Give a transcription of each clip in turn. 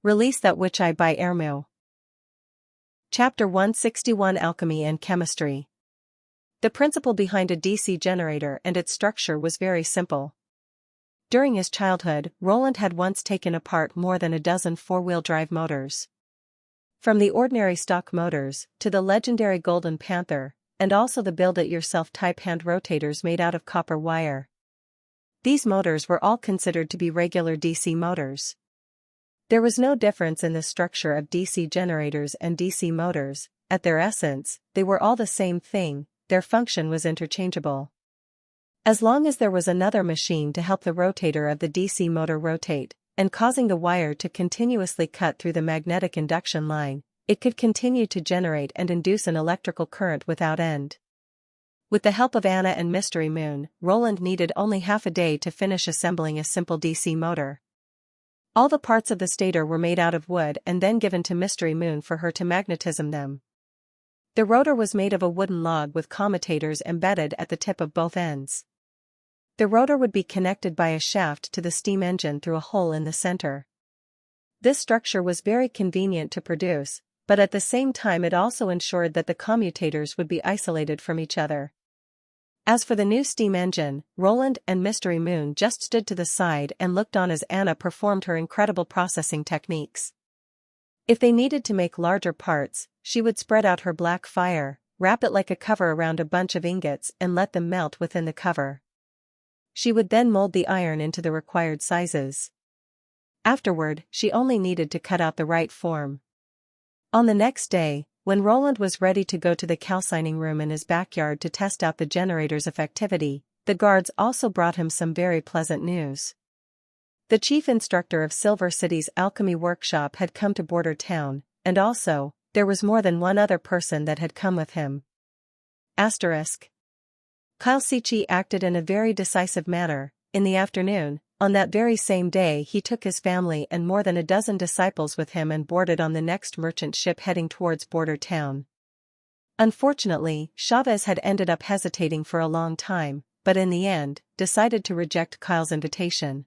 Release that which I by Ermu. Chapter 161 Alchemy and Chemistry. The principle behind a DC generator and its structure was very simple. During his childhood, Roland had once taken apart more than a dozen four-wheel drive motors. From the ordinary stock motors, to the legendary Golden Panther, and also the build-it-yourself type hand rotators made out of copper wire. These motors were all considered to be regular DC motors. There was no difference in the structure of DC generators and DC motors. At their essence, they were all the same thing, their function was interchangeable. As long as there was another machine to help the rotator of the DC motor rotate, and causing the wire to continuously cut through the magnetic induction line, it could continue to generate and induce an electrical current without end. With the help of Anna and Mystery Moon, Roland needed only half a day to finish assembling a simple DC motor. All the parts of the stator were made out of wood and then given to Mystery Moon for her to magnetism them. The rotor was made of a wooden log with commutators embedded at the tip of both ends. The rotor would be connected by a shaft to the steam engine through a hole in the center. This structure was very convenient to produce, but at the same time it also ensured that the commutators would be isolated from each other. As for the new steam engine, Roland and Mystery Moon just stood to the side and looked on as Anna performed her incredible processing techniques. If they needed to make larger parts, she would spread out her black fire, wrap it like a cover around a bunch of ingots and let them melt within the cover. She would then mold the iron into the required sizes. Afterward, she only needed to cut out the right form. On the next day, when Roland was ready to go to the calcining room in his backyard to test out the generator's effectivity, the guards also brought him some very pleasant news. The chief instructor of Silver City's alchemy workshop had come to Border Town, and also, there was more than one other person that had come with him. Asterisk. Kyle Sichi acted in a very decisive manner. In the afternoon, on that very same day he took his family and more than a dozen disciples with him and boarded on the next merchant ship heading towards Border Town. Unfortunately, Chavez had ended up hesitating for a long time, but in the end, decided to reject Kyle's invitation.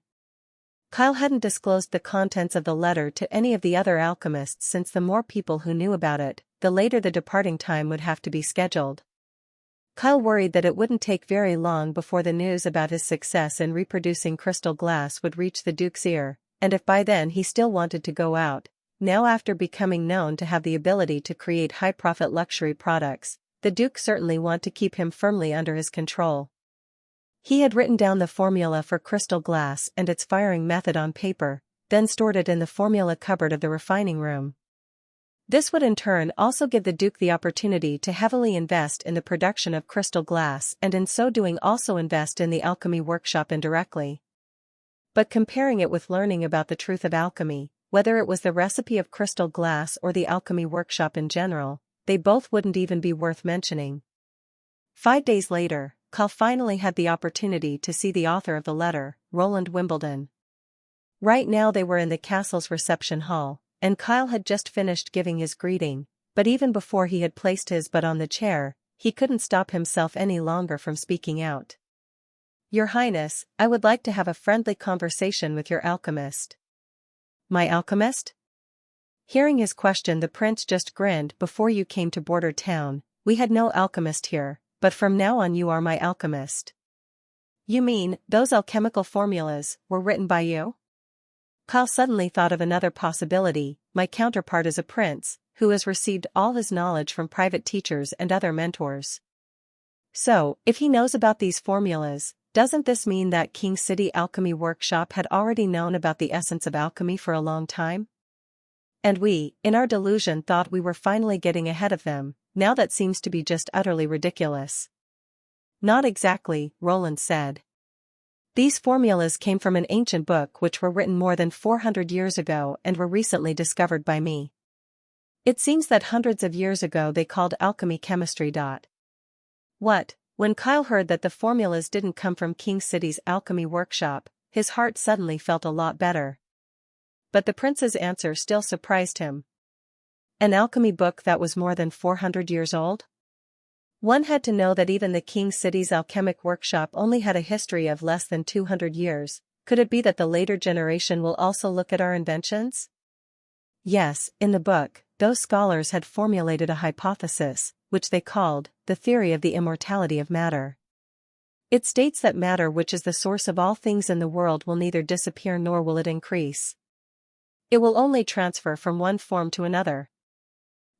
Kyle hadn't disclosed the contents of the letter to any of the other alchemists since the more people who knew about it, the later the departing time would have to be scheduled. Kyle worried that it wouldn't take very long before the news about his success in reproducing crystal glass would reach the Duke's ear, and if by then he still wanted to go out, now after becoming known to have the ability to create high-profit luxury products, the Duke certainly wanted to keep him firmly under his control. He had written down the formula for crystal glass and its firing method on paper, then stored it in the formula cupboard of the refining room. This would in turn also give the Duke the opportunity to heavily invest in the production of crystal glass and in so doing also invest in the alchemy workshop indirectly. But comparing it with learning about the truth of alchemy, whether it was the recipe of crystal glass or the alchemy workshop in general, they both wouldn't even be worth mentioning. 5 days later, Kyle finally had the opportunity to see the author of the letter, Roland Wimbledon. Right now they were in the castle's reception hall, and Kyle had just finished giving his greeting, but even before he had placed his butt on the chair, he couldn't stop himself any longer from speaking out. "Your Highness, I would like to have a friendly conversation with your alchemist." "My alchemist?" Hearing his question, the prince just grinned. "Before you came to Border Town, we had no alchemist here, but from now on you are my alchemist." "You mean, those alchemical formulas were written by you?" Kyle suddenly thought of another possibility. "My counterpart is a prince, who has received all his knowledge from private teachers and other mentors. So, if he knows about these formulas, doesn't this mean that King City Alchemy Workshop had already known about the essence of alchemy for a long time? And we, in our delusion, thought we were finally getting ahead of them. Now that seems to be just utterly ridiculous." "Not exactly," Roland said. "These formulas came from an ancient book which were written more than 400 years ago and were recently discovered by me. It seems that hundreds of years ago they called alchemy chemistry. What?" When Kyle heard that the formulas didn't come from King City's alchemy workshop, his heart suddenly felt a lot better. But the prince's answer still surprised him. An alchemy book that was more than 400 years old? One had to know that even the King City's alchemic workshop only had a history of less than 200 years. Could it be that the later generation will also look at our inventions? Yes, in the book, those scholars had formulated a hypothesis, which they called the theory of the immortality of matter. It states that matter, which is the source of all things in the world, will neither disappear nor will it increase. It will only transfer from one form to another.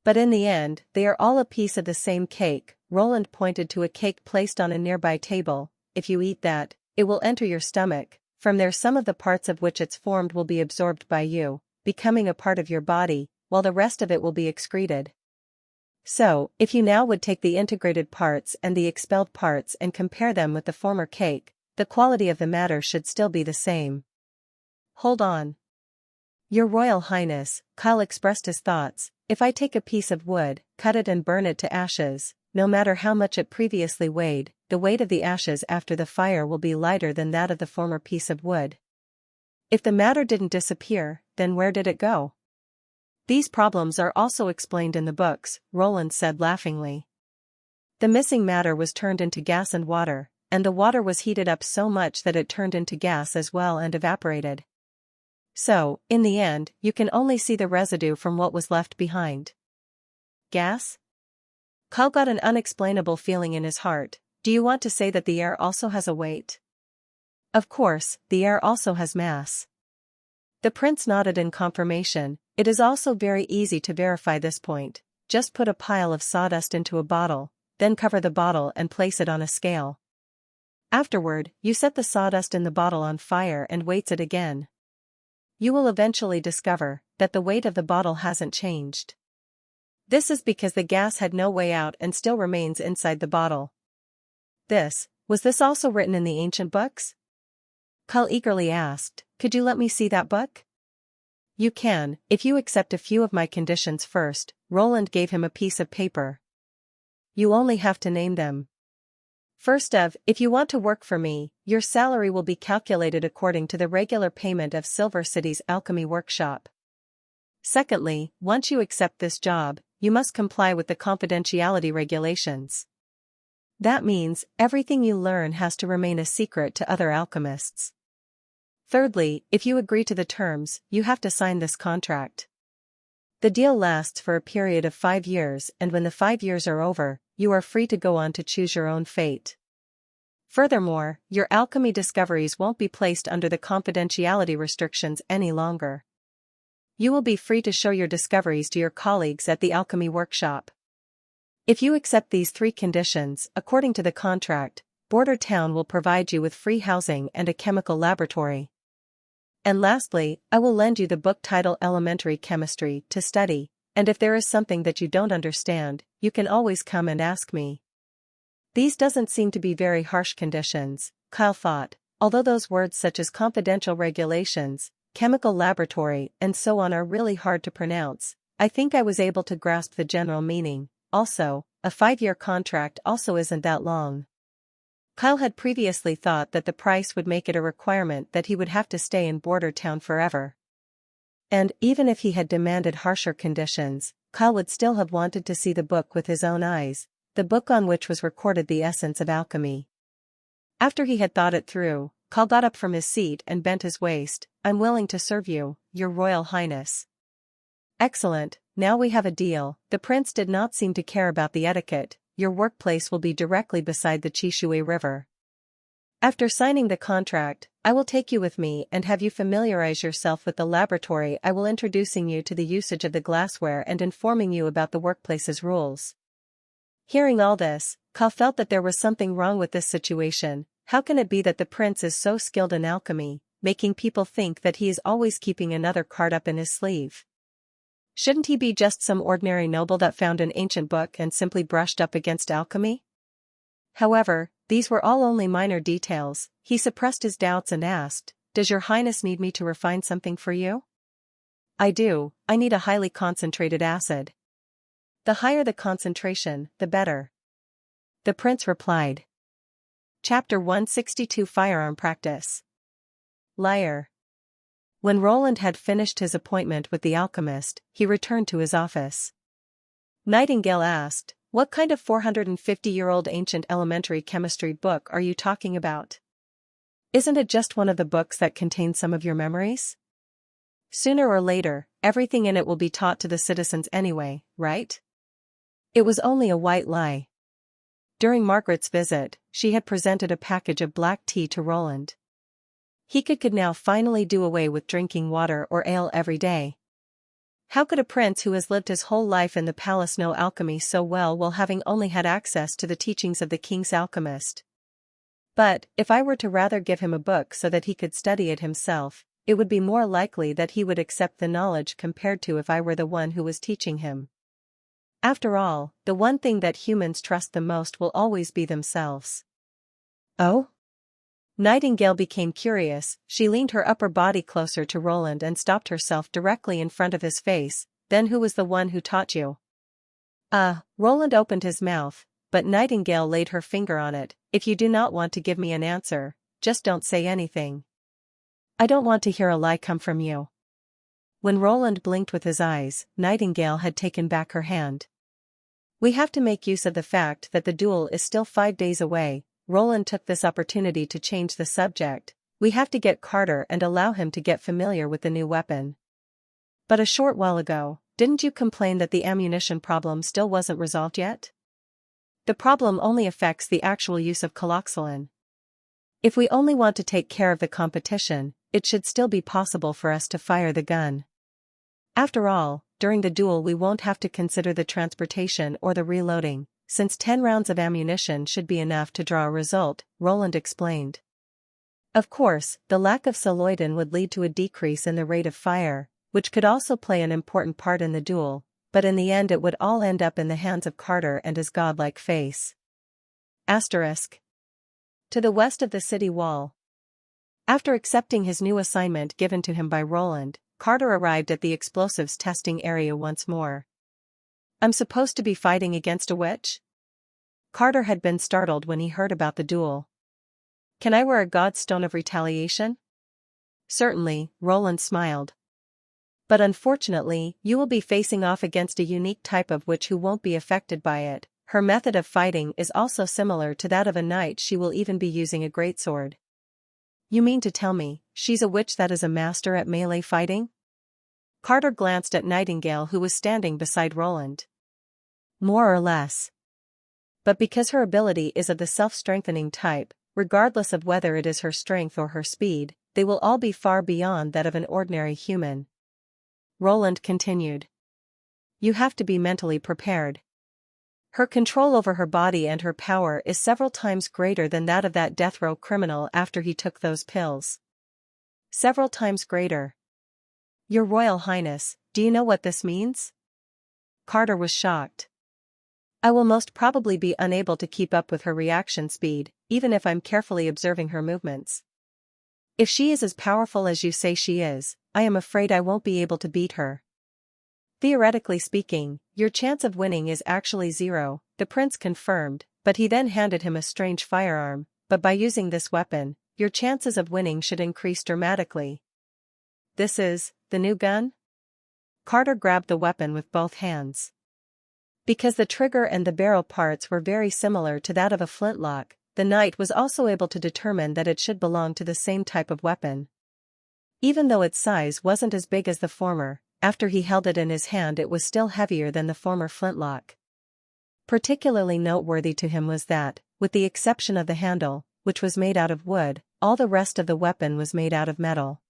But in the end, they are all a piece of the same cake. Roland pointed to a cake placed on a nearby table. If you eat that, it will enter your stomach. From there, some of the parts of which it's formed will be absorbed by you, becoming a part of your body, while the rest of it will be excreted. So, if you now would take the integrated parts and the expelled parts and compare them with the former cake, the quality of the matter should still be the same. Hold on. Your Royal Highness, Kyle expressed his thoughts. If I take a piece of wood, cut it and burn it to ashes, no matter how much it previously weighed, the weight of the ashes after the fire will be lighter than that of the former piece of wood. If the matter didn't disappear, then where did it go? These problems are also explained in the books, Roland said laughingly. The missing matter was turned into gas and water, and the water was heated up so much that it turned into gas as well and evaporated. So, in the end, you can only see the residue from what was left behind. Gas? Kyle got an unexplainable feeling in his heart. Do you want to say that the air also has a weight? Of course, the air also has mass. The prince nodded in confirmation. It is also very easy to verify this point. Just put a pile of sawdust into a bottle, then cover the bottle and place it on a scale. Afterward, you set the sawdust in the bottle on fire and weights it again. You will eventually discover that the weight of the bottle hasn't changed. This is because the gas had no way out and still remains inside the bottle. Was this also written in the ancient books? Kyle eagerly asked, could you let me see that book? You can, if you accept a few of my conditions first. Roland gave him a piece of paper. You only have to name them. First of, if you want to work for me, your salary will be calculated according to the regular payment of Silver City's alchemy workshop. Secondly, once you accept this job, you must comply with the confidentiality regulations. That means, everything you learn has to remain a secret to other alchemists. Thirdly, if you agree to the terms, you have to sign this contract. The deal lasts for a period of 5 years, and when the 5 years are over, you are free to go on to choose your own fate. Furthermore, your alchemy discoveries won't be placed under the confidentiality restrictions any longer. You will be free to show your discoveries to your colleagues at the alchemy workshop. If you accept these 3 conditions, according to the contract, Border Town will provide you with free housing and a chemical laboratory. And lastly, I will lend you the book titled Elementary Chemistry to study, and if there is something that you don't understand, you can always come and ask me. These doesn't seem to be very harsh conditions, Kyle thought, although those words such as confidential regulations, chemical laboratory, and so on are really hard to pronounce. I think I was able to grasp the general meaning. Also, a 5-year contract also isn't that long. Kyle had previously thought that the price would make it a requirement that he would have to stay in Border Town forever. And, even if he had demanded harsher conditions, Kyle would still have wanted to see the book with his own eyes, the book on which was recorded the essence of alchemy. After he had thought it through, Kyle got up from his seat and bent his waist. I'm willing to serve you, Your Royal Highness. Excellent, now we have a deal. The prince did not seem to care about the etiquette. Your workplace will be directly beside the Chishui River. After signing the contract, I will take you with me and have you familiarize yourself with the laboratory. I will introducing you to the usage of the glassware and informing you about the workplace's rules. Hearing all this, Kyle felt that there was something wrong with this situation. How can it be that the prince is so skilled in alchemy, making people think that he is always keeping another card up in his sleeve? Shouldn't he be just some ordinary noble that found an ancient book and simply brushed up against alchemy? However, these were all only minor details. He suppressed his doubts and asked, Does your highness need me to refine something for you? I do, I need a highly concentrated acid. The higher the concentration, the better. The prince replied. Chapter 162 Firearm Practice. Liar. When Roland had finished his appointment with the alchemist, he returned to his office. Nightingale asked, What kind of 450-year-old ancient elementary chemistry book are you talking about? Isn't it just one of the books that contain some of your memories? Sooner or later, everything in it will be taught to the citizens anyway, right? It was only a white lie. During Margaret's visit, she had presented a package of black tea to Roland. He could now finally do away with drinking water or ale every day. How could a prince who has lived his whole life in the palace know alchemy so well while having only had access to the teachings of the king's alchemist? But, if I were to rather give him a book so that he could study it himself, it would be more likely that he would accept the knowledge compared to if I were the one who was teaching him. After all, the one thing that humans trust the most will always be themselves. Oh? Nightingale became curious. She leaned her upper body closer to Roland and stopped herself directly in front of his face. Then who was the one who taught you? Roland opened his mouth, but Nightingale laid her finger on it. If you do not want to give me an answer, just don't say anything. I don't want to hear a lie come from you. When Roland blinked with his eyes, Nightingale had taken back her hand. We have to make use of the fact that the duel is still 5 days away. Roland took this opportunity to change the subject. We have to get Carter and allow him to get familiar with the new weapon. But a short while ago, didn't you complain that the ammunition problem still wasn't resolved yet? The problem only affects the actual use of coloxylin. If we only want to take care of the competition, it should still be possible for us to fire the gun. After all, during the duel we won't have to consider the transportation or the reloading, since 10 rounds of ammunition should be enough to draw a result, Roland explained. Of course, the lack of celloidin would lead to a decrease in the rate of fire, which could also play an important part in the duel, but in the end it would all end up in the hands of Carter and his godlike face. Asterisk. To the west of the city wall. After accepting his new assignment given to him by Roland, Carter arrived at the explosives testing area once more. I'm supposed to be fighting against a witch? Carter had been startled when he heard about the duel. Can I wear a godstone of retaliation? Certainly, Roland smiled. But unfortunately, you will be facing off against a unique type of witch who won't be affected by it. Her method of fighting is also similar to that of a knight. She will even be using a greatsword. You mean to tell me, she's a witch that is a master at melee fighting? Carter glanced at Nightingale who was standing beside Roland. More or less. But because her ability is of the self-strengthening type, regardless of whether it is her strength or her speed, they will all be far beyond that of an ordinary human. Roland continued. You have to be mentally prepared. Her control over her body and her power is several times greater than that of that death row criminal after he took those pills. Several times greater. Your Royal Highness, do you know what this means? Carter was shocked. I will most probably be unable to keep up with her reaction speed, even if I'm carefully observing her movements. If she is as powerful as you say she is, I am afraid I won't be able to beat her. Theoretically speaking, your chance of winning is actually 0, the prince confirmed, but he then handed him a strange firearm. But by using this weapon, your chances of winning should increase dramatically. This is the new gun? Carter grabbed the weapon with both hands. Because the trigger and the barrel parts were very similar to that of a flintlock, the knight was also able to determine that it should belong to the same type of weapon. Even though its size wasn't as big as the former, after he held it in his hand it was still heavier than the former flintlock. Particularly noteworthy to him was that, with the exception of the handle, which was made out of wood, all the rest of the weapon was made out of metal.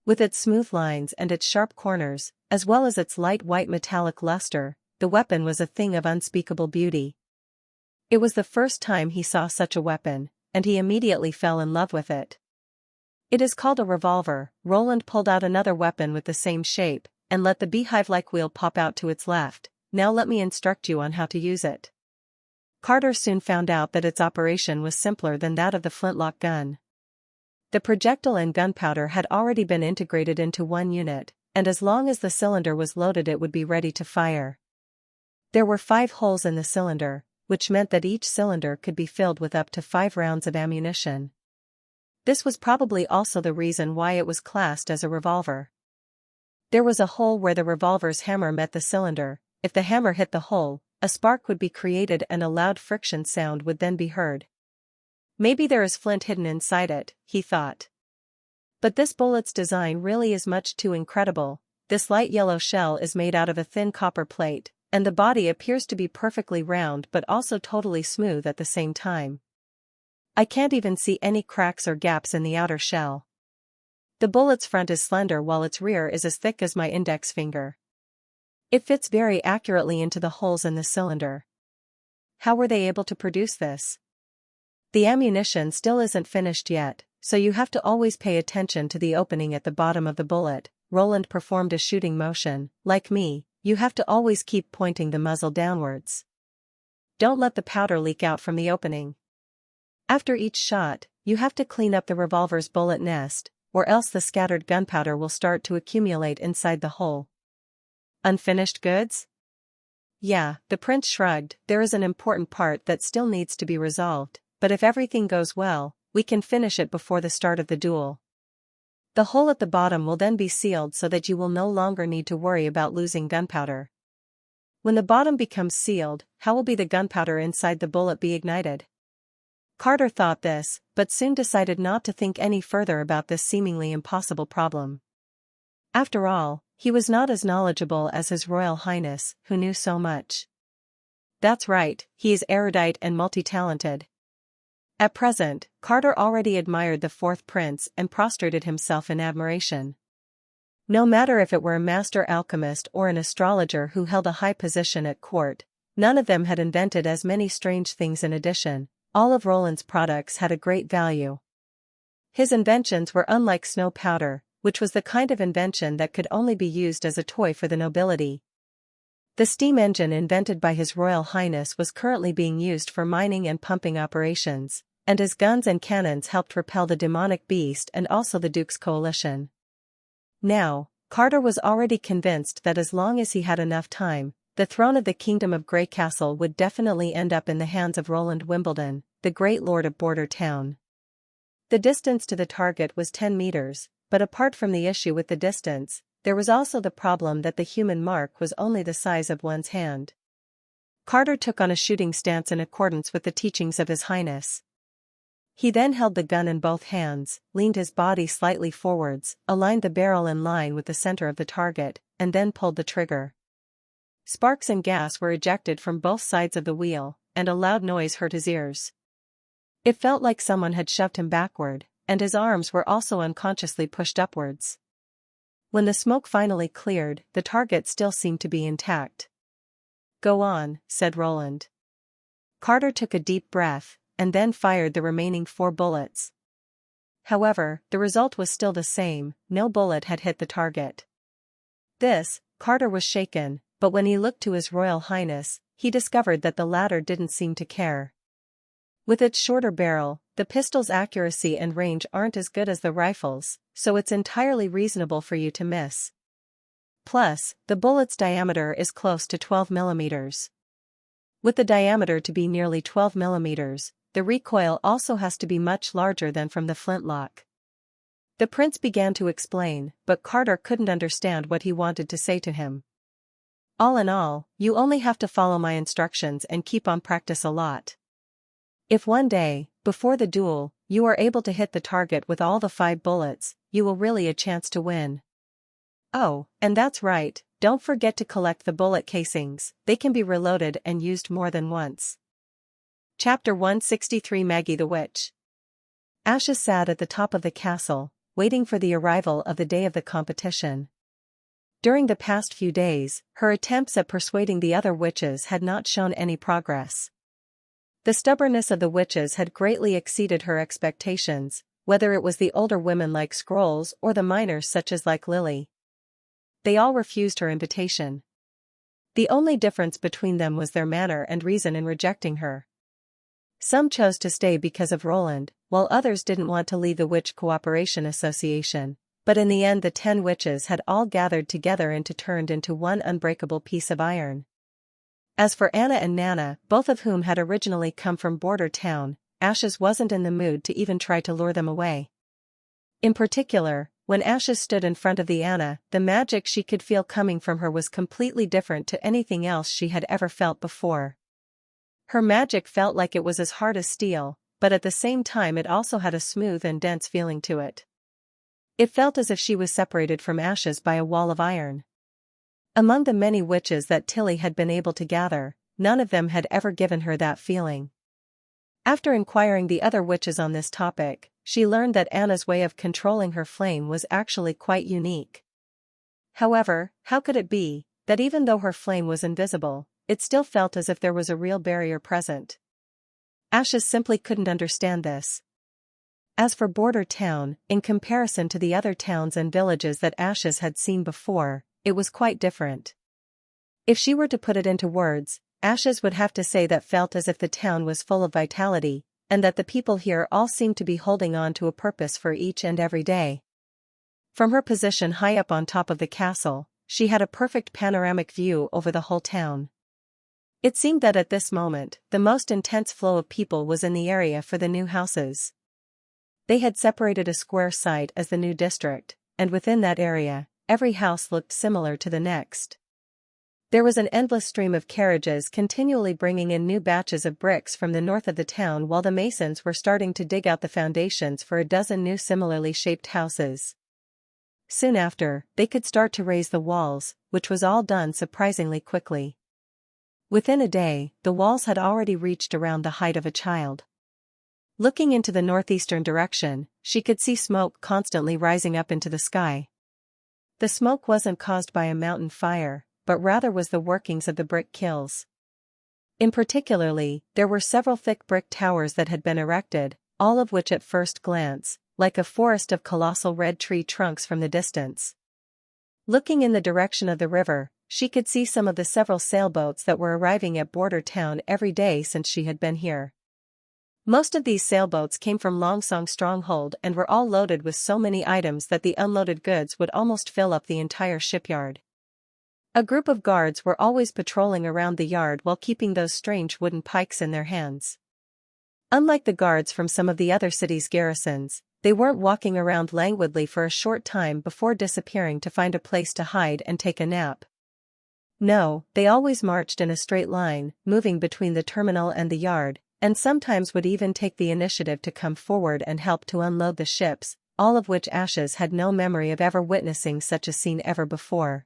With its smooth lines and its sharp corners, as well as its light white metallic luster, the weapon was a thing of unspeakable beauty. It was the first time he saw such a weapon, and he immediately fell in love with it. It is called a revolver. Roland pulled out another weapon with the same shape, and let the beehive-like wheel pop out to its left. Now let me instruct you on how to use it. Carter soon found out that its operation was simpler than that of the flintlock gun. The projectile and gunpowder had already been integrated into one unit, and as long as the cylinder was loaded it would be ready to fire. There were 5 holes in the cylinder, which meant that each cylinder could be filled with up to 5 rounds of ammunition. This was probably also the reason why it was classed as a revolver. There was a hole where the revolver's hammer met the cylinder. If the hammer hit the hole, a spark would be created and a loud friction sound would then be heard. Maybe there is flint hidden inside it, he thought. But this bullet's design really is much too incredible. This light yellow shell is made out of a thin copper plate, and the body appears to be perfectly round but also totally smooth at the same time. I can't even see any cracks or gaps in the outer shell. The bullet's front is slender while its rear is as thick as my index finger. It fits very accurately into the holes in the cylinder. How were they able to produce this? The ammunition still isn't finished yet, so you have to always pay attention to the opening at the bottom of the bullet. Roland performed a shooting motion. Like me, you have to always keep pointing the muzzle downwards. Don't let the powder leak out from the opening. After each shot, you have to clean up the revolver's bullet nest, or else the scattered gunpowder will start to accumulate inside the hole. Unfinished goods? Yeah, the prince shrugged. There is an important part that still needs to be resolved, but if everything goes well, we can finish it before the start of the duel. The hole at the bottom will then be sealed so that you will no longer need to worry about losing gunpowder. When the bottom becomes sealed, how will the gunpowder inside the bullet be ignited? Carter thought this, but soon decided not to think any further about this seemingly impossible problem. After all, he was not as knowledgeable as His Royal Highness, who knew so much. That's right, he is erudite and multi-talented. At present, Carter already admired the fourth prince and prostrated himself in admiration. No matter if it were a master alchemist or an astrologer who held a high position at court, none of them had invented as many strange things in addition. All of Roland's products had a great value. His inventions were unlike snow powder, which was the kind of invention that could only be used as a toy for the nobility. The steam engine invented by His Royal Highness was currently being used for mining and pumping operations, and his guns and cannons helped repel the demonic beast and also the Duke's coalition. Now, Carter was already convinced that as long as he had enough time, the throne of the Kingdom of Grey Castle would definitely end up in the hands of Roland Wimbledon, the great lord of Border Town. The distance to the target was 10 meters, but apart from the issue with the distance, there was also the problem that the human mark was only the size of one's hand. Carter took on a shooting stance in accordance with the teachings of His Highness. He then held the gun in both hands, leaned his body slightly forwards, aligned the barrel in line with the center of the target, and then pulled the trigger. Sparks and gas were ejected from both sides of the wheel, and a loud noise hurt his ears. It felt like someone had shoved him backward, and his arms were also unconsciously pushed upwards. When the smoke finally cleared, the target still seemed to be intact. "Go on," said Roland. Carter took a deep breath, and then fired the remaining 4 bullets. However, the result was still the same, no bullet had hit the target. Carter was shaken, but when he looked to His Royal Highness, he discovered that the latter didn't seem to care. With its shorter barrel, the pistol's accuracy and range aren't as good as the rifle's, so it's entirely reasonable for you to miss. Plus, the bullet's diameter is close to 12 millimeters. With the diameter to be nearly 12 millimeters, the recoil also has to be much larger than from the flintlock. The prince began to explain, but Carter couldn't understand what he wanted to say to him. All in all, you only have to follow my instructions and keep on practice a lot. If one day, before the duel, you are able to hit the target with all the 5 bullets, you will really a chance to win. Oh, and that's right, don't forget to collect the bullet casings, they can be reloaded and used more than once. Chapter 163 Maggie the Witch. Ashes sat at the top of the castle, waiting for the arrival of the day of the competition. During the past few days, her attempts at persuading the other witches had not shown any progress. The stubbornness of the witches had greatly exceeded her expectations, whether it was the older women like Scrolls or the minors such as like Lily. They all refused her invitation. The only difference between them was their manner and reason in rejecting her. Some chose to stay because of Roland, while others didn't want to leave the Witch Cooperation Association, but in the end the 10 witches had all gathered together and turned into one unbreakable piece of iron. As for Anna and Nana, both of whom had originally come from Border Town, Ashes wasn't in the mood to even try to lure them away. In particular, when Ashes stood in front of the Anna, the magic she could feel coming from her was completely different to anything else she had ever felt before. Her magic felt like it was as hard as steel, but at the same time it also had a smooth and dense feeling to it. It felt as if she was separated from ashes by a wall of iron. Among the many witches that Tilly had been able to gather, none of them had ever given her that feeling. After inquiring the other witches on this topic, she learned that Anna's way of controlling her flame was actually quite unique. However, how could it be that even though her flame was invisible, it still felt as if there was a real barrier present? Ashes simply couldn't understand this. As for Border Town, in comparison to the other towns and villages that Ashes had seen before, it was quite different. If she were to put it into words, Ashes would have to say that felt as if the town was full of vitality, and that the people here all seemed to be holding on to a purpose for each and every day. From her position high up on top of the castle, she had a perfect panoramic view over the whole town. It seemed that at this moment, the most intense flow of people was in the area for the new houses. They had separated a square site as the new district, and within that area, every house looked similar to the next. There was an endless stream of carriages continually bringing in new batches of bricks from the north of the town while the masons were starting to dig out the foundations for a dozen new similarly shaped houses. Soon after, they could start to raise the walls, which was all done surprisingly quickly. Within a day, the walls had already reached around the height of a child. Looking into the northeastern direction, she could see smoke constantly rising up into the sky. The smoke wasn't caused by a mountain fire, but rather was the workings of the brick kilns. In particularly, there were several thick brick towers that had been erected, all of which at first glance, like a forest of colossal red tree trunks from the distance. Looking in the direction of the river, she could see some of the several sailboats that were arriving at Border Town every day since she had been here. Most of these sailboats came from Longsong Stronghold and were all loaded with so many items that the unloaded goods would almost fill up the entire shipyard. A group of guards were always patrolling around the yard while keeping those strange wooden pikes in their hands. Unlike the guards from some of the other cities' garrisons, they weren't walking around languidly for a short time before disappearing to find a place to hide and take a nap. No, they always marched in a straight line, moving between the terminal and the yard, and sometimes would even take the initiative to come forward and help to unload the ships, all of which Ashes had no memory of ever witnessing such a scene ever before.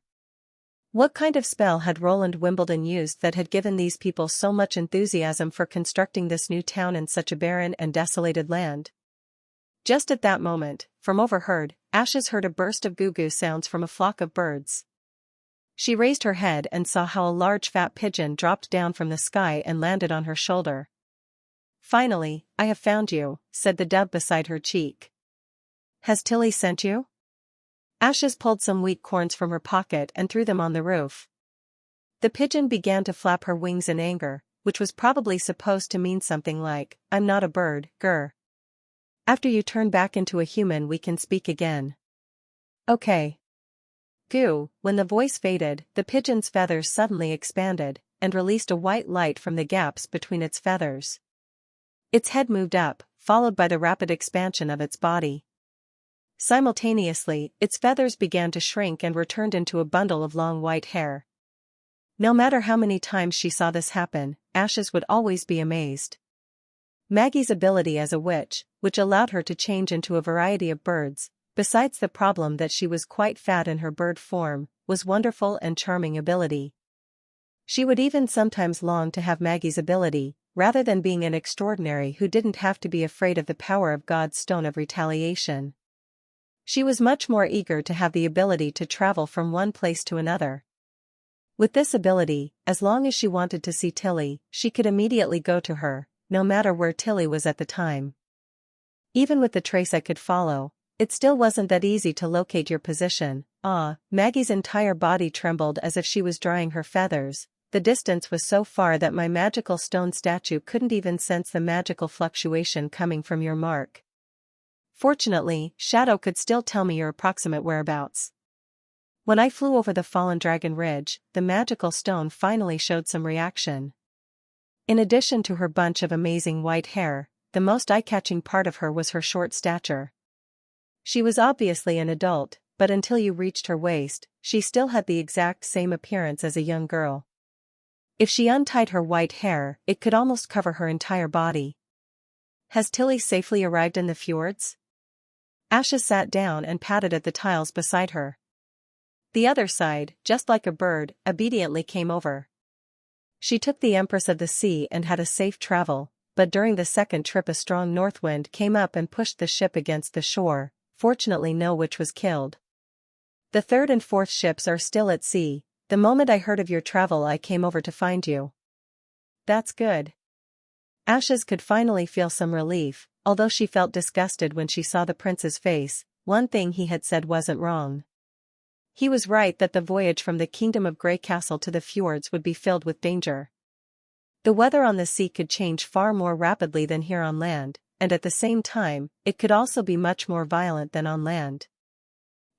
What kind of spell had Roland Wimbledon used that had given these people so much enthusiasm for constructing this new town in such a barren and desolated land? Just at that moment, from overhead, Ashes heard a burst of goo-goo sounds from a flock of birds. She raised her head and saw how a large fat pigeon dropped down from the sky and landed on her shoulder. "Finally, I have found you," said the dove beside her cheek. "Has Tilly sent you?" Ashes pulled some wheat corns from her pocket and threw them on the roof. The pigeon began to flap her wings in anger, which was probably supposed to mean something like, "I'm not a bird, grr. After you turn back into a human we can speak again." "Okay." Goo. When the voice faded, the pigeon's feathers suddenly expanded, and released a white light from the gaps between its feathers. Its head moved up, followed by the rapid expansion of its body. Simultaneously, its feathers began to shrink and were turned into a bundle of long white hair. No matter how many times she saw this happen, Ashes would always be amazed. Maggie's ability as a witch, which allowed her to change into a variety of birds, besides the problem that she was quite fat in her bird form, was wonderful and charming ability. She would even sometimes long to have Maggie's ability, rather than being an extraordinary who didn't have to be afraid of the power of God's stone of retaliation. She was much more eager to have the ability to travel from one place to another. With this ability, as long as she wanted to see Tilly, she could immediately go to her, no matter where Tilly was at the time. Even with the trace I could follow, it still wasn't that easy to locate your position. Maggie's entire body trembled as if she was drying her feathers. The distance was so far that my magical stone statue couldn't even sense the magical fluctuation coming from your mark. Fortunately, Shadow could still tell me your approximate whereabouts. When I flew over the fallen dragon ridge, the magical stone finally showed some reaction. In addition to her bunch of amazing white hair, the most eye-catching part of her was her short stature. She was obviously an adult, but until you reached her waist, she still had the exact same appearance as a young girl. If she untied her white hair, it could almost cover her entire body. "Has Tilly safely arrived in the fjords?" Ashes sat down and patted at the tiles beside her. The other side, just like a bird, obediently came over. She took the Empress of the Sea and had a safe travel, but during the second trip a strong north wind came up and pushed the ship against the shore, fortunately no witch was killed. The third and fourth ships are still at sea. The moment I heard of your travel I came over to find you. That's good. Ashes could finally feel some relief, although she felt disgusted when she saw the prince's face. One thing he had said wasn't wrong. He was right that the voyage from the kingdom of Grey Castle to the fjords would be filled with danger. The weather on the sea could change far more rapidly than here on land, and at the same time, it could also be much more violent than on land.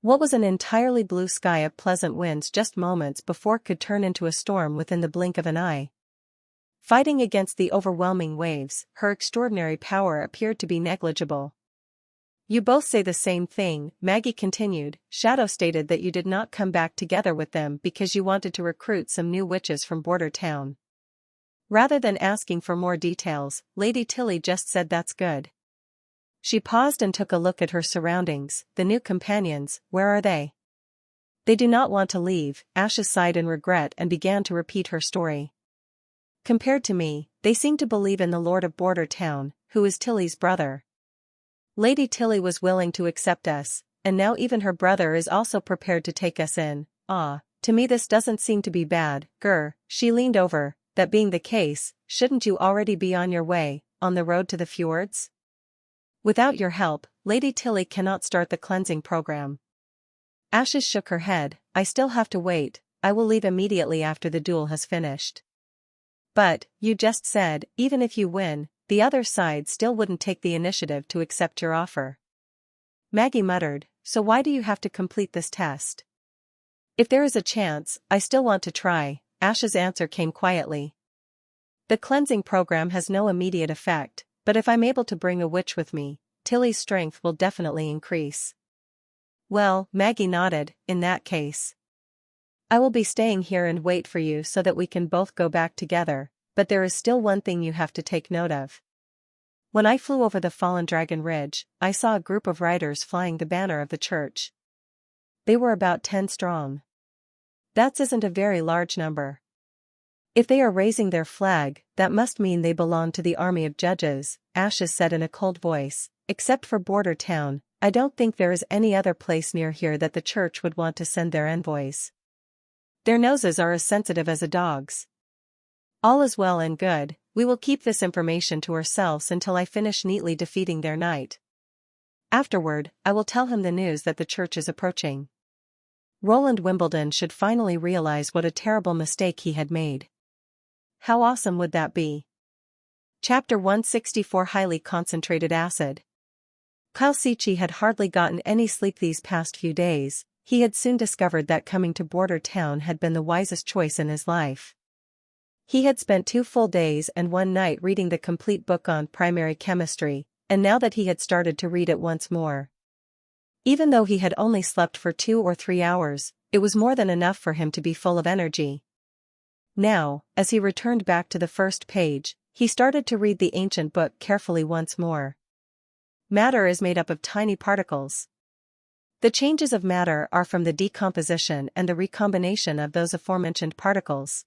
What was an entirely blue sky of pleasant winds just moments before could turn into a storm within the blink of an eye. Fighting against the overwhelming waves, her extraordinary power appeared to be negligible. You both say the same thing, Maggie continued. Shadow stated that you did not come back together with them because you wanted to recruit some new witches from Border Town. Rather than asking for more details, Lady Tilly just said that's good. She paused and took a look at her surroundings. The new companions, where are they? They do not want to leave. Ashes sighed in regret and began to repeat her story. Compared to me, they seem to believe in the Lord of Border Town, who is Tilly's brother. Lady Tilly was willing to accept us, and now even her brother is also prepared to take us in. To me this doesn't seem to be bad. She leaned over. That being the case, shouldn't you already be on your way, on the road to the fjords? Without your help, Lady Tilly cannot start the cleansing program. Ashes shook her head. I still have to wait. I will leave immediately after the duel has finished. But, you just said, even if you win, the other side still wouldn't take the initiative to accept your offer. Maggie muttered, so why do you have to complete this test? If there is a chance, I still want to try. Ash's answer came quietly. The cleansing program has no immediate effect, but if I'm able to bring a witch with me, Tilly's strength will definitely increase. Well, Maggie nodded, in that case. I will be staying here and wait for you so that we can both go back together, but there is still one thing you have to take note of. When I flew over the fallen dragon ridge, I saw a group of riders flying the banner of the church. They were about 10 strong. That isn't a very large number. If they are raising their flag, that must mean they belong to the army of judges, Ashes said in a cold voice. Except for Border Town, I don't think there is any other place near here that the church would want to send their envoys. Their noses are as sensitive as a dog's. All is well and good, we will keep this information to ourselves until I finish neatly defeating their knight. Afterward, I will tell him the news that the church is approaching. Roland Wimbledon should finally realize what a terrible mistake he had made. How awesome would that be? Chapter 164 Highly Concentrated Acid. Kyle Sichi had hardly gotten any sleep these past few days. He had soon discovered that coming to Border Town had been the wisest choice in his life. He had spent 2 full days and 1 night reading the complete book on primary chemistry, and now that he had started to read it once more. Even though he had only slept for 2 or 3 hours, it was more than enough for him to be full of energy. Now, as he returned back to the first page, he started to read the ancient book carefully once more. Matter is made up of tiny particles. The changes of matter are from the decomposition and the recombination of those aforementioned particles.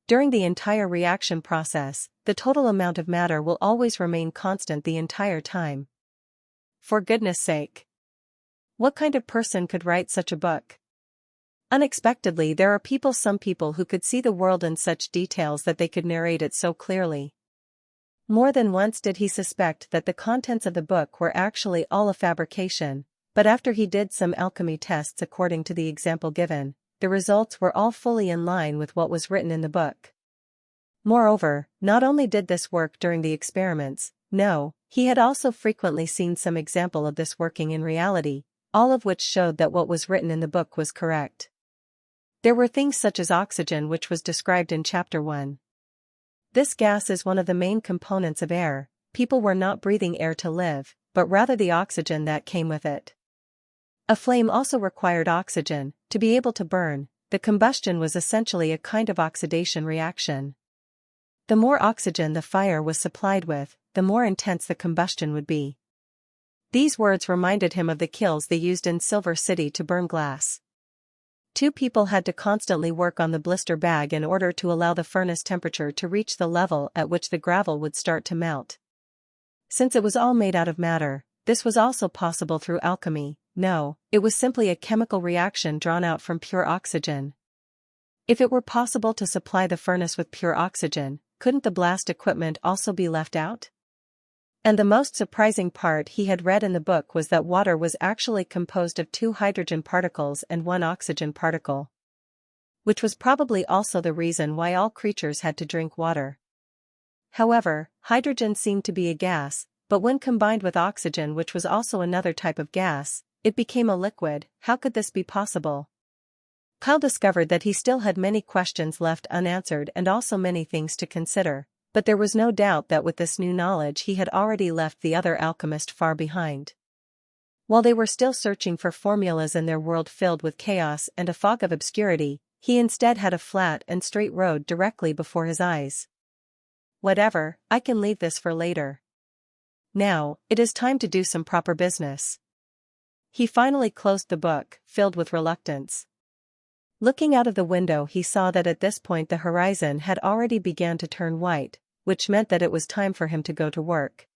During the entire reaction process, the total amount of matter will always remain constant the entire time. For goodness sake! What kind of person could write such a book? Unexpectedly, there are some people who could see the world in such details that they could narrate it so clearly. More than once did he suspect that the contents of the book were actually all a fabrication, but after he did some alchemy tests according to the example given, the results were all fully in line with what was written in the book. Moreover, not only did this work during the experiments, no, he had also frequently seen some example of this working in reality, all of which showed that what was written in the book was correct. There were things such as oxygen, which was described in Chapter 1. This gas is one of the main components of air. People were not breathing air to live, but rather the oxygen that came with it. A flame also required oxygen to be able to burn. The combustion was essentially a kind of oxidation reaction. The more oxygen the fire was supplied with, the more intense the combustion would be. These words reminded him of the kilns they used in Silver City to burn glass. 2 people had to constantly work on the blister bag in order to allow the furnace temperature to reach the level at which the gravel would start to melt. Since it was all made out of matter, this was also possible through alchemy. No, it was simply a chemical reaction drawn out from pure oxygen. If it were possible to supply the furnace with pure oxygen, couldn't the blast equipment also be left out? And the most surprising part he had read in the book was that water was actually composed of 2 hydrogen particles and 1 oxygen particle. Which was probably also the reason why all creatures had to drink water. However, hydrogen seemed to be a gas, but when combined with oxygen, which was also another type of gas, it became a liquid. How could this be possible? Kyle discovered that he still had many questions left unanswered and also many things to consider. But there was no doubt that with this new knowledge he had already left the other alchemist far behind. While they were still searching for formulas in their world filled with chaos and a fog of obscurity, he instead had a flat and straight road directly before his eyes. Whatever, I can leave this for later. Now, it is time to do some proper business. He finally closed the book, filled with reluctance. Looking out of the window, he saw that at this point the horizon had already begun to turn white, which meant that it was time for him to go to work.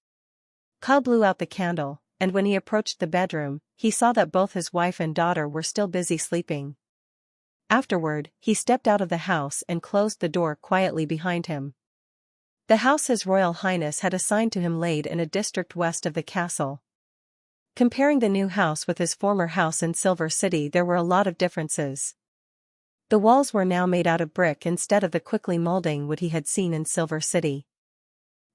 Kyle blew out the candle, and when he approached the bedroom, he saw that both his wife and daughter were still busy sleeping. Afterward, he stepped out of the house and closed the door quietly behind him. The house His Royal Highness had assigned to him laid in a district west of the castle. Comparing the new house with his former house in Silver City, there were a lot of differences. The walls were now made out of brick instead of the quickly molding wood he had seen in Silver City.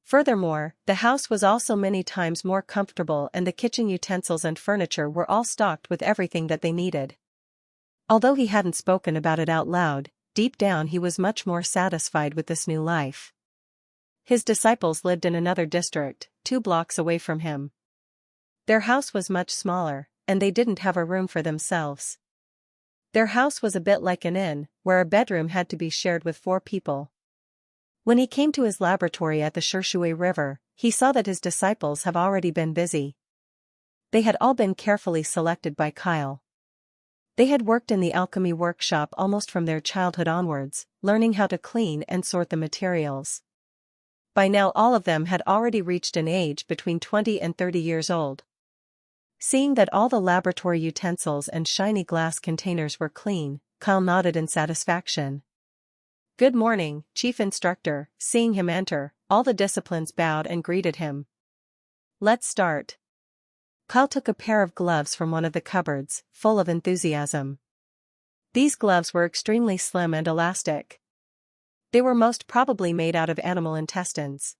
Furthermore, the house was also many times more comfortable, and the kitchen utensils and furniture were all stocked with everything that they needed. Although he hadn't spoken about it out loud, deep down he was much more satisfied with this new life. His disciples lived in another district, 2 blocks away from him. Their house was much smaller, and they didn't have a room for themselves. Their house was a bit like an inn, where a bedroom had to be shared with 4 people. When he came to his laboratory at the Shui River, he saw that his disciples have already been busy. They had all been carefully selected by Kyle. They had worked in the alchemy workshop almost from their childhood onwards, learning how to clean and sort the materials. By now all of them had already reached an age between 20 and 30 years old. Seeing that all the laboratory utensils and shiny glass containers were clean, Kyle nodded in satisfaction. "Good morning, Chief Instructor." Seeing him enter, all the disciplines bowed and greeted him. "Let's start." Kyle took a pair of gloves from one of the cupboards, full of enthusiasm. These gloves were extremely slim and elastic. They were most probably made out of animal intestines.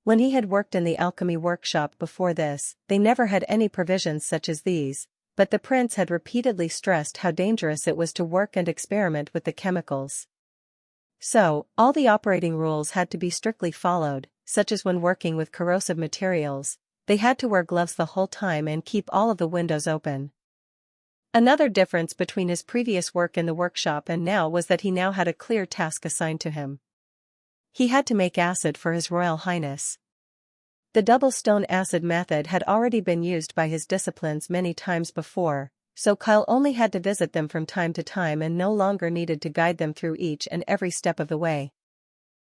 When he had worked in the alchemy workshop before this, they never had any provisions such as these, but the prince had repeatedly stressed how dangerous it was to work and experiment with the chemicals. So, all the operating rules had to be strictly followed, such as when working with corrosive materials, they had to wear gloves the whole time and keep all of the windows open. Another difference between his previous work in the workshop and now was that he now had a clear task assigned to him. He had to make acid for His Royal Highness. The double stone acid method had already been used by his disciplines many times before, so Kyle only had to visit them from time to time and no longer needed to guide them through each and every step of the way.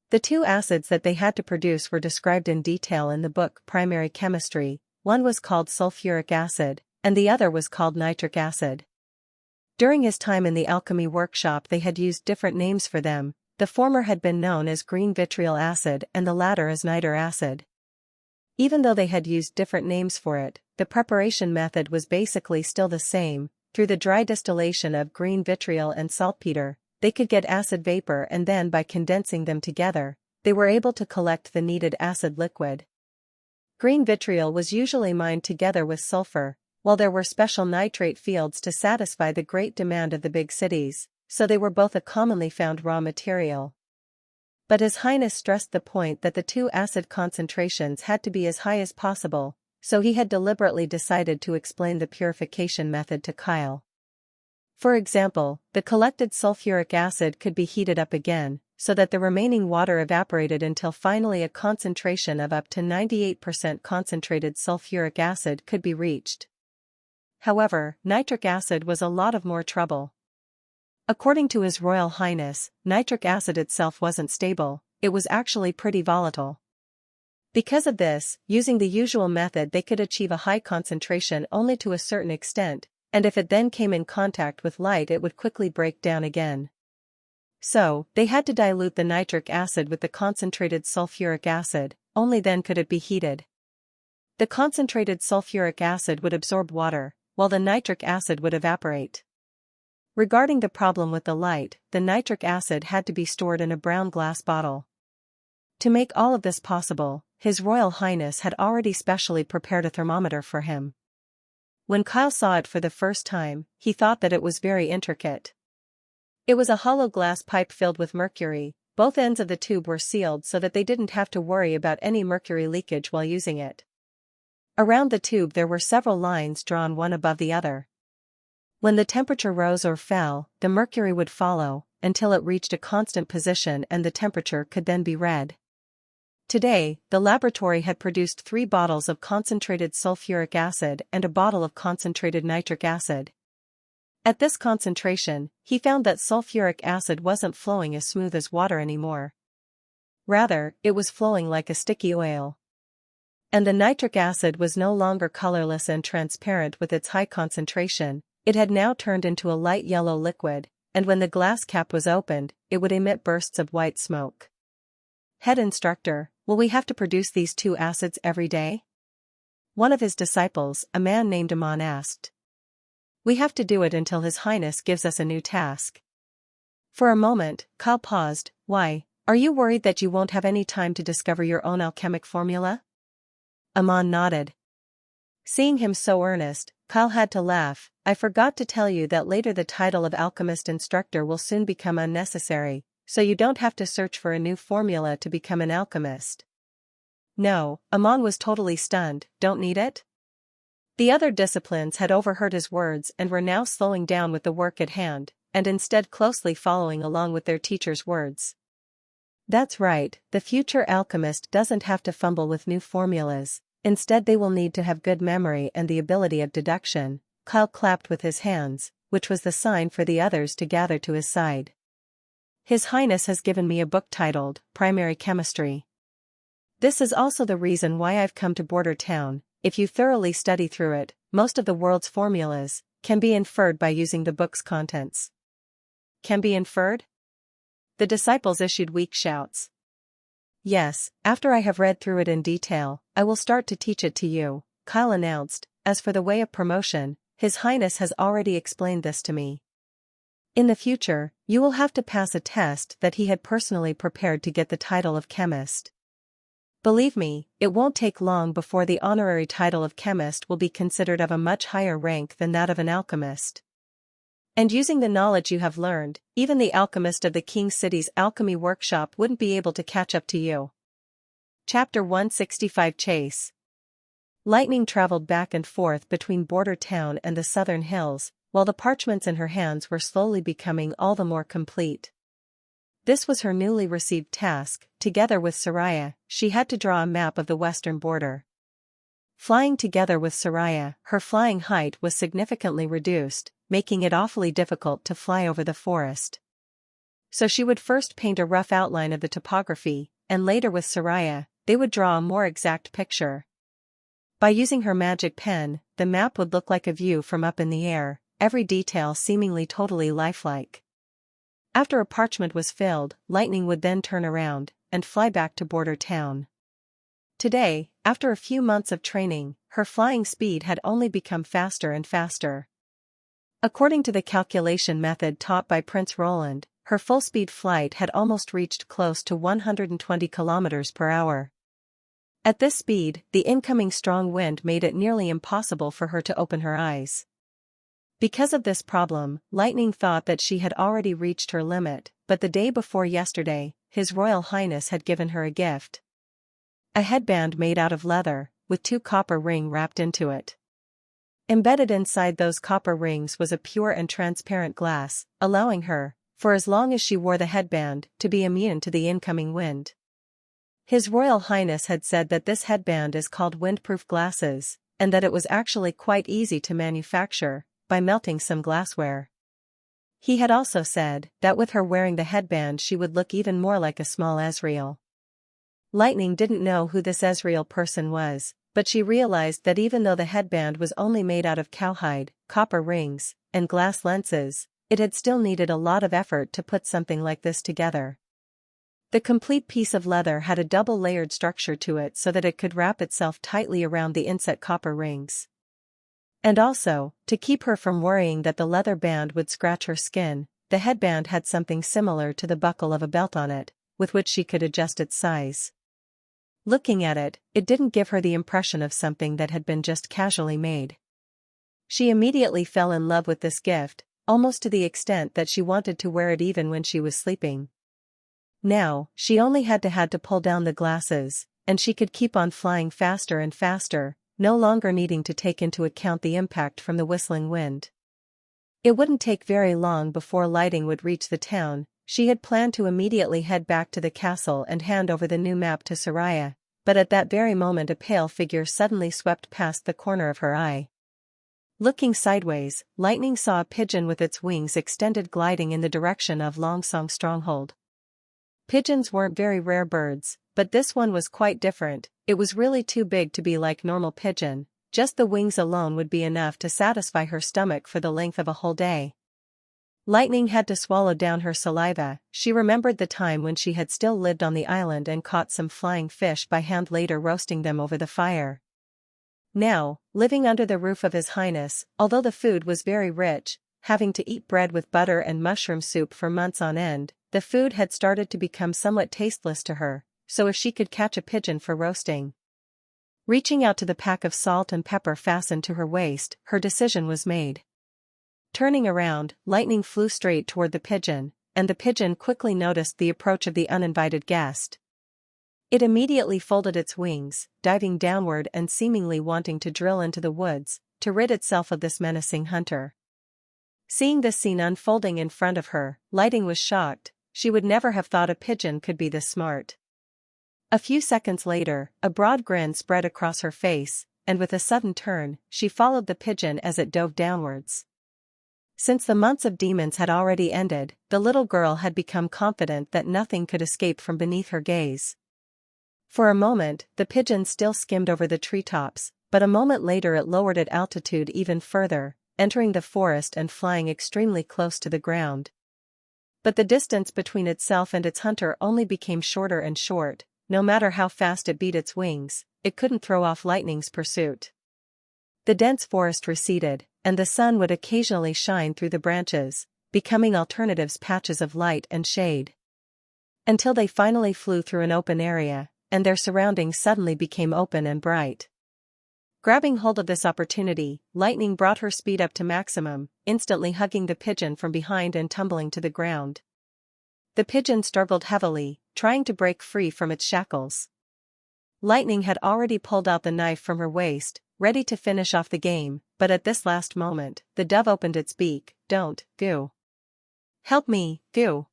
The 2 acids that they had to produce were described in detail in the book Primary Chemistry. One was called sulfuric acid, and the other was called nitric acid. During his time in the alchemy workshop they had used different names for them. The former had been known as green vitriol acid and the latter as niter acid. Even though they had used different names for it, the preparation method was basically still the same. Through the dry distillation of green vitriol and saltpeter, they could get acid vapor, and then by condensing them together, they were able to collect the needed acid liquid. Green vitriol was usually mined together with sulfur, while there were special nitrate fields to satisfy the great demand of the big cities, so they were both a commonly found raw material. But His Highness stressed the point that the 2 acid concentrations had to be as high as possible, so he had deliberately decided to explain the purification method to Kyle. For example, the collected sulfuric acid could be heated up again, so that the remaining water evaporated until finally a concentration of up to 98% concentrated sulfuric acid could be reached. However, nitric acid was a lot of more trouble. According to His Royal Highness, nitric acid itself wasn't stable, it was actually pretty volatile. Because of this, using the usual method they could achieve a high concentration only to a certain extent, and if it then came in contact with light it would quickly break down again. So, they had to dilute the nitric acid with the concentrated sulfuric acid, only then could it be heated. The concentrated sulfuric acid would absorb water, while the nitric acid would evaporate. Regarding the problem with the light, the nitric acid had to be stored in a brown glass bottle. To make all of this possible, His Royal Highness had already specially prepared a thermometer for him. When Kyle saw it for the first time, he thought that it was very intricate. It was a hollow glass pipe filled with mercury. Both ends of the tube were sealed so that they didn't have to worry about any mercury leakage while using it. Around the tube there were several lines drawn one above the other. When the temperature rose or fell, the mercury would follow, until it reached a constant position and the temperature could then be read. Today, the laboratory had produced 3 bottles of concentrated sulfuric acid and a bottle of concentrated nitric acid. At this concentration, he found that sulfuric acid wasn't flowing as smooth as water anymore. Rather, it was flowing like a sticky oil. And the nitric acid was no longer colorless and transparent with its high concentration, it had now turned into a light yellow liquid, and when the glass cap was opened, it would emit bursts of white smoke. Head instructor, will we have to produce these 2 acids every day? One of his disciples, a man named Amon, asked. We have to do it until His Highness gives us a new task. For a moment, Kyle paused. Why, are you worried that you won't have any time to discover your own alchemic formula? Amon nodded. Seeing him so earnest, Kyle had to laugh. I forgot to tell you that later the title of alchemist instructor will soon become unnecessary, so you don't have to search for a new formula to become an alchemist. No, Amon was totally stunned. Don't need it? The other disciplines had overheard his words and were now slowing down with the work at hand, and instead closely following along with their teacher's words. That's right, the future alchemist doesn't have to fumble with new formulas, instead they will need to have good memory and the ability of deduction. Kyle clapped with his hands, which was the sign for the others to gather to his side. His Highness has given me a book titled, Primary Chemistry. This is also the reason why I've come to Border Town. If you thoroughly study through it, most of the world's formulas can be inferred by using the book's contents. Can be inferred? The disciples issued weak shouts. Yes, after I have read through it in detail, I will start to teach it to you, Kyle announced. As for the way of promotion, His Highness has already explained this to me. In the future, you will have to pass a test that he had personally prepared to get the title of chemist. Believe me, it won't take long before the honorary title of chemist will be considered of a much higher rank than that of an alchemist. And using the knowledge you have learned, even the alchemist of the King City's alchemy workshop wouldn't be able to catch up to you. Chapter 165 Chase. Lightning traveled back and forth between Border Town and the southern hills, while the parchments in her hands were slowly becoming all the more complete. This was her newly received task. Together with Soraya, she had to draw a map of the western border. Flying together with Soraya, her flying height was significantly reduced, making it awfully difficult to fly over the forest. So she would first paint a rough outline of the topography, and later with Soraya, they would draw a more exact picture. By using her magic pen, the map would look like a view from up in the air, every detail seemingly totally lifelike. After a parchment was filled, Lightning would then turn around and fly back to Border Town. Today, after a few months of training, her flying speed had only become faster and faster. According to the calculation method taught by Prince Roland, her full-speed flight had almost reached close to 120 kilometers per hour. At this speed, the incoming strong wind made it nearly impossible for her to open her eyes. Because of this problem, Lightning thought that she had already reached her limit, but the day before yesterday, His Royal Highness had given her a gift. A headband made out of leather, with 2 copper rings wrapped into it. Embedded inside those copper rings was a pure and transparent glass, allowing her, for as long as she wore the headband, to be immune to the incoming wind. His Royal Highness had said that this headband is called windproof glasses, and that it was actually quite easy to manufacture, by melting some glassware. He had also said that with her wearing the headband she would look even more like a small Ezreal. Lightning didn't know who this Ezreal person was, but she realized that even though the headband was only made out of cowhide, copper rings, and glass lenses, it had still needed a lot of effort to put something like this together. The complete piece of leather had a double-layered structure to it so that it could wrap itself tightly around the inset copper rings. And also, to keep her from worrying that the leather band would scratch her skin, the headband had something similar to the buckle of a belt on it, with which she could adjust its size. Looking at it, it didn't give her the impression of something that had been just casually made. She immediately fell in love with this gift, almost to the extent that she wanted to wear it even when she was sleeping. Now, she only had to pull down the glasses, and she could keep on flying faster and faster, no longer needing to take into account the impact from the whistling wind. It wouldn't take very long before Lightning would reach the town. She had planned to immediately head back to the castle and hand over the new map to Soraya, but at that very moment a pale figure suddenly swept past the corner of her eye. Looking sideways, Lightning saw a pigeon with its wings extended gliding in the direction of Longsong Stronghold. Pigeons weren't very rare birds, but this one was quite different. It was really too big to be like normal pigeon. Just the wings alone would be enough to satisfy her stomach for the length of a whole day. Lightning had to swallow down her saliva. She remembered the time when she had still lived on the island and caught some flying fish by hand, later roasting them over the fire. Now, living under the roof of His Highness, although the food was very rich, having to eat bread with butter and mushroom soup for months on end, the food had started to become somewhat tasteless to her, so if she could catch a pigeon for roasting. Reaching out to the pack of salt and pepper fastened to her waist, her decision was made. Turning around, Lightning flew straight toward the pigeon, and the pigeon quickly noticed the approach of the uninvited guest. It immediately folded its wings, diving downward and seemingly wanting to drill into the woods, to rid itself of this menacing hunter. Seeing this scene unfolding in front of her, Lightning was shocked. She would never have thought a pigeon could be this smart. A few seconds later, a broad grin spread across her face, and with a sudden turn, she followed the pigeon as it dove downwards. Since the months of demons had already ended, the little girl had become confident that nothing could escape from beneath her gaze. For a moment, the pigeon still skimmed over the treetops, but a moment later it lowered its altitude even further, entering the forest and flying extremely close to the ground. But the distance between itself and its hunter only became shorter and short. No matter how fast it beat its wings, it couldn't throw off Lightning's pursuit. The dense forest receded, and the sun would occasionally shine through the branches, becoming alternatives patches of light and shade. Until they finally flew through an open area, and their surroundings suddenly became open and bright. Grabbing hold of this opportunity, Lightning brought her speed up to maximum, instantly hugging the pigeon from behind and tumbling to the ground. The pigeon struggled heavily, trying to break free from its shackles. Lightning had already pulled out the knife from her waist, ready to finish off the game, but at this last moment, the dove opened its beak. "Don't, go. Help me, go."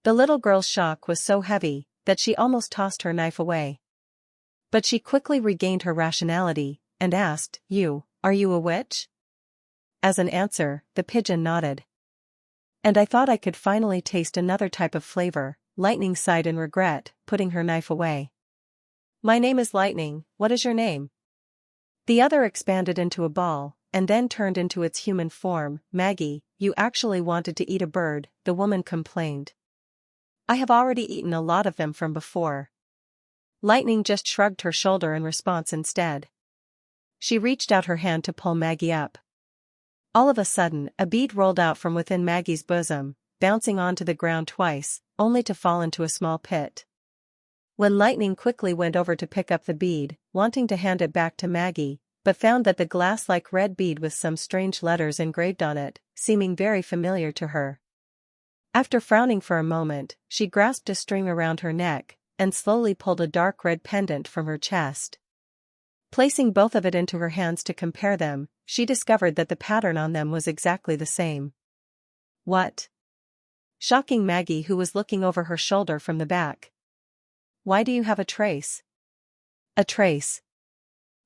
The little girl's shock was so heavy that she almost tossed her knife away. But she quickly regained her rationality, and asked, "Are you a witch?" As an answer, the pigeon nodded. "And I thought I could finally taste another type of flavor." Lightning sighed in regret, putting her knife away. "My name is Lightning, what is your name?" The other expanded into a ball, and then turned into its human form. "Maggie, you actually wanted to eat a bird," the woman complained. "I have already eaten a lot of them from before." Lightning just shrugged her shoulder in response instead. She reached out her hand to pull Maggie up. All of a sudden, a bead rolled out from within Maggie's bosom, bouncing onto the ground twice, only to fall into a small pit. When Lightning quickly went over to pick up the bead, wanting to hand it back to Maggie, but found that the glass-like red bead with some strange letters engraved on it, seeming very familiar to her. After frowning for a moment, she grasped a string around her neck, and slowly pulled a dark red pendant from her chest. Placing both of it into her hands to compare them, she discovered that the pattern on them was exactly the same. "What?" shocking Maggie, who was looking over her shoulder from the back. "Why do you have a trace?" "A trace?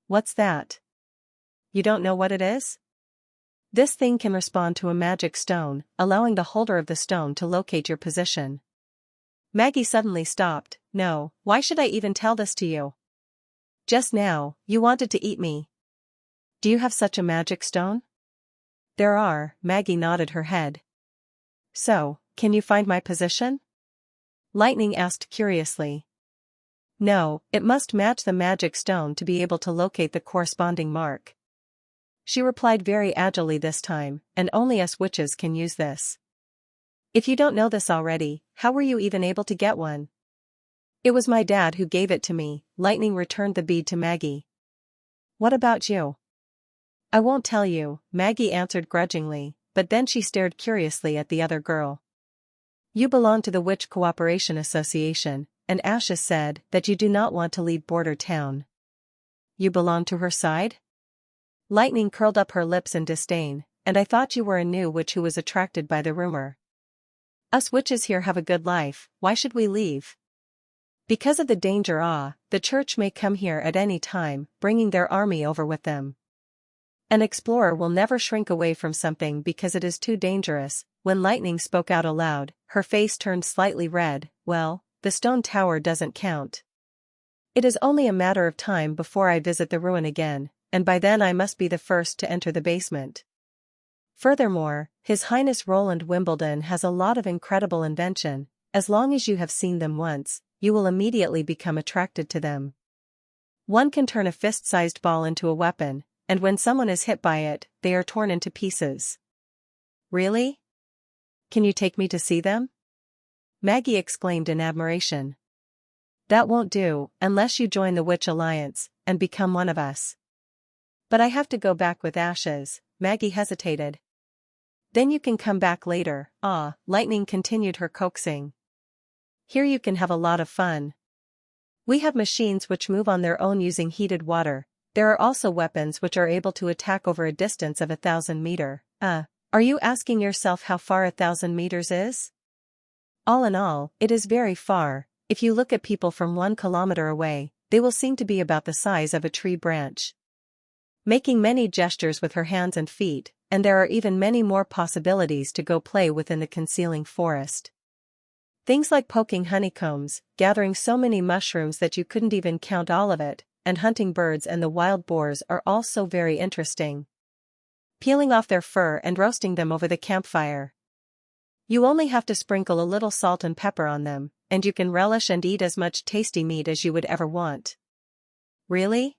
What's that?" "You don't know what it is?" "This thing can respond to a magic stone, allowing the holder of the stone to locate your position." Maggie suddenly stopped. "No, why should I even tell this to you? Just now, you wanted to eat me. Do you have such a magic stone?" "There are," Maggie nodded her head. "So, can you find my position?" Lightning asked curiously. "No, it must match the magic stone to be able to locate the corresponding mark." She replied very agilely this time, "And only us witches can use this." "If you don't know this already, how were you even able to get one?" "It was my dad who gave it to me," Lightning returned the bead to Maggie. "What about you?" "I won't tell you," Maggie answered grudgingly, but then she stared curiously at the other girl. "You belong to the Witch Cooperation Association, and Ashes said that you do not want to leave Border Town." "You belong to her side?" Lightning curled up her lips in disdain. "And I thought you were a new witch who was attracted by the rumor. Us witches here have a good life, why should we leave?" "Because of the danger. The church may come here at any time, bringing their army over with them. An explorer will never shrink away from something because it is too dangerous." When Lightning spoke out aloud, her face turned slightly red. "Well, the stone tower doesn't count. It is only a matter of time before I visit the ruin again, and by then I must be the first to enter the basement. Furthermore, His Highness Roland Wimbledon has a lot of incredible invention. As long as you have seen them once, you will immediately become attracted to them. One can turn a fist-sized ball into a weapon, and when someone is hit by it, they are torn into pieces." "Really? Can you take me to see them?" Maggie exclaimed in admiration. "That won't do, unless you join the Witch Alliance, and become one of us." "But I have to go back with Ashes." Maggie hesitated. "Then you can come back later." Lightning continued her coaxing. "Here you can have a lot of fun. We have machines which move on their own using heated water. There are also weapons which are able to attack over a distance of 1,000 meters. Are you asking yourself how far 1,000 meters is? All in all, it is very far. If you look at people from 1 kilometer away, they will seem to be about the size of a tree branch." Making many gestures with her hands and feet, "And there are even many more possibilities to go play within the concealing forest. Things like poking honeycombs, gathering so many mushrooms that you couldn't even count all of it, and hunting birds and the wild boars are all so very interesting. Peeling off their fur and roasting them over the campfire. You only have to sprinkle a little salt and pepper on them, and you can relish and eat as much tasty meat as you would ever want." "Really?"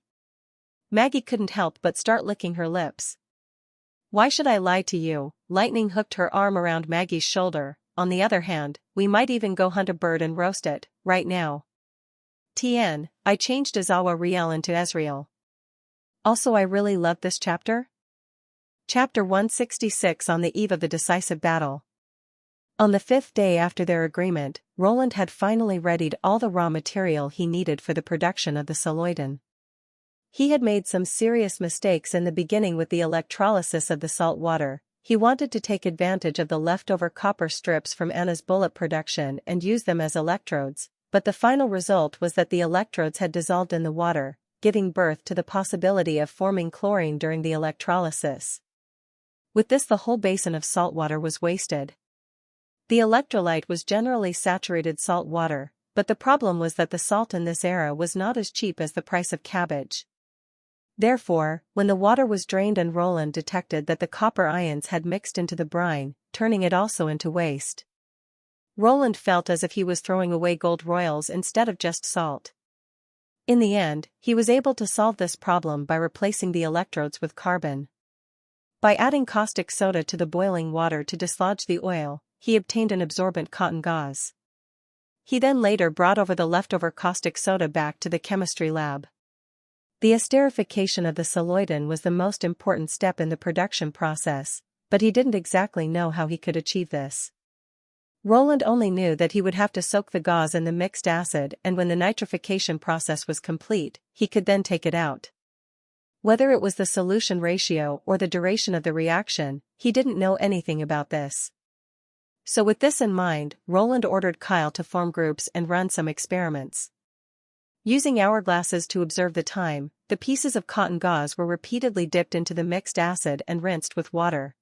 Maggie couldn't help but start licking her lips. "Why should I lie to you?" Lightning hooked her arm around Maggie's shoulder. "On the other hand, we might even go hunt a bird and roast it, right now. Tien, I changed Azawa Riel into Ezreal." Also, I really loved this chapter. Chapter 166. On the eve of the decisive battle. On the 5th day after their agreement, Roland had finally readied all the raw material he needed for the production of the Soloidan. He had made some serious mistakes in the beginning with the electrolysis of the salt water. He wanted to take advantage of the leftover copper strips from Anna's bullet production and use them as electrodes, but the final result was that the electrodes had dissolved in the water, giving birth to the possibility of forming chlorine during the electrolysis. With this, the whole basin of salt water was wasted. The electrolyte was generally saturated salt water, but the problem was that the salt in this era was not as cheap as the price of cabbage. Therefore, when the water was drained and Roland detected that the copper ions had mixed into the brine, turning it also into waste. Roland felt as if he was throwing away gold royals instead of just salt. In the end, he was able to solve this problem by replacing the electrodes with carbon. By adding caustic soda to the boiling water to dislodge the oil, he obtained an absorbent cotton gauze. He then later brought over the leftover caustic soda back to the chemistry lab. The esterification of the Soloidan was the most important step in the production process, but he didn't exactly know how he could achieve this. Roland only knew that he would have to soak the gauze in the mixed acid, and when the nitrification process was complete, he could then take it out. Whether it was the solution ratio or the duration of the reaction, he didn't know anything about this. So with this in mind, Roland ordered Kyle to form groups and run some experiments. Using hourglasses to observe the time, the pieces of cotton gauze were repeatedly dipped into the mixed acid and rinsed with water.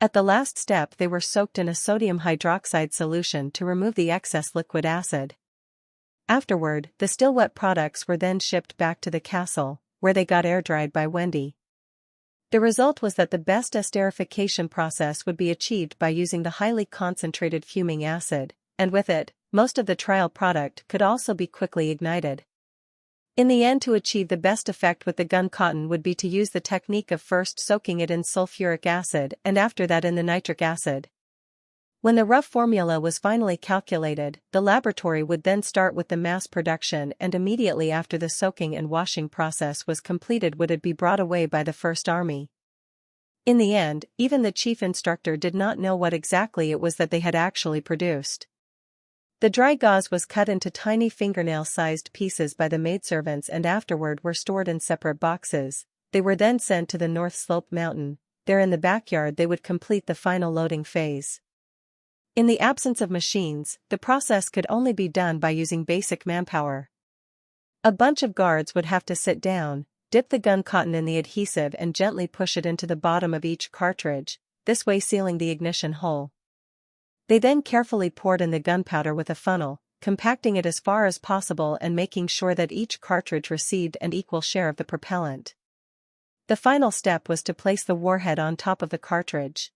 At the last step, they were soaked in a sodium hydroxide solution to remove the excess liquid acid. Afterward, the still wet products were then shipped back to the castle, where they got air-dried by Wendy. The result was that the best esterification process would be achieved by using the highly concentrated fuming acid, and with it, most of the trial product could also be quickly ignited. In the end, to achieve the best effect with the gun cotton would be to use the technique of first soaking it in sulfuric acid and after that in the nitric acid. When the rough formula was finally calculated, the laboratory would then start with the mass production, and immediately after the soaking and washing process was completed would it be brought away by the First Army. In the end, even the chief instructor did not know what exactly it was that they had actually produced. The dry gauze was cut into tiny fingernail-sized pieces by the maidservants and afterward were stored in separate boxes. They were then sent to the North Slope Mountain. There in the backyard they would complete the final loading phase. In the absence of machines, the process could only be done by using basic manpower. A bunch of guards would have to sit down, dip the gun cotton in the adhesive and gently push it into the bottom of each cartridge, this way sealing the ignition hole. They then carefully poured in the gunpowder with a funnel, compacting it as far as possible and making sure that each cartridge received an equal share of the propellant. The final step was to place the warhead on top of the cartridge.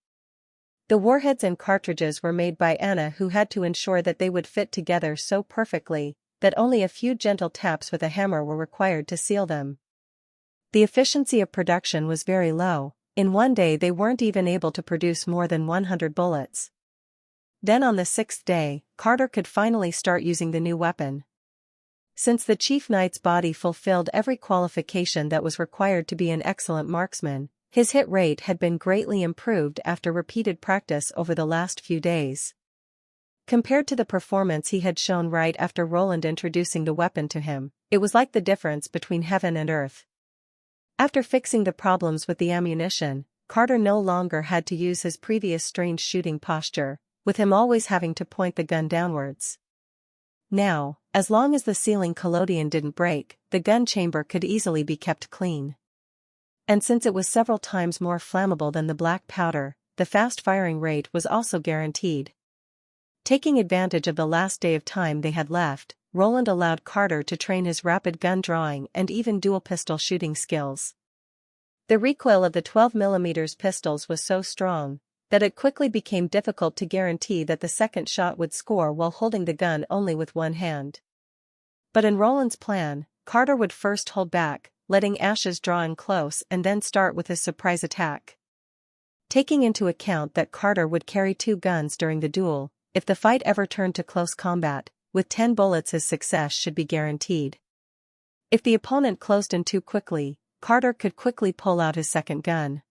The warheads and cartridges were made by Anna, who had to ensure that they would fit together so perfectly that only a few gentle taps with a hammer were required to seal them. The efficiency of production was very low. In one day they weren't even able to produce more than 100 bullets. Then on the 6th day, Carter could finally start using the new weapon. Since the chief knight's body fulfilled every qualification that was required to be an excellent marksman, his hit rate had been greatly improved after repeated practice over the last few days. Compared to the performance he had shown right after Roland introducing the weapon to him, it was like the difference between heaven and earth. After fixing the problems with the ammunition, Carter no longer had to use his previous strange shooting posture, with him always having to point the gun downwards. Now, as long as the sealing collodion didn't break, the gun chamber could easily be kept clean. And since it was several times more flammable than the black powder, the fast firing rate was also guaranteed. Taking advantage of the last day of time they had left, Roland allowed Carter to train his rapid gun drawing and even dual pistol shooting skills. The recoil of the 12mm pistols was so strong that it quickly became difficult to guarantee that the second shot would score while holding the gun only with one hand. But in Roland's plan, Carter would first hold back, letting Ashes draw in close and then start with his surprise attack. Taking into account that Carter would carry 2 guns during the duel, if the fight ever turned to close combat, with 10 bullets his success should be guaranteed. If the opponent closed in too quickly, Carter could quickly pull out his second gun.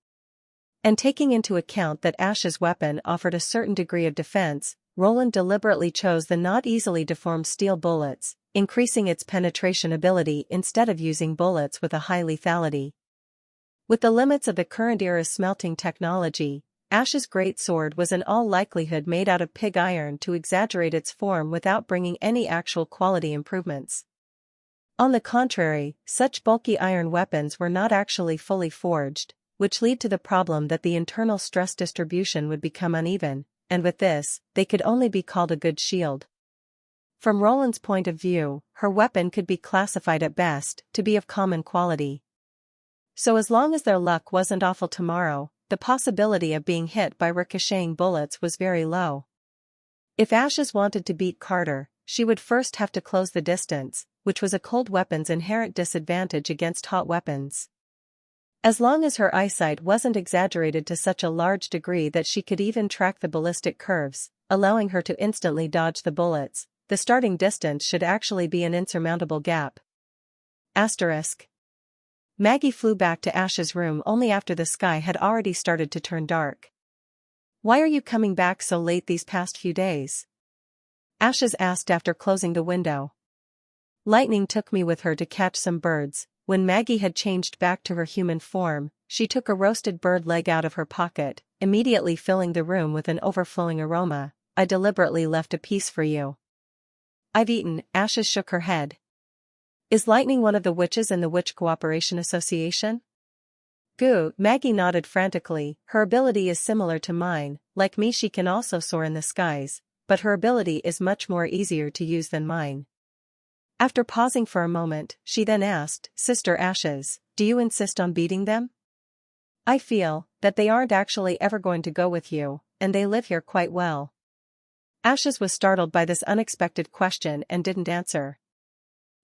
And taking into account that Ash's weapon offered a certain degree of defense, Roland deliberately chose the not easily deformed steel bullets, increasing its penetration ability instead of using bullets with a high lethality. With the limits of the current era's smelting technology, Ash's great sword was in all likelihood made out of pig iron to exaggerate its form without bringing any actual quality improvements. On the contrary, such bulky iron weapons were not actually fully forged, which led to the problem that the internal stress distribution would become uneven, and with this, they could only be called a good shield. From Roland's point of view, her weapon could be classified at best to be of common quality. So as long as their luck wasn't awful tomorrow, the possibility of being hit by ricocheting bullets was very low. If Ashes wanted to beat Carter, she would first have to close the distance, which was a cold weapon's inherent disadvantage against hot weapons. As long as her eyesight wasn't exaggerated to such a large degree that she could even track the ballistic curves, allowing her to instantly dodge the bullets, the starting distance should actually be an insurmountable gap. Asterisk. Maggie flew back to Ash's room only after the sky had already started to turn dark. "Why are you coming back so late these past few days?" Ashes asked after closing the window. "Lightning took me with her to catch some birds." When Maggie had changed back to her human form, she took a roasted bird leg out of her pocket, immediately filling the room with an overflowing aroma. I deliberately left a piece for you. I've eaten. Ashes shook her head. Is Lightning one of the witches in the Witch Cooperation Association? Goo, Maggie nodded frantically. Her ability is similar to mine. Like me, she can also soar in the skies, but her ability is much more easier to use than mine. After pausing for a moment, she then asked, Sister Ashes, do you insist on beating them? I feel that they aren't actually ever going to go with you, and they live here quite well. Ashes was startled by this unexpected question and didn't answer.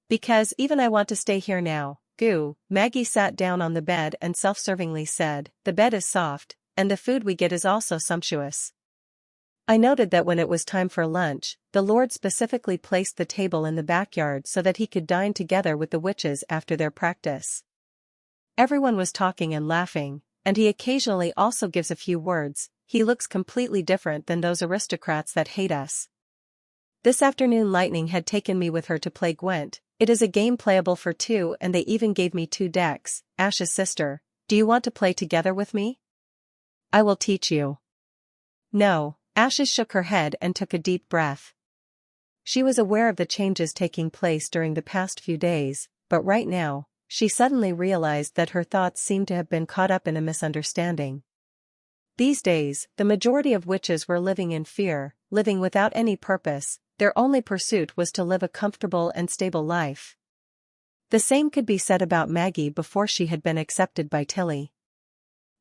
Because even I want to stay here now, Goo. Maggie sat down on the bed and self-servingly said, the bed is soft, and the food we get is also sumptuous. I noted that when it was time for lunch, the Lord specifically placed the table in the backyard so that he could dine together with the witches after their practice. Everyone was talking and laughing, and he occasionally also gives a few words. He looks completely different than those aristocrats that hate us. This afternoon Lightning had taken me with her to play Gwent. It is a game playable for two and they even gave me 2 decks. Ash's sister, do you want to play together with me? I will teach you. No, Ashes shook her head and took a deep breath. She was aware of the changes taking place during the past few days, but right now, she suddenly realized that her thoughts seemed to have been caught up in a misunderstanding. These days, the majority of witches were living in fear, living without any purpose. Their only pursuit was to live a comfortable and stable life. The same could be said about Maggie before she had been accepted by Tilly.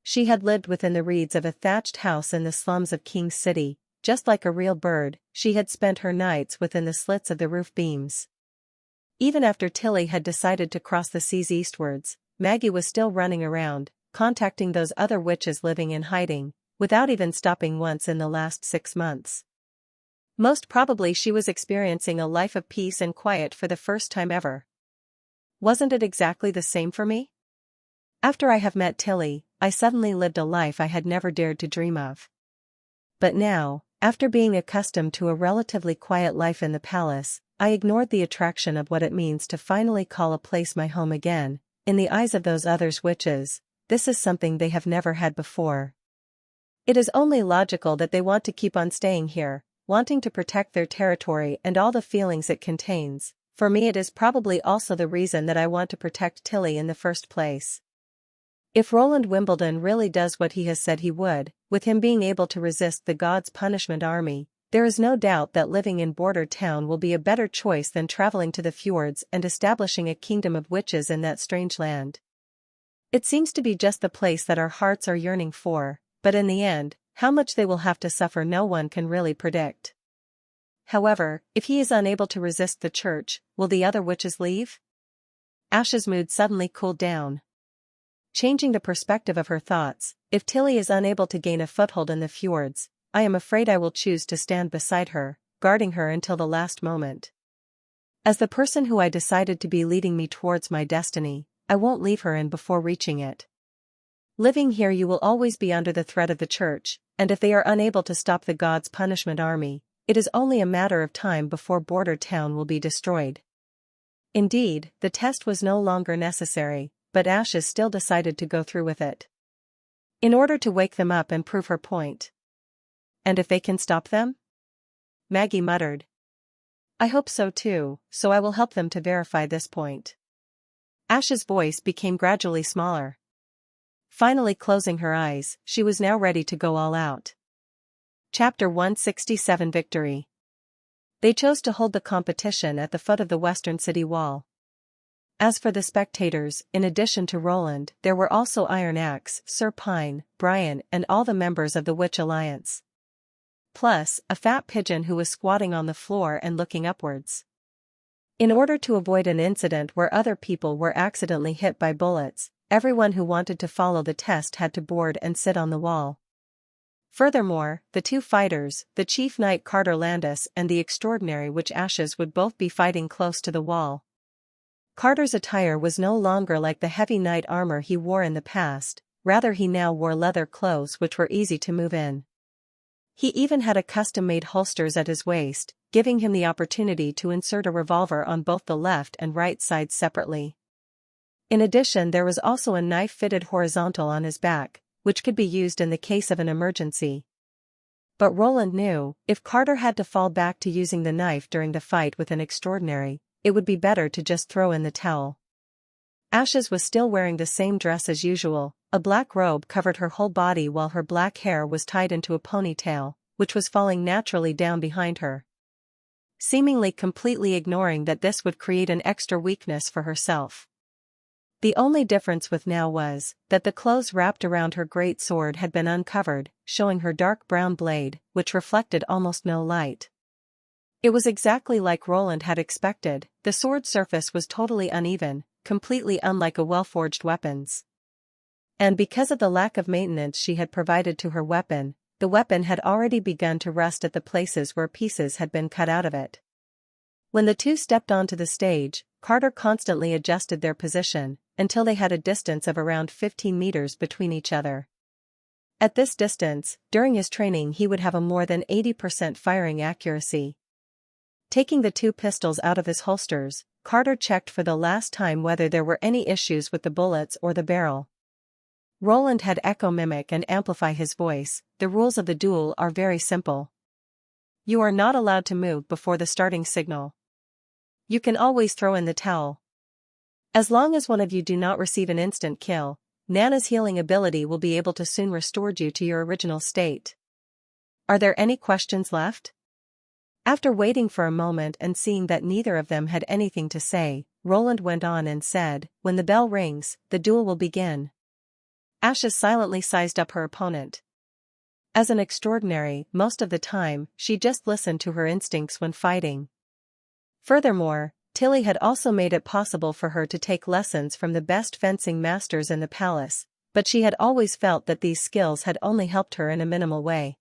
She had lived within the reeds of a thatched house in the slums of King's City. Just like a real bird, she had spent her nights within the slits of the roof beams. Even after Tilly had decided to cross the seas eastwards, Maggie was still running around, contacting those other witches living in hiding, without even stopping once in the last 6 months. Most probably she was experiencing a life of peace and quiet for the first time ever. Wasn't it exactly the same for me? After I have met Tilly, I suddenly lived a life I had never dared to dream of. But now, after being accustomed to a relatively quiet life in the palace, I ignored the attraction of what it means to finally call a place my home again. In the eyes of those others witches, this is something they have never had before. It is only logical that they want to keep on staying here, wanting to protect their territory and all the feelings it contains. For me it is probably also the reason that I want to protect Tilly in the first place. If Roland Wimbledon really does what he has said he would, with him being able to resist the God's punishment army, there is no doubt that living in Border Town will be a better choice than traveling to the fjords and establishing a kingdom of witches in that strange land. It seems to be just the place that our hearts are yearning for, but in the end, how much they will have to suffer no one can really predict. However, if he is unable to resist the church, will the other witches leave? Ash's mood suddenly cooled down. Changing the perspective of her thoughts, if Tilly is unable to gain a foothold in the fjords, I am afraid I will choose to stand beside her, guarding her until the last moment. As the person who I decided to be leading me towards my destiny, I won't leave her in before reaching it. Living here you will always be under the threat of the church, and if they are unable to stop the God's punishment army, it is only a matter of time before Border Town will be destroyed. Indeed, the test was no longer necessary, but Ashes still decided to go through with it. In order to wake them up and prove her point. And if they can stop them? Maggie muttered. I hope so too, so I will help them to verify this point. Ash's voice became gradually smaller. Finally closing her eyes, she was now ready to go all out. Chapter 167 Victory. They chose to hold the competition at the foot of the western city wall. As for the spectators, in addition to Roland, there were also Iron Axe, Sir Pine, Brian, and all the members of the Witch Alliance. Plus, a fat pigeon who was squatting on the floor and looking upwards. In order to avoid an incident where other people were accidentally hit by bullets, everyone who wanted to follow the test had to board and sit on the wall. Furthermore, the 2 fighters, the Chief Knight Carter Landis and the Extraordinary Witch Ashes would both be fighting close to the wall. Carter's attire was no longer like the heavy knight armor he wore in the past, rather he now wore leather clothes which were easy to move in. He even had a custom-made holsters at his waist, giving him the opportunity to insert a revolver on both the left and right sides separately. In addition, there was also a knife fitted horizontal on his back, which could be used in the case of an emergency. But Roland knew, if Carter had to fall back to using the knife during the fight with an extraordinary, it would be better to just throw in the towel. Ashes was still wearing the same dress as usual. A black robe covered her whole body while her black hair was tied into a ponytail, which was falling naturally down behind her. Seemingly completely ignoring that this would create an extra weakness for herself. The only difference with now was that the clothes wrapped around her great sword had been uncovered, showing her dark brown blade, which reflected almost no light. It was exactly like Roland had expected. The sword surface was totally uneven, completely unlike a well-forged weapon's. And because of the lack of maintenance she had provided to her weapon, the weapon had already begun to rust at the places where pieces had been cut out of it. When the two stepped onto the stage, Carter constantly adjusted their position, until they had a distance of around 15 meters between each other. At this distance, during his training he would have a more than 80% firing accuracy. Taking the two pistols out of his holsters, Carter checked for the last time whether there were any issues with the bullets or the barrel. Roland had echo mimic and amplify his voice. The rules of the duel are very simple. You are not allowed to move before the starting signal. You can always throw in the towel. As long as one of you do not receive an instant kill, Nana's healing ability will be able to soon restore you to your original state. Are there any questions left? After waiting for a moment and seeing that neither of them had anything to say, Roland went on and said, "When the bell rings, the duel will begin." Ashes silently sized up her opponent. As an extraordinary, most of the time, she just listened to her instincts when fighting. Furthermore, Tilly had also made it possible for her to take lessons from the best fencing masters in the palace, but she had always felt that these skills had only helped her in a minimal way.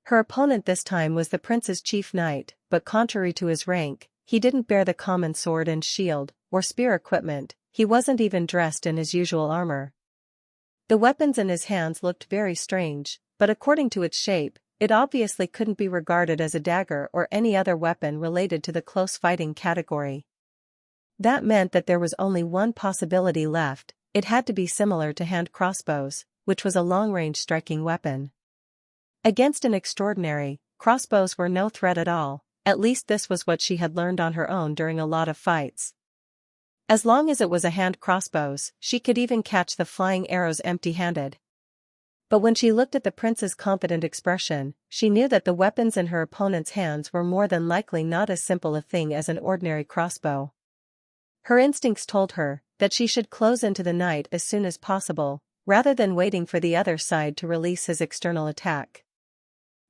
Her opponent this time was the prince's chief knight, but contrary to his rank, he didn't bear the common sword and shield, or spear equipment. He wasn't even dressed in his usual armor. The weapons in his hands looked very strange, but according to its shape, it obviously couldn't be regarded as a dagger or any other weapon related to the close fighting category. That meant that there was only one possibility left. It had to be similar to hand crossbows, which was a long-range striking weapon. Against an extraordinary, crossbows were no threat at all. At least this was what she had learned on her own during a lot of fights. As long as it was a hand crossbows, she could even catch the flying arrows empty-handed. But when she looked at the prince's confident expression, she knew that the weapons in her opponent's hands were more than likely not as simple a thing as an ordinary crossbow. Her instincts told her that she should close into the knight as soon as possible, rather than waiting for the other side to release his external attack.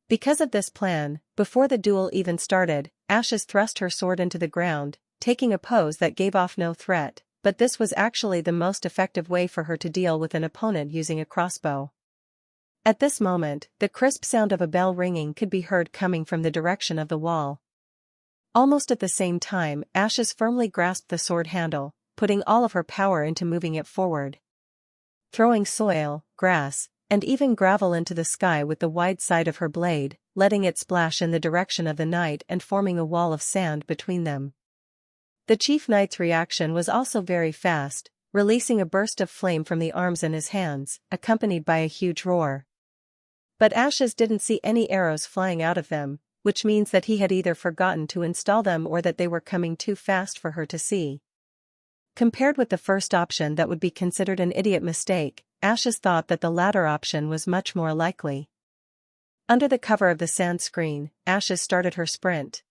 Because of this plan, before the duel even started, Ashes thrust her sword into the ground, taking a pose that gave off no threat, but this was actually the most effective way for her to deal with an opponent using a crossbow. At this moment, the crisp sound of a bell ringing could be heard coming from the direction of the wall. Almost at the same time, Ashes firmly grasped the sword handle, putting all of her power into moving it forward. Throwing soil, grass, and even gravel into the sky with the wide side of her blade, letting it splash in the direction of the knight and forming a wall of sand between them. The chief knight's reaction was also very fast, releasing a burst of flame from the arms in his hands, accompanied by a huge roar. But Ashes didn't see any arrows flying out of them, which means that he had either forgotten to install them or that they were coming too fast for her to see. Compared with the first option that would be considered an idiot mistake, Ashes thought that the latter option was much more likely. Under the cover of the sand screen, Ashes started her sprint.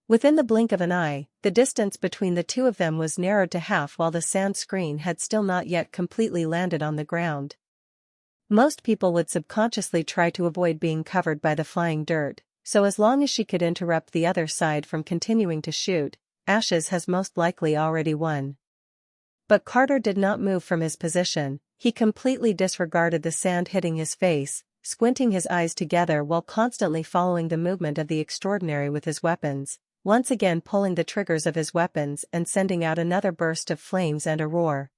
Within the blink of an eye, the distance between the two of them was narrowed to half while the sand screen had still not yet completely landed on the ground. Most people would subconsciously try to avoid being covered by the flying dirt, so as long as she could interrupt the other side from continuing to shoot, Ashes has most likely already won. But Carter did not move from his position. He completely disregarded the sand hitting his face, squinting his eyes together while constantly following the movement of the extraordinary with his weapons, once again pulling the triggers of his weapons and sending out another burst of flames and a roar.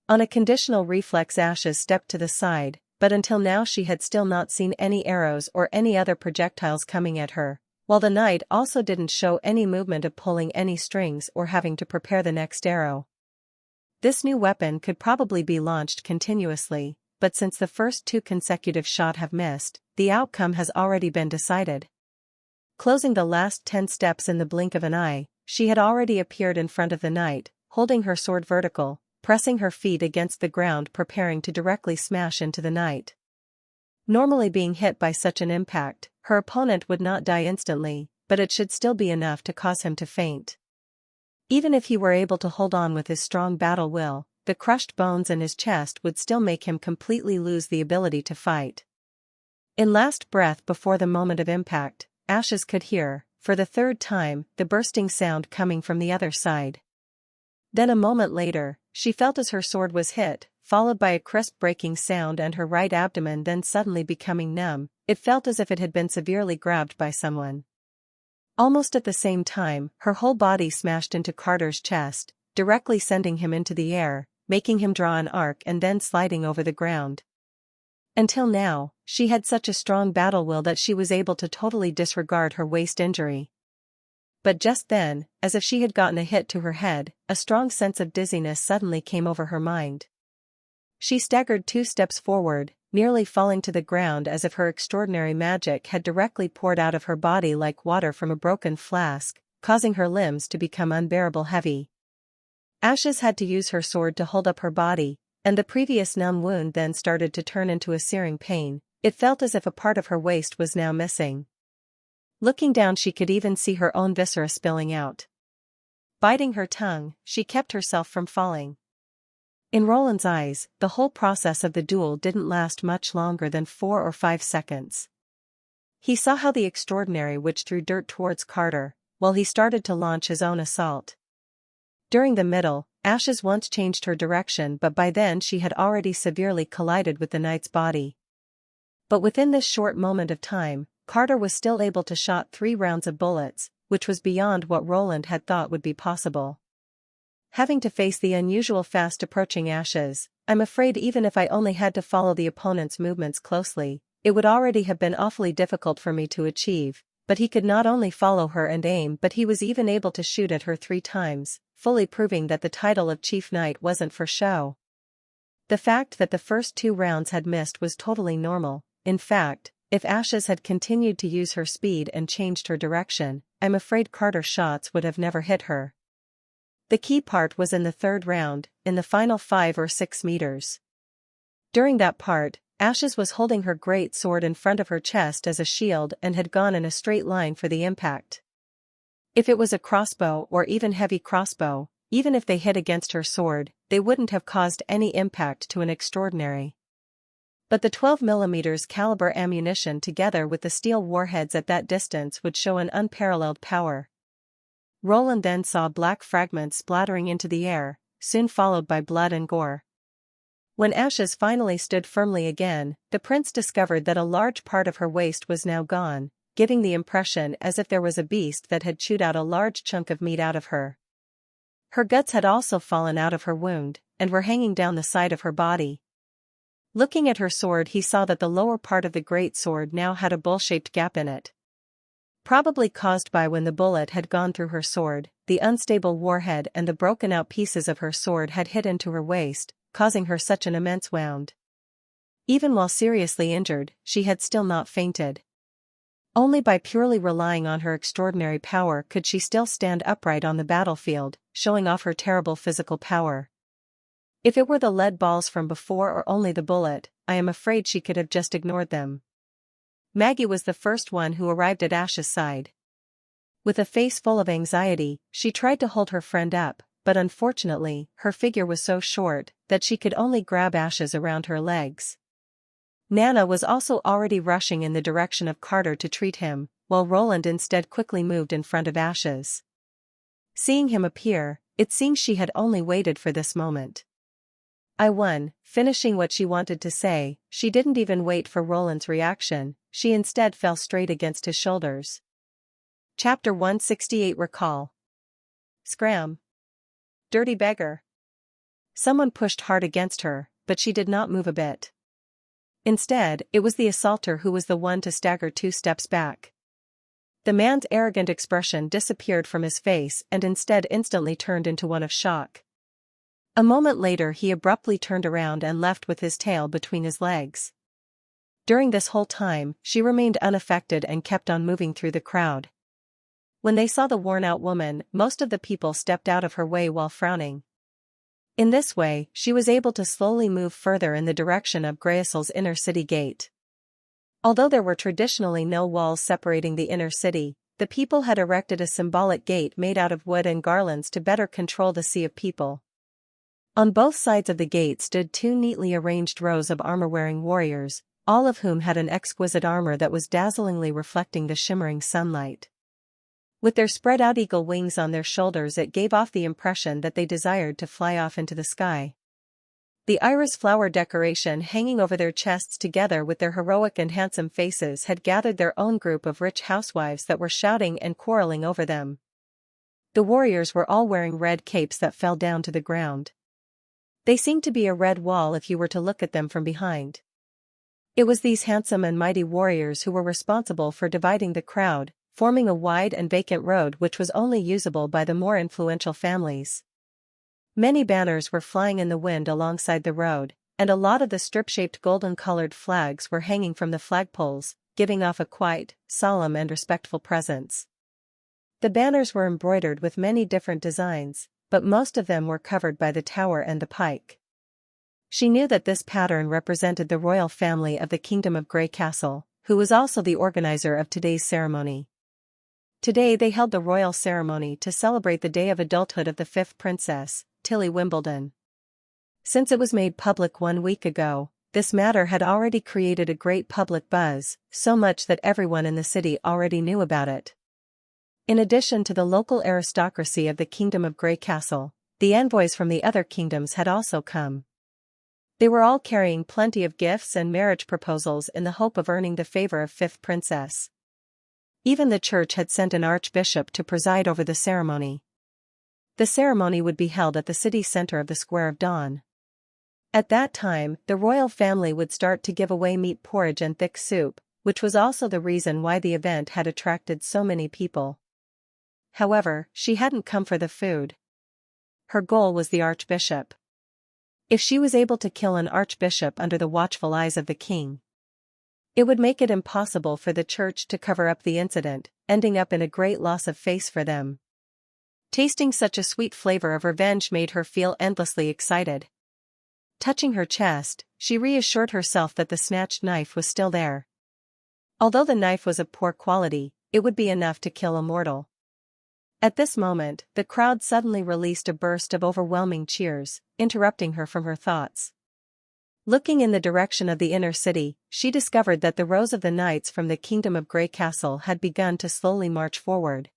On a conditional reflex, Ashes stepped to the side, but until now she had still not seen any arrows or any other projectiles coming at her, while the knight also didn't show any movement of pulling any strings or having to prepare the next arrow. This new weapon could probably be launched continuously, but since the first 2 consecutive shots have missed, the outcome has already been decided. Closing the last 10 steps in the blink of an eye, she had already appeared in front of the knight, holding her sword vertical, pressing her feet against the ground, preparing to directly smash into the knight. Normally, being hit by such an impact, her opponent would not die instantly, but it should still be enough to cause him to faint. Even if he were able to hold on with his strong battle will, the crushed bones in his chest would still make him completely lose the ability to fight. In last breath before the moment of impact, Ashes could hear, for the 3rd time, the bursting sound coming from the other side. Then a moment later, she felt as her sword was hit, followed by a crisp breaking sound and her right abdomen then suddenly becoming numb. It felt as if it had been severely grabbed by someone. Almost at the same time, her whole body smashed into Carter's chest, directly sending him into the air, making him draw an arc and then sliding over the ground. Until now, she had such a strong battle will that she was able to totally disregard her waist injury. But just then, as if she had gotten a hit to her head, a strong sense of dizziness suddenly came over her mind. She staggered 2 steps forward, nearly falling to the ground as if her extraordinary magic had directly poured out of her body like water from a broken flask, causing her limbs to become unbearable heavy. Ashes had to use her sword to hold up her body, and the previous numb wound then started to turn into a searing pain. It felt as if a part of her waist was now missing. Looking down, she could even see her own viscera spilling out. Biting her tongue, she kept herself from falling. In Roland's eyes, the whole process of the duel didn't last much longer than 4 or 5 seconds. He saw how the extraordinary witch threw dirt towards Carter, while he started to launch his own assault. During the middle, Ashes once changed her direction, but by then she had already severely collided with the knight's body. But within this short moment of time, Carter was still able to shoot 3 rounds of bullets, which was beyond what Roland had thought would be possible. Having to face the unusual fast approaching Ashes, I'm afraid even if I only had to follow the opponent's movements closely, it would already have been awfully difficult for me to achieve. But he could not only follow her and aim, but he was even able to shoot at her 3 times, fully proving that the title of Chief Knight wasn't for show. The fact that the first 2 rounds had missed was totally normal. In fact, if Ashes had continued to use her speed and changed her direction, I'm afraid Carter's shots would have never hit her. The key part was in the 3rd round, in the final 5 or 6 meters. During that part, Ashes was holding her great sword in front of her chest as a shield and had gone in a straight line for the impact. If it was a crossbow or even heavy crossbow, even if they hit against her sword, they wouldn't have caused any impact to an extraordinary. But the 12mm caliber ammunition together with the steel warheads at that distance would show an unparalleled power. Roland then saw black fragments splattering into the air, soon followed by blood and gore. When Ashes finally stood firmly again, the prince discovered that a large part of her waist was now gone, giving the impression as if there was a beast that had chewed out a large chunk of meat out of her. Her guts had also fallen out of her wound, and were hanging down the side of her body. Looking at her sword, he saw that the lower part of the great sword now had a bowl-shaped gap in it. Probably caused by when the bullet had gone through her sword, the unstable warhead and the broken-out pieces of her sword had hit into her waist, causing her such an immense wound. Even while seriously injured, she had still not fainted. Only by purely relying on her extraordinary power could she still stand upright on the battlefield, showing off her terrible physical power. If it were the lead balls from before or only the bullet, I am afraid she could have just ignored them. Maggie was the first one who arrived at Ash's side. With a face full of anxiety, she tried to hold her friend up, but unfortunately, her figure was so short that she could only grab Ashes around her legs. Nana was also already rushing in the direction of Carter to treat him, while Roland instead quickly moved in front of Ashes. Seeing him appear, it seems she had only waited for this moment. I won. Finishing what she wanted to say, she didn't even wait for Roland's reaction, she instead fell straight against his shoulders. Chapter 168 Recall. Scram. Dirty beggar. Someone pushed hard against her, but she did not move a bit. Instead, it was the assaulter who was the one to stagger 2 steps back. The man's arrogant expression disappeared from his face and instead instantly turned into one of shock. A moment later he abruptly turned around and left with his tail between his legs. During this whole time, she remained unaffected and kept on moving through the crowd. When they saw the worn-out woman, most of the people stepped out of her way while frowning. In this way, she was able to slowly move further in the direction of Graesel's inner city gate. Although there were traditionally no walls separating the inner city, the people had erected a symbolic gate made out of wood and garlands to better control the sea of people. On both sides of the gate stood two neatly arranged rows of armor-wearing warriors, all of whom had an exquisite armor that was dazzlingly reflecting the shimmering sunlight. With their spread-out eagle wings on their shoulders, it gave off the impression that they desired to fly off into the sky. The iris flower decoration hanging over their chests together with their heroic and handsome faces had gathered their own group of rich housewives that were shouting and quarreling over them. The warriors were all wearing red capes that fell down to the ground. They seemed to be a red wall if you were to look at them from behind. It was these handsome and mighty warriors who were responsible for dividing the crowd, forming a wide and vacant road which was only usable by the more influential families. Many banners were flying in the wind alongside the road, and a lot of the strip-shaped golden-colored flags were hanging from the flagpoles, giving off a quiet, solemn and respectful presence. The banners were embroidered with many different designs, but most of them were covered by the tower and the pike. She knew that this pattern represented the royal family of the Kingdom of Grey Castle, who was also the organizer of today's ceremony. Today they held the royal ceremony to celebrate the day of adulthood of the fifth princess, Tilly Wimbledon. Since it was made public 1 week ago, this matter had already created a great public buzz, so much that everyone in the city already knew about it. In addition to the local aristocracy of the Kingdom of Grey Castle, the envoys from the other kingdoms had also come. They were all carrying plenty of gifts and marriage proposals in the hope of earning the favor of fifth princess. Even the church had sent an archbishop to preside over the ceremony. The ceremony would be held at the city center of the Square of Dawn. At that time, the royal family would start to give away meat porridge and thick soup, which was also the reason why the event had attracted so many people. However, she hadn't come for the food. Her goal was the archbishop. If she was able to kill an archbishop under the watchful eyes of the king, it would make it impossible for the church to cover up the incident, ending up in a great loss of face for them. Tasting such a sweet flavor of revenge made her feel endlessly excited. Touching her chest, she reassured herself that the snatched knife was still there. Although the knife was of poor quality, it would be enough to kill a mortal. At this moment, the crowd suddenly released a burst of overwhelming cheers, interrupting her from her thoughts. Looking in the direction of the inner city, she discovered that the rows of the knights from the Kingdom of Grey Castle had begun to slowly march forward.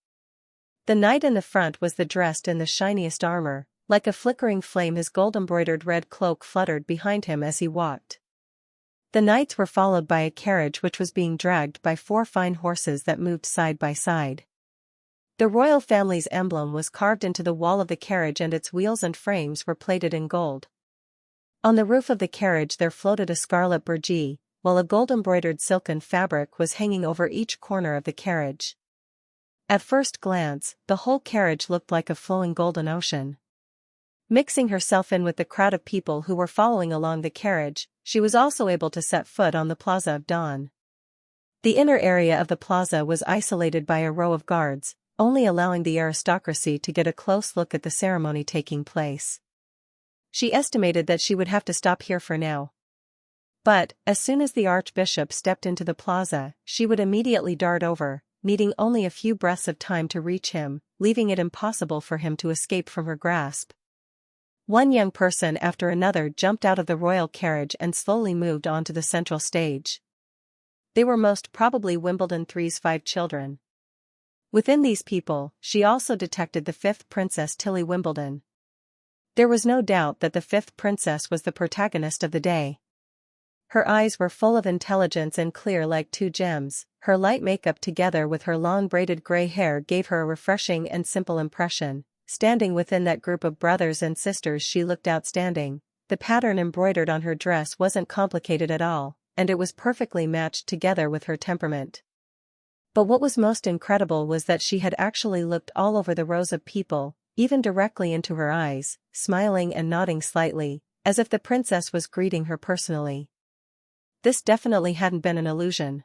The knight in the front was dressed in the shiniest armor, like a flickering flame. His gold-embroidered red cloak fluttered behind him as he walked. The knights were followed by a carriage which was being dragged by 4 fine horses that moved side by side. The royal family's emblem was carved into the wall of the carriage and its wheels and frames were plated in gold. On the roof of the carriage there floated a scarlet burgee, while a gold-embroidered silken fabric was hanging over each corner of the carriage. At first glance, the whole carriage looked like a flowing golden ocean. Mixing herself in with the crowd of people who were following along the carriage, she was also able to set foot on the Plaza of Dawn. The inner area of the plaza was isolated by a row of guards, only allowing the aristocracy to get a close look at the ceremony taking place. She estimated that she would have to stop here for now. But, as soon as the archbishop stepped into the plaza, she would immediately dart over, needing only a few breaths of time to reach him, leaving it impossible for him to escape from her grasp. One young person after another jumped out of the royal carriage and slowly moved onto the central stage. They were most probably Wimbledon III's 5 children. Within these people, she also detected the 5th Princess Tilly Wimbledon. There was no doubt that the 5th princess was the protagonist of the day. Her eyes were full of intelligence and clear like 2 gems. Her light makeup together with her long braided gray hair gave her a refreshing and simple impression. Standing within that group of brothers and sisters, she looked outstanding. The pattern embroidered on her dress wasn't complicated at all, and it was perfectly matched together with her temperament. But what was most incredible was that she had actually looked all over the rows of people, even directly into her eyes, smiling and nodding slightly, as if the princess was greeting her personally. This definitely hadn't been an illusion.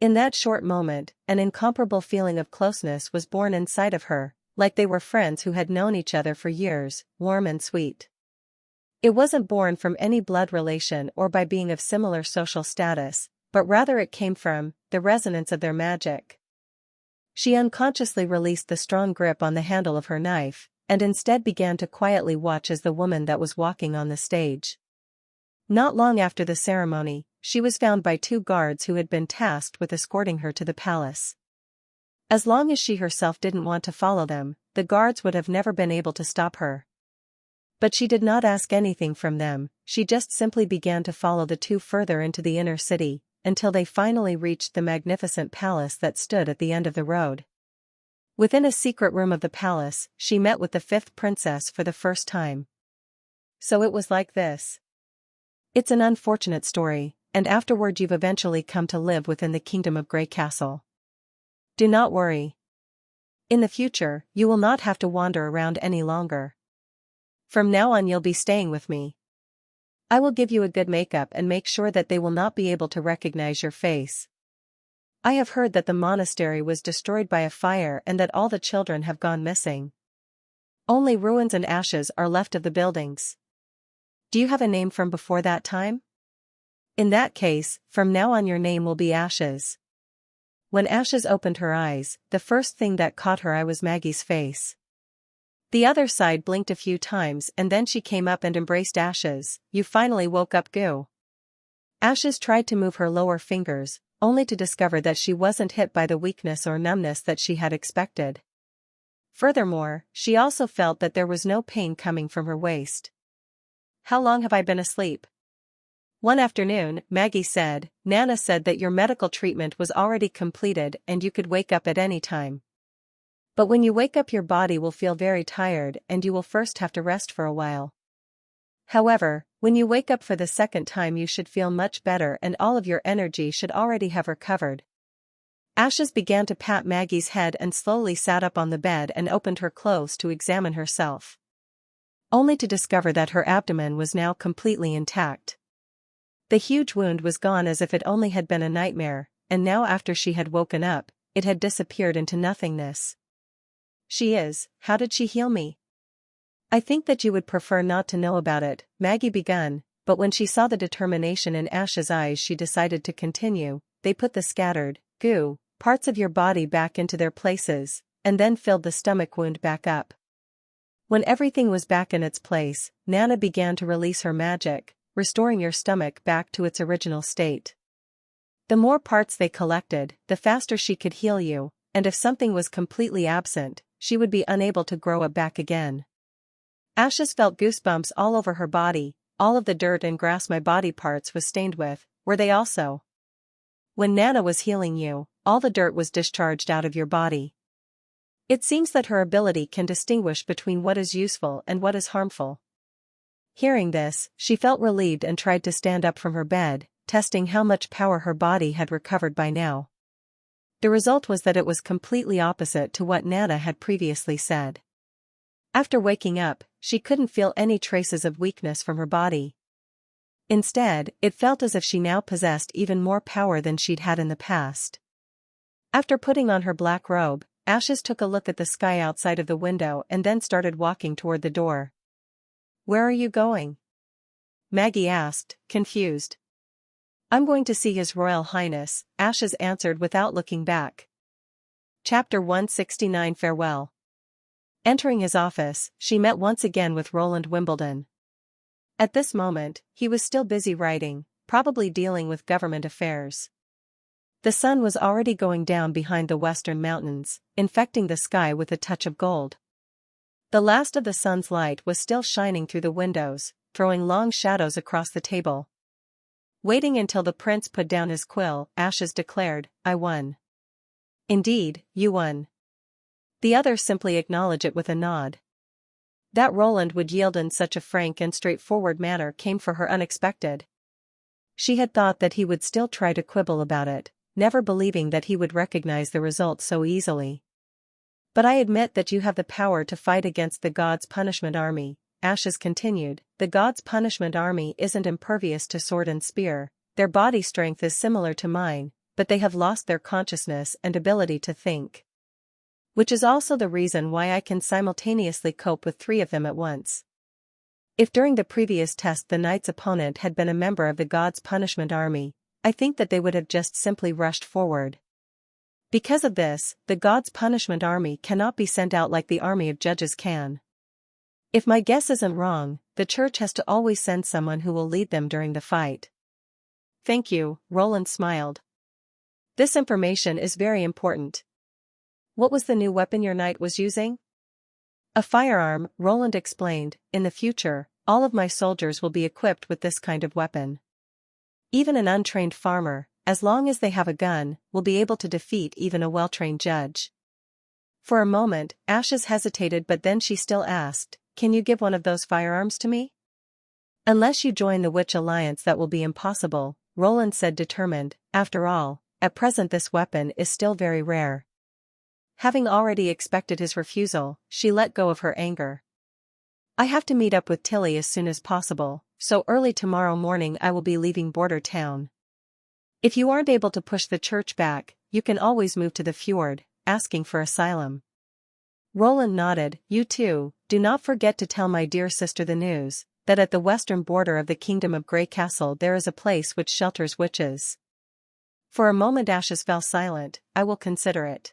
In that short moment, an incomparable feeling of closeness was born inside of her, like they were friends who had known each other for years, warm and sweet. It wasn't born from any blood relation or by being of similar social status, but rather it came from the resonance of their magic. She unconsciously released the strong grip on the handle of her knife, and instead began to quietly watch as the woman that was walking on the stage. Not long after the ceremony, she was found by 2 guards who had been tasked with escorting her to the palace. As long as she herself didn't want to follow them, the guards would have never been able to stop her. But she did not ask anything from them, she just simply began to follow the 2 further into the inner city, until they finally reached the magnificent palace that stood at the end of the road. Within a secret room of the palace, she met with the 5th princess for the first time. So it was like this. It's an unfortunate story, and afterward you've eventually come to live within the kingdom of Grey Castle. Do not worry. In the future, you will not have to wander around any longer. From now on you'll be staying with me. I will give you a good makeup and make sure that they will not be able to recognize your face. I have heard that the monastery was destroyed by a fire and that all the children have gone missing. Only ruins and ashes are left of the buildings. Do you have a name from before that time? In that case, from now on your name will be Ashes. When Ashes opened her eyes, the first thing that caught her eye was Maggie's face. The other side blinked a few times and then she came up and embraced Ashes. You finally woke up, Goo. Ashes tried to move her lower fingers, only to discover that she wasn't hit by the weakness or numbness that she had expected. Furthermore, she also felt that there was no pain coming from her waist. How long have I been asleep? One afternoon, Maggie said, Nana said that your medical treatment was already completed and you could wake up at any time. But when you wake up your body will feel very tired and you will first have to rest for a while. However, when you wake up for the 2nd time you should feel much better and all of your energy should already have recovered. Ashes began to pat Maggie's head and slowly sat up on the bed and opened her clothes to examine herself. Only to discover that her abdomen was now completely intact. The huge wound was gone as if it only had been a nightmare, and now after she had woken up, it had disappeared into nothingness. How did she heal me? I think that you would prefer not to know about it, Maggie begun, but when she saw the determination in Ash's eyes she decided to continue. They put the scattered goo parts of your body back into their places, and then filled the stomach wound back up. When everything was back in its place, Nana began to release her magic, restoring your stomach back to its original state. The more parts they collected, the faster she could heal you, and if something was completely absent, she would be unable to grow it back again. Ashes felt goosebumps all over her body. All of the dirt and grass my body parts was stained with, were they also? When Nana was healing you, all the dirt was discharged out of your body. It seems that her ability can distinguish between what is useful and what is harmful. Hearing this, she felt relieved and tried to stand up from her bed, testing how much power her body had recovered by now. The result was that it was completely opposite to what Nana had previously said. After waking up, she couldn't feel any traces of weakness from her body. Instead, it felt as if she now possessed even more power than she'd had in the past. After putting on her black robe, Ashes took a look at the sky outside of the window and then started walking toward the door. Where are you going? Maggie asked, confused. I'm going to see His Royal Highness, Ashes answered without looking back. Chapter 169 Farewell. Entering his office, she met once again with Roland Wimbledon. At this moment, he was still busy writing, probably dealing with government affairs. The sun was already going down behind the western mountains, infecting the sky with a touch of gold. The last of the sun's light was still shining through the windows, throwing long shadows across the table. Waiting until the prince put down his quill, Ashes declared, I won. Indeed, you won. The other simply acknowledged it with a nod. That Roland would yield in such a frank and straightforward manner came for her unexpected. She had thought that he would still try to quibble about it, never believing that he would recognize the result so easily. But I admit that you have the power to fight against the God's punishment army, Ashes continued. The God's punishment army isn't impervious to sword and spear, their body strength is similar to mine, but they have lost their consciousness and ability to think. Which is also the reason why I can simultaneously cope with 3 of them at once. If during the previous test the knight's opponent had been a member of the God's punishment army, I think that they would have just simply rushed forward. Because of this, the God's punishment army cannot be sent out like the army of judges can. If my guess isn't wrong, the church has to always send someone who will lead them during the fight. Thank you, Roland smiled. This information is very important. What was the new weapon your knight was using? A firearm, Roland explained. In the future, all of my soldiers will be equipped with this kind of weapon. Even an untrained farmer, as long as they have a gun, will be able to defeat even a well-trained judge. For a moment, Ashes hesitated, but then she still asked, "Can you give one of those firearms to me?" "Unless you join the Witch Alliance, that will be impossible," Roland said, determined. After all, at present this weapon is still very rare. Having already expected his refusal, she let go of her anger. "I have to meet up with Tilly as soon as possible, so early tomorrow morning I will be leaving Border Town. If you aren't able to push the church back, you can always move to the fjord, asking for asylum." Roland nodded. "You too, do not forget to tell my dear sister the news, that at the western border of the Kingdom of Grey Castle there is a place which shelters witches." For a moment Ashes fell silent. "I will consider it."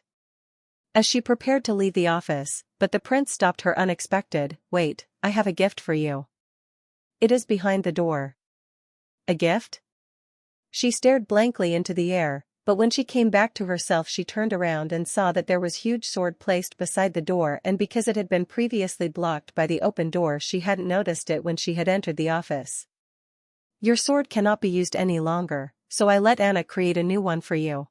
As she prepared to leave the office, but the prince stopped her unexpected. "Wait, I have a gift for you. It is behind the door." "A gift?" She stared blankly into the air, but when she came back to herself she turned around and saw that there was a huge sword placed beside the door, and because it had been previously blocked by the open door she hadn't noticed it when she had entered the office. "Your sword cannot be used any longer, so I let Anna create a new one for you.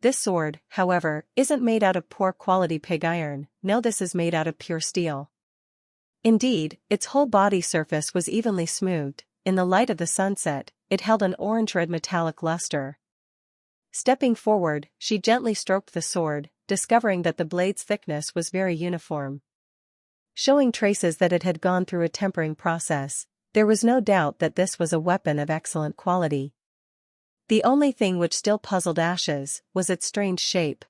This sword, however, isn't made out of poor quality pig iron, no, this is made out of pure steel." Indeed, its whole body surface was evenly smoothed. In the light of the sunset, it held an orange-red metallic luster. Stepping forward, she gently stroked the sword, discovering that the blade's thickness was very uniform. Showing traces that it had gone through a tempering process, there was no doubt that this was a weapon of excellent quality. The only thing which still puzzled Ashes was its strange shape.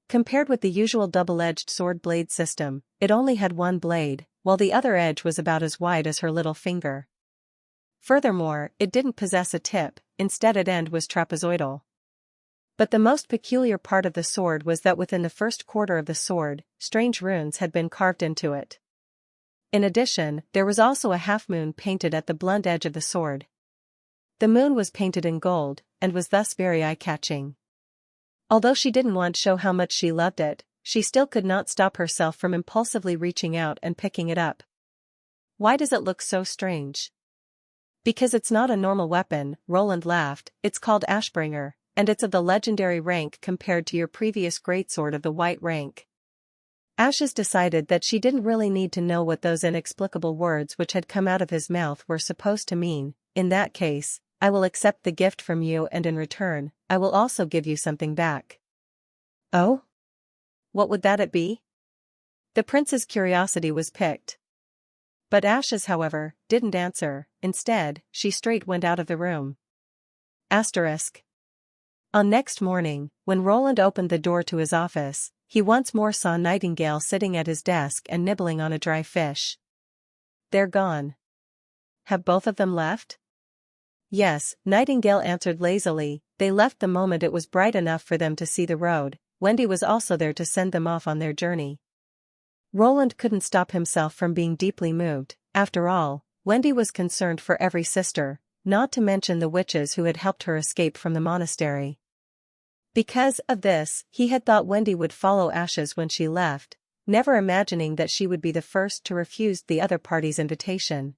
Compared with the usual double-edged sword blade system, it only had one blade, while the other edge was about as wide as her little finger. Furthermore, it didn't possess a tip, instead its end was trapezoidal. But the most peculiar part of the sword was that within the first quarter of the sword, strange runes had been carved into it. In addition, there was also a half-moon painted at the blunt edge of the sword. The moon was painted in gold, and was thus very eye-catching. Although she didn't want to show how much she loved it, she still could not stop herself from impulsively reaching out and picking it up. "Why does it look so strange?" "Because it's not a normal weapon," Roland laughed. "It's called Ashbringer, and it's of the legendary rank compared to your previous greatsword of the white rank." Ashes decided that she didn't really need to know what those inexplicable words which had come out of his mouth were supposed to mean. "In that case, I will accept the gift from you, and in return, I will also give you something back." "Oh? What would that be?" The prince's curiosity was piqued. But Ashes, however, didn't answer. Instead, she straight went out of the room. Asterisk. On next morning, when Roland opened the door to his office, he once more saw Nightingale sitting at his desk and nibbling on a dry fish. "They're gone." "Have both of them left?" "Yes," Nightingale answered lazily, "they left the moment it was bright enough for them to see the road. Wendy was also there to send them off on their journey." Roland couldn't stop himself from being deeply moved. After all, Wendy was concerned for every sister, not to mention the witches who had helped her escape from the monastery. Because of this, he had thought Wendy would follow Ashes when she left, never imagining that she would be the first to refuse the other party's invitation.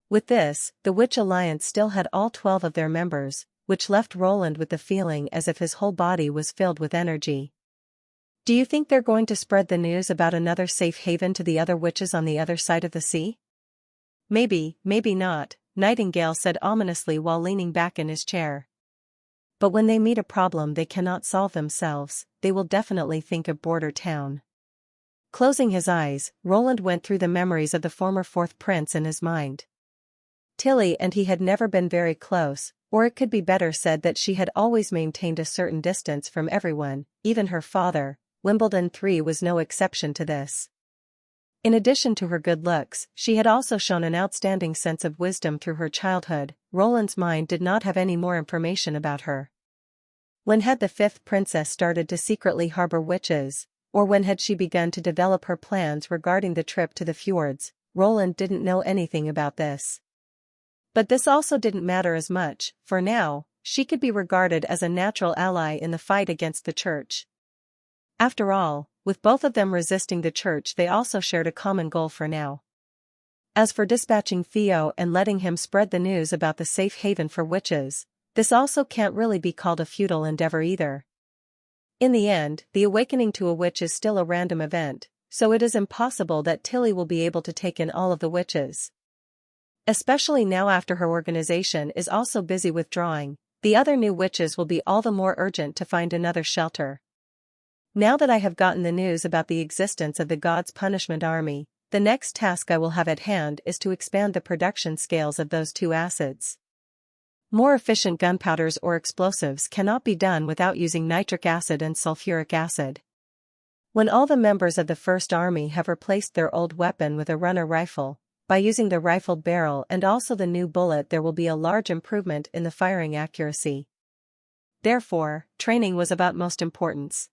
With this, the Witch Alliance still had all 12 of their members, which left Roland with the feeling as if his whole body was filled with energy. "Do you think they're going to spread the news about another safe haven to the other witches on the other side of the sea?" "Maybe, maybe not," Nightingale said ominously while leaning back in his chair. But when they meet a problem they cannot solve themselves, they will definitely think of Border Town. Closing his eyes, Roland went through the memories of the former fourth prince in his mind. Tilly and he had never been very close, or it could be better said that she had always maintained a certain distance from everyone, even her father. Wimbledon 3 was no exception to this. In addition to her good looks, she had also shown an outstanding sense of wisdom through her childhood. Roland's mind did not have any more information about her. When had the fifth princess started to secretly harbor witches, or when had she begun to develop her plans regarding the trip to the fjords? Roland didn't know anything about this. But this also didn't matter as much, for now, she could be regarded as a natural ally in the fight against the church. After all, with both of them resisting the church, they also shared a common goal for now. As for dispatching Theo and letting him spread the news about the safe haven for witches, this also can't really be called a futile endeavor either. In the end, the awakening to a witch is still a random event, so it is impossible that Tilly will be able to take in all of the witches. Especially now after her organization is also busy withdrawing, the other new witches will be all the more urgent to find another shelter. Now that I have gotten the news about the existence of the God's Punishment Army, the next task I will have at hand is to expand the production scales of those two acids. More efficient gunpowders or explosives cannot be done without using nitric acid and sulfuric acid. When all the members of the First Army have replaced their old weapon with a runner rifle, by using the rifled barrel and also the new bullet, there will be a large improvement in the firing accuracy. Therefore, training was of utmost importance.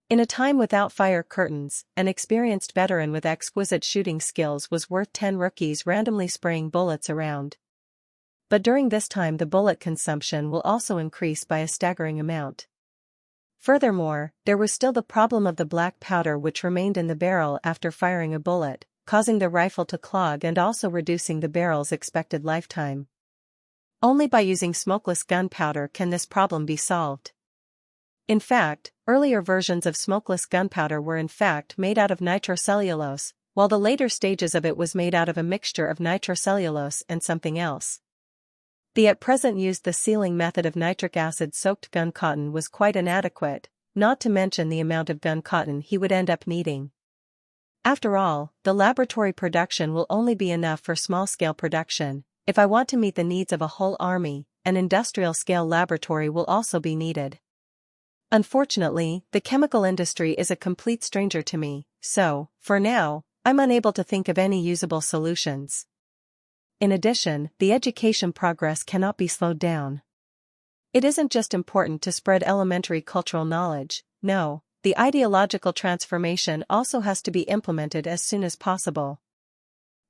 In a time without fire curtains, an experienced veteran with exquisite shooting skills was worth 10 rookies randomly spraying bullets around. But during this time the bullet consumption will also increase by a staggering amount. Furthermore, there was still the problem of the black powder which remained in the barrel after firing a bullet, causing the rifle to clog and also reducing the barrel's expected lifetime. Only by using smokeless gunpowder can this problem be solved. In fact, earlier versions of smokeless gunpowder were in fact made out of nitrocellulose, while the later stages of it was made out of a mixture of nitrocellulose and something else. The at present used the sealing method of nitric acid-soaked gun cotton was quite inadequate, not to mention the amount of gun cotton he would end up needing. After all, the laboratory production will only be enough for small-scale production. If I want to meet the needs of a whole army, an industrial-scale laboratory will also be needed. Unfortunately, the chemical industry is a complete stranger to me, so, for now, I'm unable to think of any usable solutions. In addition, the education progress cannot be slowed down. It isn't just important to spread elementary cultural knowledge, no, the ideological transformation also has to be implemented as soon as possible.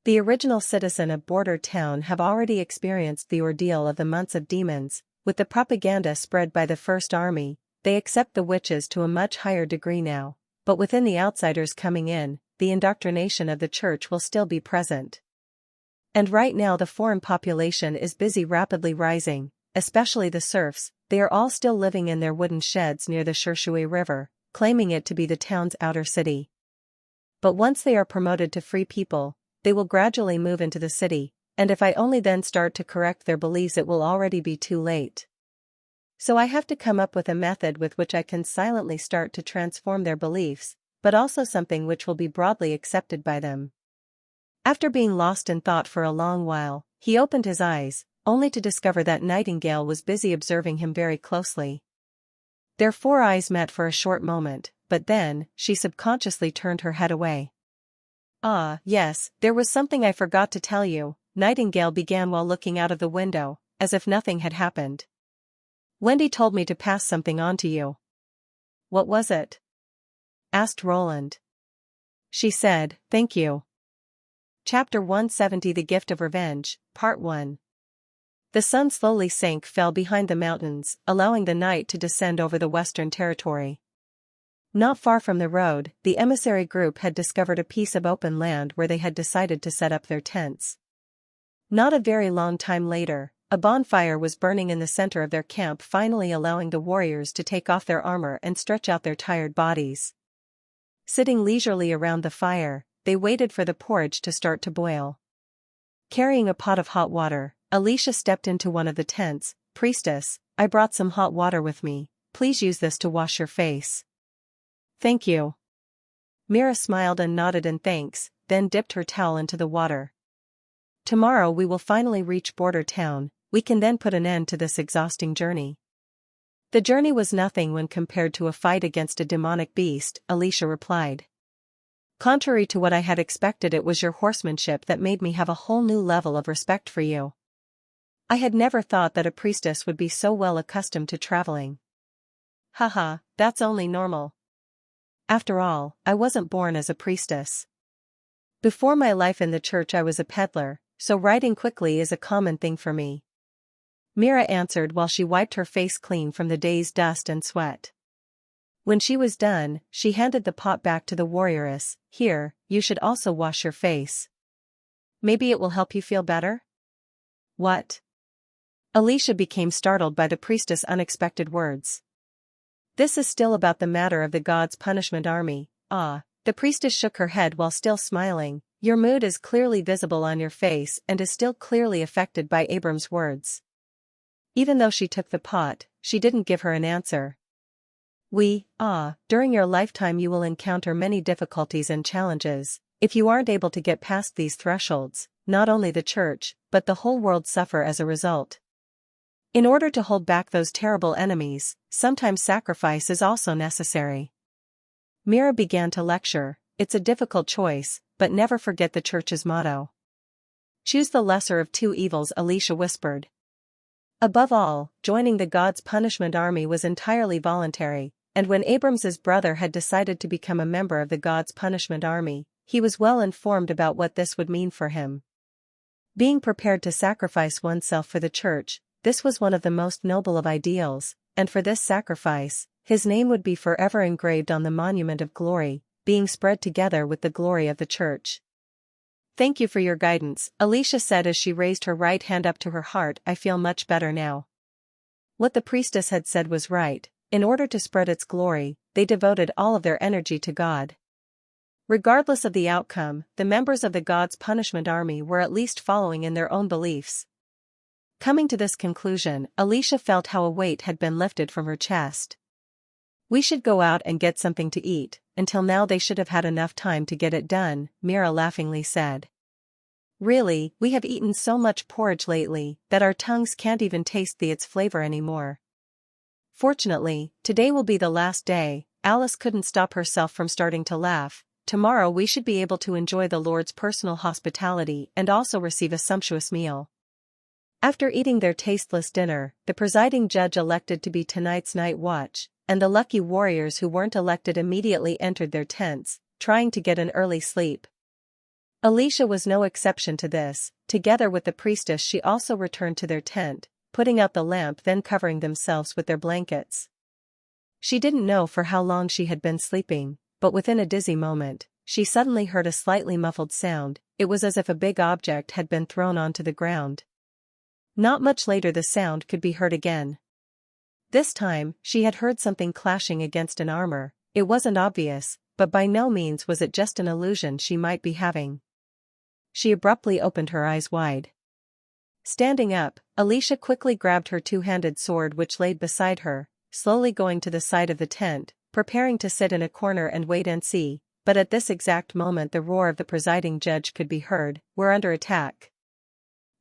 The original citizens of Border Town have already experienced the ordeal of the months of demons. With the propaganda spread by the First Army, they accept the witches to a much higher degree now, but within the outsiders coming in, the indoctrination of the church will still be present. And right now the foreign population is busy rapidly rising, especially the serfs. They are all still living in their wooden sheds near the Cherchez River, claiming it to be the town's outer city. But once they are promoted to free people, they will gradually move into the city, and if I only then start to correct their beliefs it will already be too late. So I have to come up with a method with which I can silently start to transform their beliefs, but also something which will be broadly accepted by them. After being lost in thought for a long while, he opened his eyes, only to discover that Nightingale was busy observing him very closely. Their four eyes met for a short moment, but then, she subconsciously turned her head away. "Ah, yes, there was something I forgot to tell you," Nightingale began while looking out of the window, as if nothing had happened. "Wendy told me to pass something on to you." "What was it?" asked Roland. "She said, thank you." Chapter 170 The Gift of Revenge, Part 1. The sun slowly fell behind the mountains, allowing the night to descend over the Western Territory. Not far from the road, the emissary group had discovered a piece of open land where they had decided to set up their tents. Not a very long time later, a bonfire was burning in the center of their camp, finally allowing the warriors to take off their armor and stretch out their tired bodies. Sitting leisurely around the fire, they waited for the porridge to start to boil. Carrying a pot of hot water, Alicia stepped into one of the tents. "Priestess, I brought some hot water with me. Please use this to wash your face. Thank you. Mira smiled and nodded in thanks, then dipped her towel into the water. Tomorrow we will finally reach border town. We can then put an end to this exhausting journey. The journey was nothing when compared to a fight against a demonic beast, Alicia replied. Contrary to what I had expected, it was your horsemanship that made me have a whole new level of respect for you. I had never thought that a priestess would be so well accustomed to traveling. Haha, that's only normal. After all, I wasn't born as a priestess. Before my life in the church I was a peddler, so riding quickly is a common thing for me. Mira answered while she wiped her face clean from the day's dust and sweat. When she was done, she handed the pot back to the warrioress. Here, you should also wash your face. Maybe it will help you feel better? What? Alicia became startled by the priestess' unexpected words. This is still about the matter of the gods' punishment army. Ah, the priestess shook her head while still smiling. Your mood is clearly visible on your face and is still clearly affected by Abram's words. Even though she took the pot, she didn't give her an answer. During your lifetime you will encounter many difficulties and challenges. If you aren't able to get past these thresholds, not only the church, but the whole world suffer as a result. In order to hold back those terrible enemies, sometimes sacrifice is also necessary. Mira began to lecture. It's a difficult choice, but never forget the church's motto. Choose the lesser of two evils, Alicia whispered. Above all, joining the gods' punishment army was entirely voluntary, and when Abram's brother had decided to become a member of the gods' punishment army, he was well informed about what this would mean for him. Being prepared to sacrifice oneself for the church, this was one of the most noble of ideals, and for this sacrifice, his name would be forever engraved on the monument of glory, being spread together with the glory of the church. Thank you for your guidance, Alicia said as she raised her right hand up to her heart. I feel much better now. What the priestess had said was right. In order to spread its glory, they devoted all of their energy to God. Regardless of the outcome, the members of the gods' punishment army were at least following in their own beliefs. Coming to this conclusion, Alicia felt how a weight had been lifted from her chest. We should go out and get something to eat. Until now they should have had enough time to get it done, Mira laughingly said. Really, we have eaten so much porridge lately that our tongues can't even taste its flavor anymore. Fortunately, today will be the last day. Alice couldn't stop herself from starting to laugh. Tomorrow we should be able to enjoy the Lord's personal hospitality and also receive a sumptuous meal. After eating their tasteless dinner, the presiding judge elected to be tonight's night watch, and the lucky warriors who weren't elected immediately entered their tents, trying to get an early sleep. Alicia was no exception to this. Together with the priestess she also returned to their tent, putting out the lamp, then covering themselves with their blankets. She didn't know for how long she had been sleeping, but within a dizzy moment, she suddenly heard a slightly muffled sound. It was as if a big object had been thrown onto the ground. Not much later the sound could be heard again. This time, she had heard something clashing against an armor. It wasn't obvious, but by no means was it just an illusion she might be having. She abruptly opened her eyes wide. Standing up, Alicia quickly grabbed her two-handed sword which laid beside her, slowly going to the side of the tent, preparing to sit in a corner and wait and see, but at this exact moment the roar of the presiding judge could be heard. We're under attack.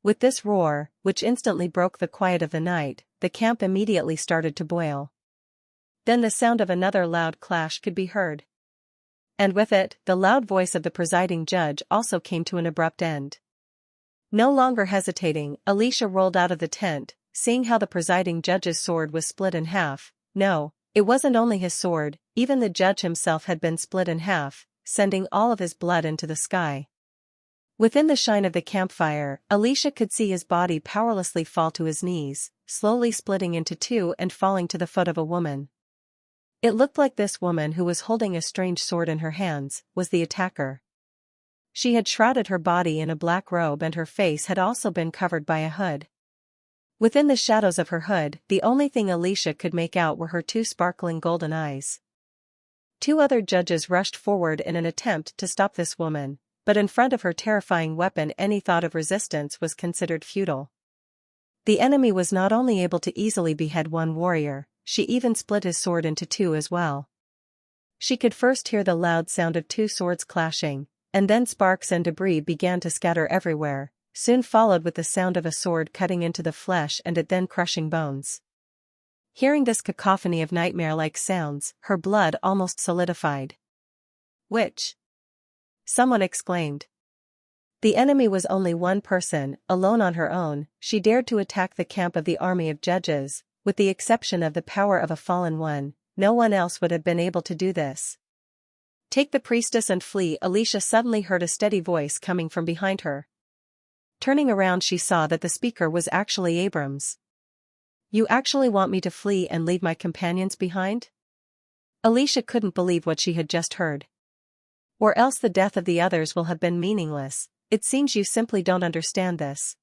With this roar, which instantly broke the quiet of the night, the camp immediately started to boil. Then the sound of another loud clash could be heard. And with it, the loud voice of the presiding judge also came to an abrupt end. No longer hesitating, Alicia rolled out of the tent, seeing how the presiding judge's sword was split in half. No, it wasn't only his sword, even the judge himself had been split in half, sending all of his blood into the sky. Within the shine of the campfire, Alicia could see his body powerlessly fall to his knees, slowly splitting into two and falling to the foot of a woman. It looked like this woman, who was holding a strange sword in her hands, was the attacker. She had shrouded her body in a black robe and her face had also been covered by a hood. Within the shadows of her hood, the only thing Alicia could make out were her two sparkling golden eyes. Two other judges rushed forward in an attempt to stop this woman, but in front of her terrifying weapon any thought of resistance was considered futile. The enemy was not only able to easily behead one warrior, she even split his sword into two as well. She could first hear the loud sound of two swords clashing, and then sparks and debris began to scatter everywhere, soon followed with the sound of a sword cutting into the flesh and it then crushing bones. Hearing this cacophony of nightmare-like sounds, her blood almost solidified. "Witch!" someone exclaimed. The enemy was only one person, alone on her own. She dared to attack the camp of the army of judges. With the exception of the power of a fallen one, no one else would have been able to do this. "Take the priestess and flee." Alicia suddenly heard a steady voice coming from behind her. Turning around, she saw that the speaker was actually Abrams. "You actually want me to flee and leave my companions behind?" Alicia couldn't believe what she had just heard. "Or else the death of the others will have been meaningless. It seems you simply don't understand this."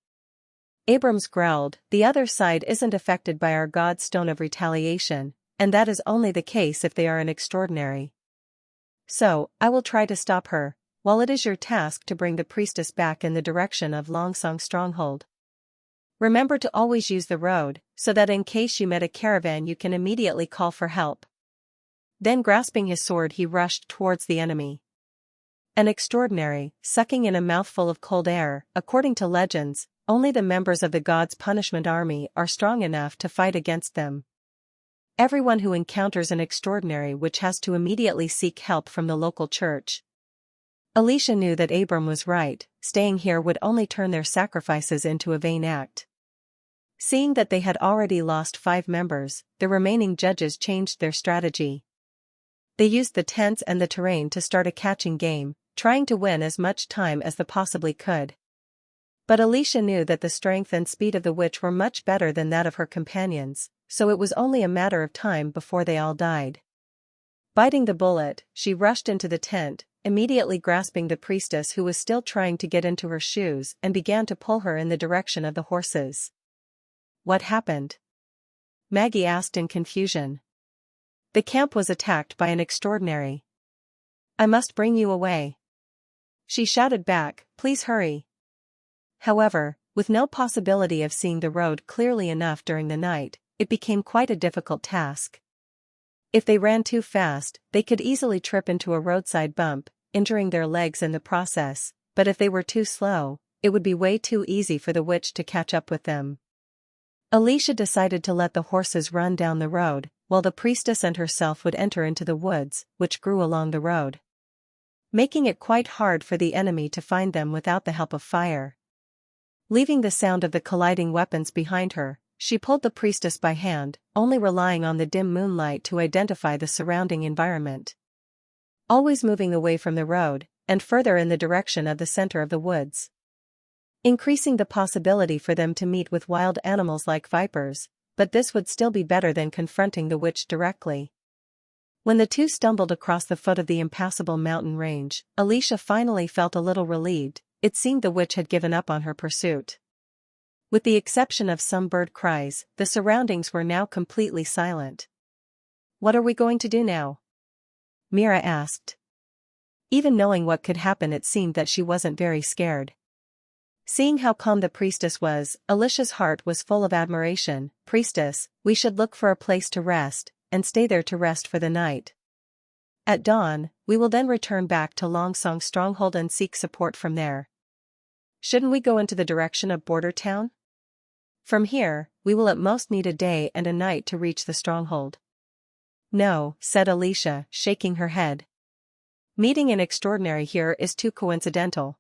Abrams growled, "The other side isn't affected by our God's stone of retaliation, and that is only the case if they are an extraordinary. So, I will try to stop her, while it is your task to bring the priestess back in the direction of Longsong Stronghold. Remember to always use the road, so that in case you met a caravan you can immediately call for help." Then grasping his sword he rushed towards the enemy. An extraordinary, sucking in a mouthful of cold air. According to legends, only the members of the God's punishment army are strong enough to fight against them. Everyone who encounters an extraordinary witch has to immediately seek help from the local church. Alicia knew that Abram was right. Staying here would only turn their sacrifices into a vain act. Seeing that they had already lost 5 members, the remaining judges changed their strategy. They used the tents and the terrain to start a catching game, trying to win as much time as they possibly could. But Alicia knew that the strength and speed of the witch were much better than that of her companions, so it was only a matter of time before they all died. Biting the bullet, she rushed into the tent, immediately grasping the priestess who was still trying to get into her shoes and began to pull her in the direction of the horses. "What happened?" Maggie asked in confusion. "The camp was attacked by an extraordinary. I must bring you away." She shouted back, "Please hurry." However, with no possibility of seeing the road clearly enough during the night, it became quite a difficult task. If they ran too fast, they could easily trip into a roadside bump, injuring their legs in the process, but if they were too slow, it would be way too easy for the witch to catch up with them. Alicia decided to let the horses run down the road, while the priestess and herself would enter into the woods, which grew along the road, making it quite hard for the enemy to find them without the help of fire. Leaving the sound of the colliding weapons behind her, she pulled the priestess by hand, only relying on the dim moonlight to identify the surrounding environment. Always moving away from the road, and further in the direction of the center of the woods, increasing the possibility for them to meet with wild animals like vipers, but this would still be better than confronting the witch directly. When the two stumbled across the foot of the impassable mountain range, Alicia finally felt a little relieved. It seemed the witch had given up on her pursuit. With the exception of some bird cries, the surroundings were now completely silent. "What are we going to do now?" Mira asked. Even knowing what could happen, it seemed that she wasn't very scared. Seeing how calm the priestess was, Alicia's heart was full of admiration. "Priestess, we should look for a place to rest, and stay there to rest for the night. At dawn, we will then return back to Longsong Stronghold and seek support from there." "Shouldn't we go into the direction of Border Town? From here, we will at most need a day and a night to reach the stronghold." "No," said Alicia, shaking her head. "Meeting an extraordinary here is too coincidental.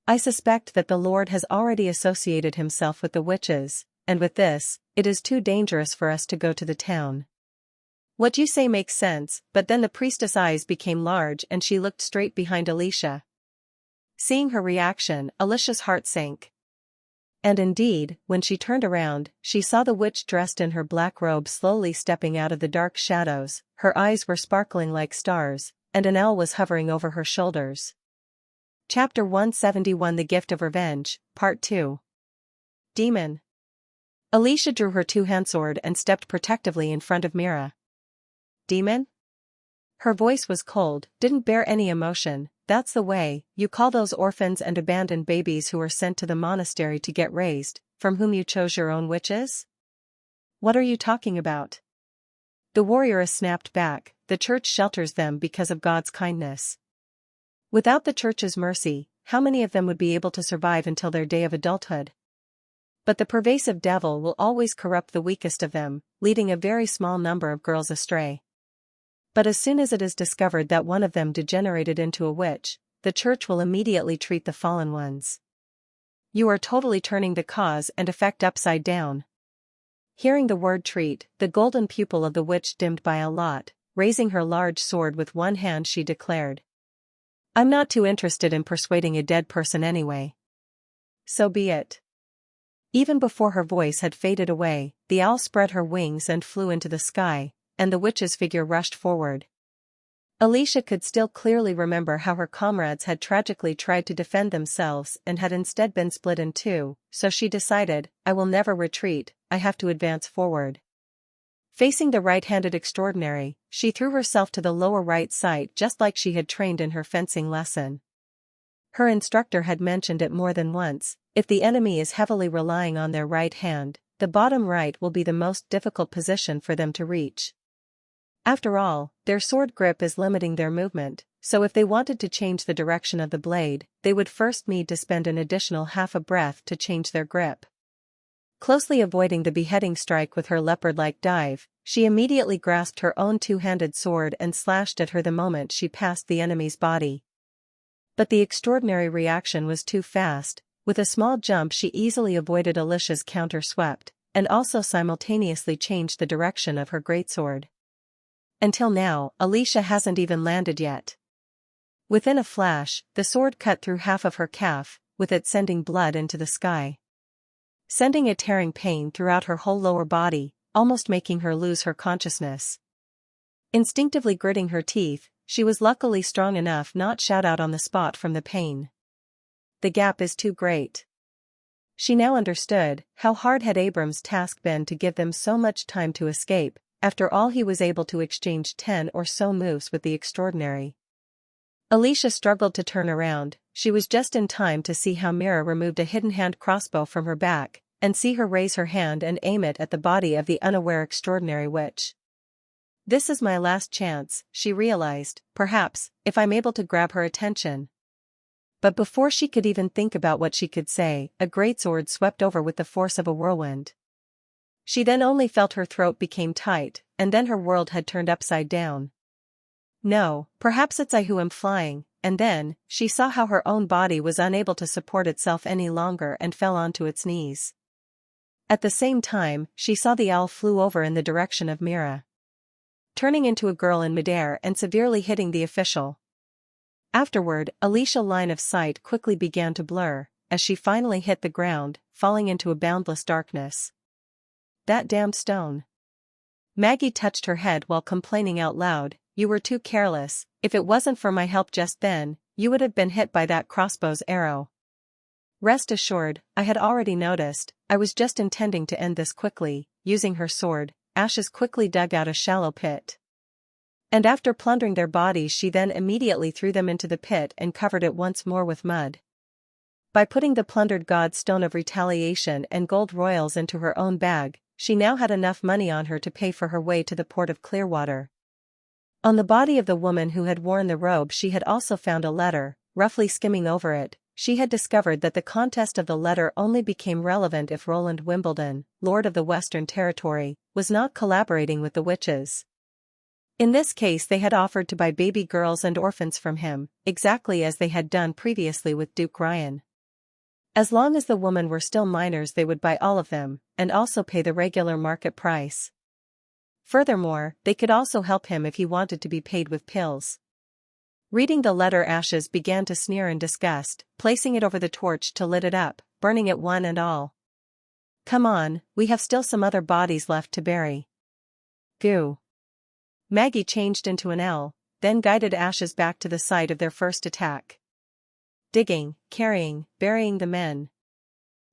I suspect that the Lord has already associated himself with the witches, and with this, it is too dangerous for us to go to the town." "What you say makes sense," but then the priestess' eyes became large and she looked straight behind Alicia. Seeing her reaction, Alicia's heart sank. And indeed, when she turned around, she saw the witch dressed in her black robe slowly stepping out of the dark shadows. Her eyes were sparkling like stars, and an owl was hovering over her shoulders. Chapter 171 The Gift of Revenge, Part 2. Demon. Alicia drew her two-hand sword and stepped protectively in front of Mira. "Demon?" Her voice was cold, didn't bear any emotion. "That's the way you call those orphans and abandoned babies who were sent to the monastery to get raised. from whom you chose your own witches? What are you talking about? The warrioress snapped back, the church shelters them because of God's kindness. Without the church's mercy, how many of them would be able to survive until their day of adulthood? But the pervasive devil will always corrupt the weakest of them, leading a very small number of girls astray. But as soon as it is discovered that one of them degenerated into a witch, the church will immediately treat the fallen ones. You are totally turning the cause and effect upside down. Hearing the word treat, the golden pupil of the witch dimmed by a lot. Raising her large sword with one hand she declared, "I'm not too interested in persuading a dead person anyway. So be it." Even before her voice had faded away, the owl spread her wings and flew into the sky, and the witch's figure rushed forward. Alicia could still clearly remember how her comrades had tragically tried to defend themselves and had instead been split in two, so she decided, "I will never retreat, I have to advance forward." Facing the right-handed extraordinary, she threw herself to the lower right side just like she had trained in her fencing lesson. Her instructor had mentioned it more than once, if the enemy is heavily relying on their right hand, the bottom right will be the most difficult position for them to reach. After all, their sword grip is limiting their movement, so if they wanted to change the direction of the blade, they would first need to spend an additional half a breath to change their grip. Closely avoiding the beheading strike with her leopard-like dive, she immediately grasped her own two-handed sword and slashed at her the moment she passed the enemy's body. But the extraordinary reaction was too fast. With a small jump she easily avoided Alicia's counter-swept, and also simultaneously changed the direction of her greatsword. Until now, Alicia hasn't even landed yet. Within a flash, the sword cut through half of her calf, with it sending blood into the sky. Sending a tearing pain throughout her whole lower body, almost making her lose her consciousness. Instinctively gritting her teeth, she was luckily strong enough not shout out on the spot from the pain. The gap is too great. She now understood how hard had Abram's task been to give them so much time to escape. After all, he was able to exchange 10 or so moves with the extraordinary. Alicia struggled to turn around. She was just in time to see how Mira removed a hidden hand crossbow from her back, and see her raise her hand and aim it at the body of the unaware extraordinary witch. This is my last chance, she realized, perhaps, if I'm able to grab her attention. But before she could even think about what she could say, a greatsword swept over with the force of a whirlwind. She then only felt her throat became tight, and then her world had turned upside down. No, perhaps it's I who am flying, and then, she saw how her own body was unable to support itself any longer and fell onto its knees. At the same time, she saw the owl flew over in the direction of Mira, turning into a girl in midair and severely hitting the official. Afterward, Alicia's line of sight quickly began to blur, as she finally hit the ground, falling into a boundless darkness. That damned stone. Maggie touched her head while complaining out loud, "You were too careless. If it wasn't for my help just then, you would have been hit by that crossbow's arrow." Rest assured, I had already noticed. I was just intending to end this quickly. Using her sword, Ashes quickly dug out a shallow pit. And after plundering their bodies, she then immediately threw them into the pit and covered it once more with mud. By putting the plundered god's stone of retaliation and gold royals into her own bag, she now had enough money on her to pay for her way to the port of Clearwater. On the body of the woman who had worn the robe she had also found a letter. Roughly skimming over it, she had discovered that the contest of the letter only became relevant if Roland Wimbledon, Lord of the Western Territory, was not collaborating with the witches. In this case they had offered to buy baby girls and orphans from him, exactly as they had done previously with Duke Ryan. As long as the women were still minors they would buy all of them, and also pay the regular market price. Furthermore, they could also help him if he wanted to be paid with pills. Reading the letter, Ashes began to sneer in disgust, placing it over the torch to lit it up, burning it one and all. "Come on, we have still some other bodies left to bury." Goo. Maggie changed into an L, then guided Ashes back to the site of their first attack. Digging, carrying, burying the men.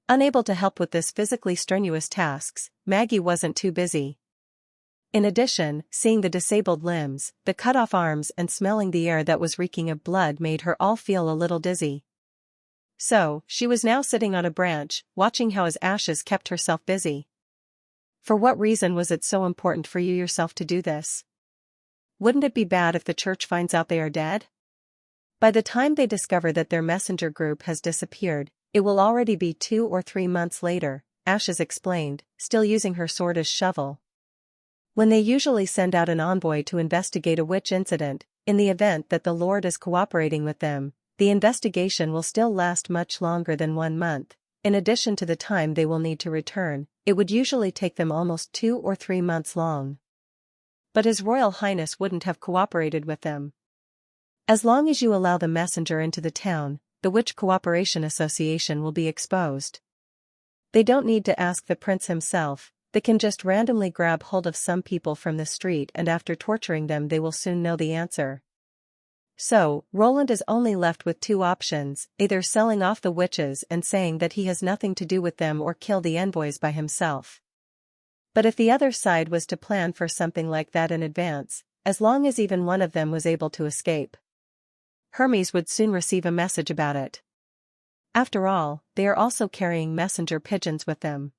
Unable to help with this physically strenuous tasks, Maggie wasn't too busy. In addition, seeing the disabled limbs, the cut-off arms and smelling the air that was reeking of blood made her all feel a little dizzy. So, she was now sitting on a branch, watching how his ashes kept herself busy. For what reason was it so important for you yourself to do this? Wouldn't it be bad if the church finds out they are dead? By the time they discover that their messenger group has disappeared, it will already be 2 or 3 months later, Ashes explained, still using her sword as shovel. When they usually send out an envoy to investigate a witch incident, in the event that the Lord is cooperating with them, the investigation will still last much longer than 1 month. In addition to the time they will need to return, it would usually take them almost 2 or 3 months long. But His Royal Highness wouldn't have cooperated with them. As long as you allow the messenger into the town, the Witch Cooperation Association will be exposed. They don't need to ask the prince himself, they can just randomly grab hold of some people from the street, and after torturing them they will soon know the answer. So, Roland is only left with 2 options, either selling off the witches and saying that he has nothing to do with them, or kill the envoys by himself. But if the other side was to plan for something like that in advance, as long as even one of them was able to escape, Hermes would soon receive a message about it. After all, they are also carrying messenger pigeons with them.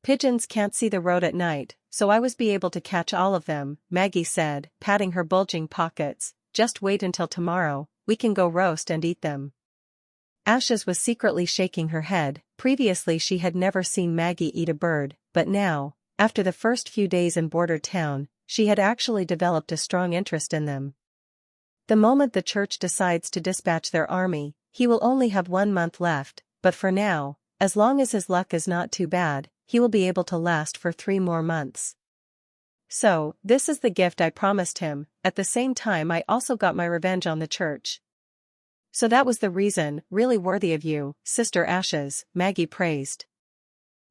Pigeons can't see the road at night, so I was be able to catch all of them, Maggie said, patting her bulging pockets. Just wait until tomorrow, we can go roast and eat them. Ashes was secretly shaking her head. Previously she had never seen Maggie eat a bird, but now, after the first few days in border town, she had actually developed a strong interest in them. The moment the church decides to dispatch their army, he will only have 1 month left, but for now, as long as his luck is not too bad, he will be able to last for 3 more months. So, this is the gift I promised him. At the same time I also got my revenge on the church. So that was the reason, really worthy of you, Sister Ashes, Maggie praised.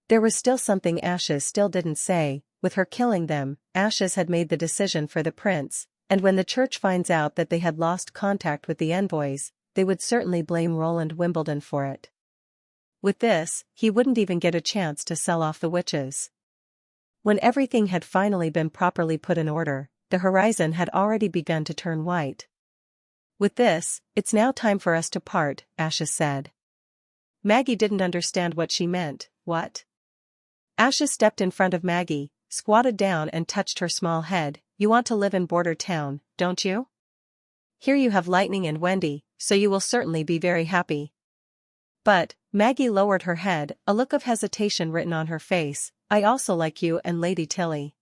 There was still something Ashes still didn't say. With her killing them, Ashes had made the decision for the prince, and when the church finds out that they had lost contact with the envoys, they would certainly blame Roland Wimbledon for it. With this, he wouldn't even get a chance to sell off the witches. When everything had finally been properly put in order, the horizon had already begun to turn white. With this, it's now time for us to part, Ashes said. Maggie didn't understand what she meant. What? Ashes stepped in front of Maggie, squatted down and touched her small head. You want to live in border town, don't you? Here you have Lightning and Wendy, so you will certainly be very happy. But, Maggie lowered her head, a look of hesitation written on her face. I also like you and Lady Tilly.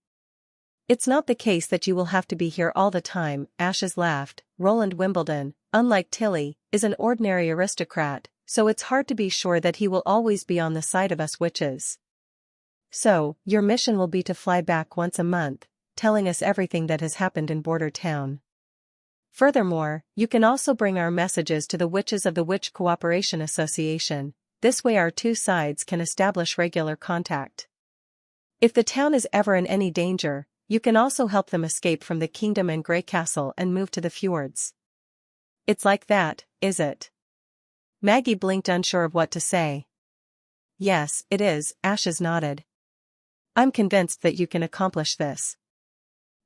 It's not the case that you will have to be here all the time, Ashes laughed. Roland Wimbledon, unlike Tilly, is an ordinary aristocrat, so it's hard to be sure that he will always be on the side of us witches. So, your mission will be to fly back once a month, telling us everything that has happened in border town. Furthermore, you can also bring our messages to the witches of the Witch Cooperation Association. This way our 2 sides can establish regular contact. If the town is ever in any danger, you can also help them escape from the kingdom and Grey Castle and move to the fjords. It's like that, is it? Maggie blinked, unsure of what to say. Yes, it is, Ashes nodded. I'm convinced that you can accomplish this.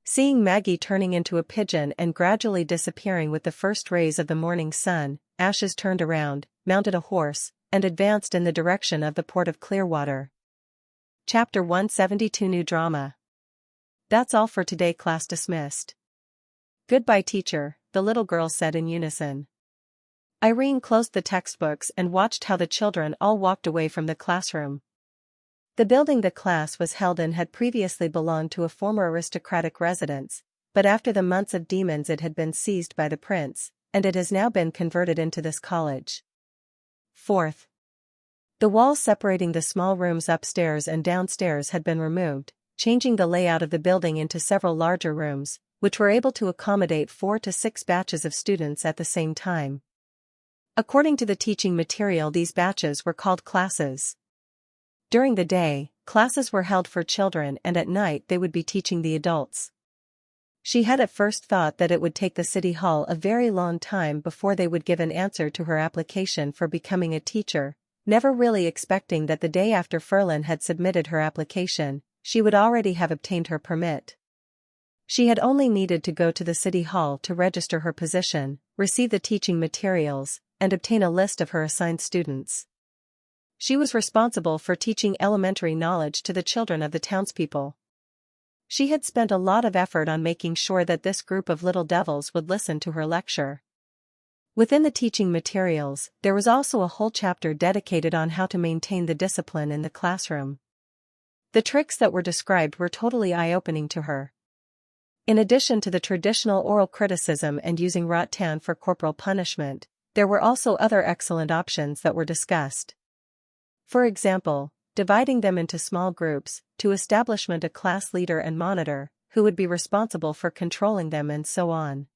Seeing Maggie turning into a pigeon and gradually disappearing with the first rays of the morning sun, Ashes turned around, mounted a horse, and advanced in the direction of the port of Clearwater. Chapter 172 New Drama. That's all for today, class dismissed. Goodbye, teacher, the little girls said in unison. Irene closed the textbooks and watched how the children all walked away from the classroom. The building the class was held in had previously belonged to a former aristocratic residence, but after the months of demons it had been seized by the prince, and it has now been converted into this college. 4th. The walls separating the small rooms upstairs and downstairs had been removed, changing the layout of the building into several larger rooms, which were able to accommodate 4 to 6 batches of students at the same time. According to the teaching material, these batches were called classes. During the day, classes were held for children, and at night they would be teaching the adults. She had at first thought that it would take the city hall a very long time before they would give an answer to her application for becoming a teacher, never really expecting that the day after Ferlin had submitted her application, she would already have obtained her permit. She had only needed to go to the city hall to register her position, receive the teaching materials, and obtain a list of her assigned students. She was responsible for teaching elementary knowledge to the children of the townspeople. She had spent a lot of effort on making sure that this group of little devils would listen to her lecture. Within the teaching materials, there was also a whole chapter dedicated on how to maintain the discipline in the classroom. The tricks that were described were totally eye-opening to her. In addition to the traditional oral criticism and using rattan for corporal punishment, there were also other excellent options that were discussed. For example, dividing them into small groups, to establishment a class leader and monitor, who would be responsible for controlling them, and so on.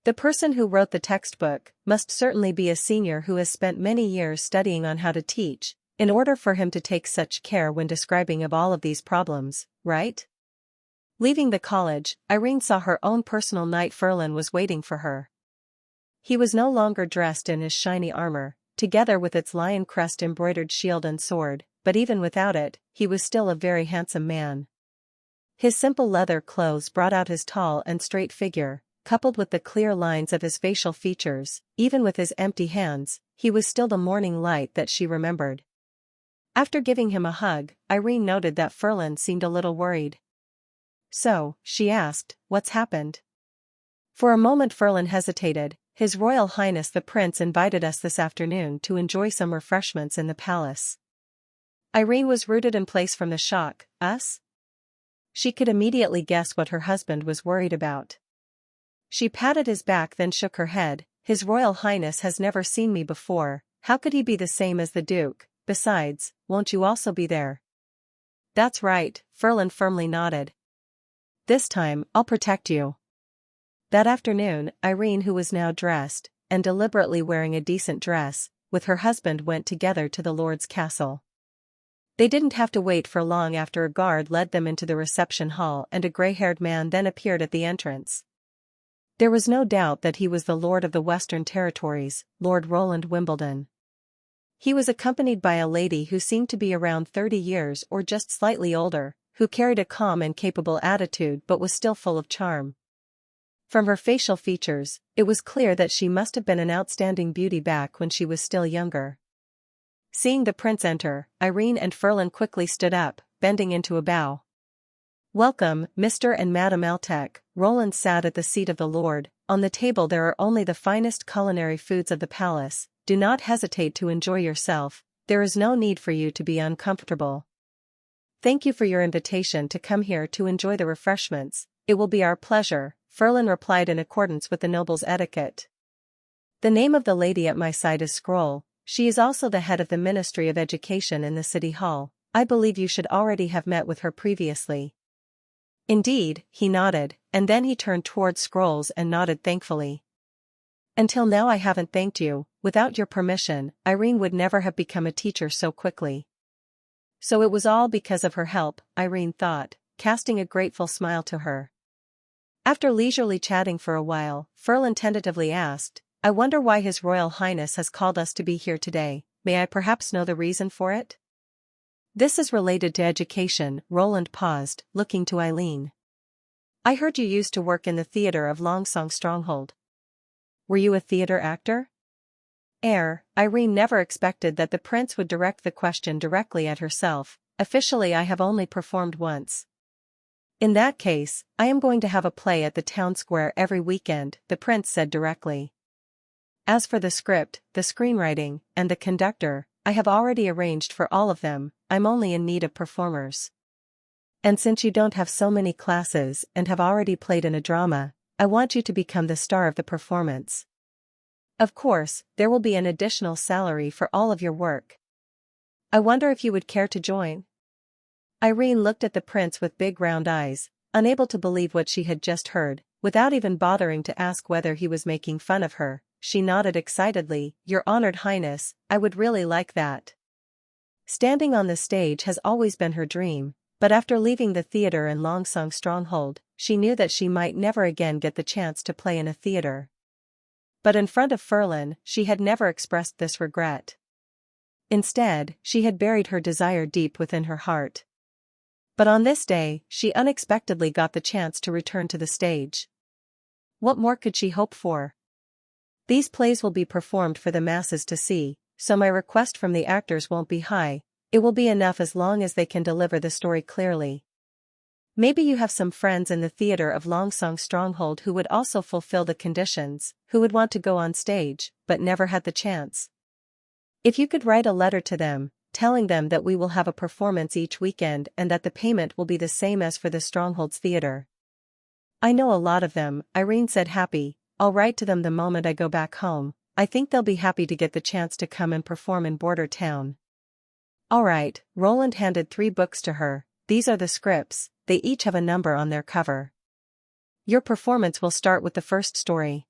The person who wrote the textbook must certainly be a senior who has spent many years studying on how to teach, in order for him to take such care when describing of all of these problems, right? Leaving the college, Irene saw her own personal knight Roland was waiting for her. He was no longer dressed in his shiny armor, together with its lion crest embroidered shield and sword, but even without it, he was still a very handsome man. His simple leather clothes brought out his tall and straight figure, coupled with the clear lines of his facial features. Even with his empty hands, he was still the morning light that she remembered. After giving him a hug, Irene noted that Roland seemed a little worried. "So," she asked, "what's happened?" For a moment Roland hesitated. "His Royal Highness the Prince invited us this afternoon to enjoy some refreshments in the palace." Irene was rooted in place from the shock. "Us?" She could immediately guess what her husband was worried about. She patted his back, then shook her head. "His Royal Highness has never seen me before. How could he be the same as the Duke? Besides, won't you also be there?" "That's right," Roland firmly nodded. "This time, I'll protect you." That afternoon, Irene, who was now dressed, and deliberately wearing a decent dress, with her husband went together to the Lord's castle. They didn't have to wait for long after a guard led them into the reception hall, and a gray-haired man then appeared at the entrance. There was no doubt that he was the Lord of the Western Territories, Lord Roland Wimbledon. He was accompanied by a lady who seemed to be around 30 years or just slightly older, who carried a calm and capable attitude but was still full of charm. From her facial features, it was clear that she must have been an outstanding beauty back when she was still younger. Seeing the prince enter, Irene and Roland quickly stood up, bending into a bow. "Welcome, Mr. and Madame Altec." Roland sat at the seat of the Lord. "On the table there are only the finest culinary foods of the palace. Do not hesitate to enjoy yourself. There is no need for you to be uncomfortable." "Thank you for your invitation to come here to enjoy the refreshments. It will be our pleasure," Roland replied in accordance with the noble's etiquette. "The name of the lady at my side is Scroll. She is also the head of the Ministry of Education in the City Hall. I believe you should already have met with her previously." "Indeed," he nodded, and then he turned towards Scrolls and nodded thankfully. "Until now I haven't thanked you. Without your permission, Irene would never have become a teacher so quickly." So it was all because of her help, Irene thought, casting a grateful smile to her. After leisurely chatting for a while, Roland tentatively asked, "I wonder why His Royal Highness has called us to be here today. May I perhaps know the reason for it?" "This is related to education." Roland paused, looking to Eileen. "I heard you used to work in the theater of Longsong Stronghold. Were you a theater actor?" Irene never expected that the prince would direct the question directly at herself. "Officially I have only performed once." "In that case, I am going to have a play at the town square every weekend," the prince said directly. "As for the script, the screenwriting, and the conductor, I have already arranged for all of them. I'm only in need of performers. And since you don't have so many classes and have already played in a drama, I want you to become the star of the performance. Of course, there will be an additional salary for all of your work. I wonder if you would care to join?" Irene looked at the prince with big round eyes, unable to believe what she had just heard. Without even bothering to ask whether he was making fun of her, she nodded excitedly. "Your Honored Highness, I would really like that." Standing on the stage has always been her dream, but after leaving the theater in Longsong Stronghold, she knew that she might never again get the chance to play in a theater. But in front of Roland, she had never expressed this regret. Instead, she had buried her desire deep within her heart. But on this day, she unexpectedly got the chance to return to the stage. What more could she hope for? These plays will be performed for the masses to see, so my request from the actors won't be high, it will be enough as long as they can deliver the story clearly. Maybe you have some friends in the theater of Longsong Stronghold who would also fulfill the conditions, who would want to go on stage, but never had the chance. If you could write a letter to them, telling them that we will have a performance each weekend and that the payment will be the same as for the Strongholds Theater. I know a lot of them, Irene said happy. I'll write to them the moment I go back home. I think they'll be happy to get the chance to come and perform in Border Town. All right, Roland handed 3 books to her. These are the scripts, they each have a number on their cover. Your performance will start with the first story.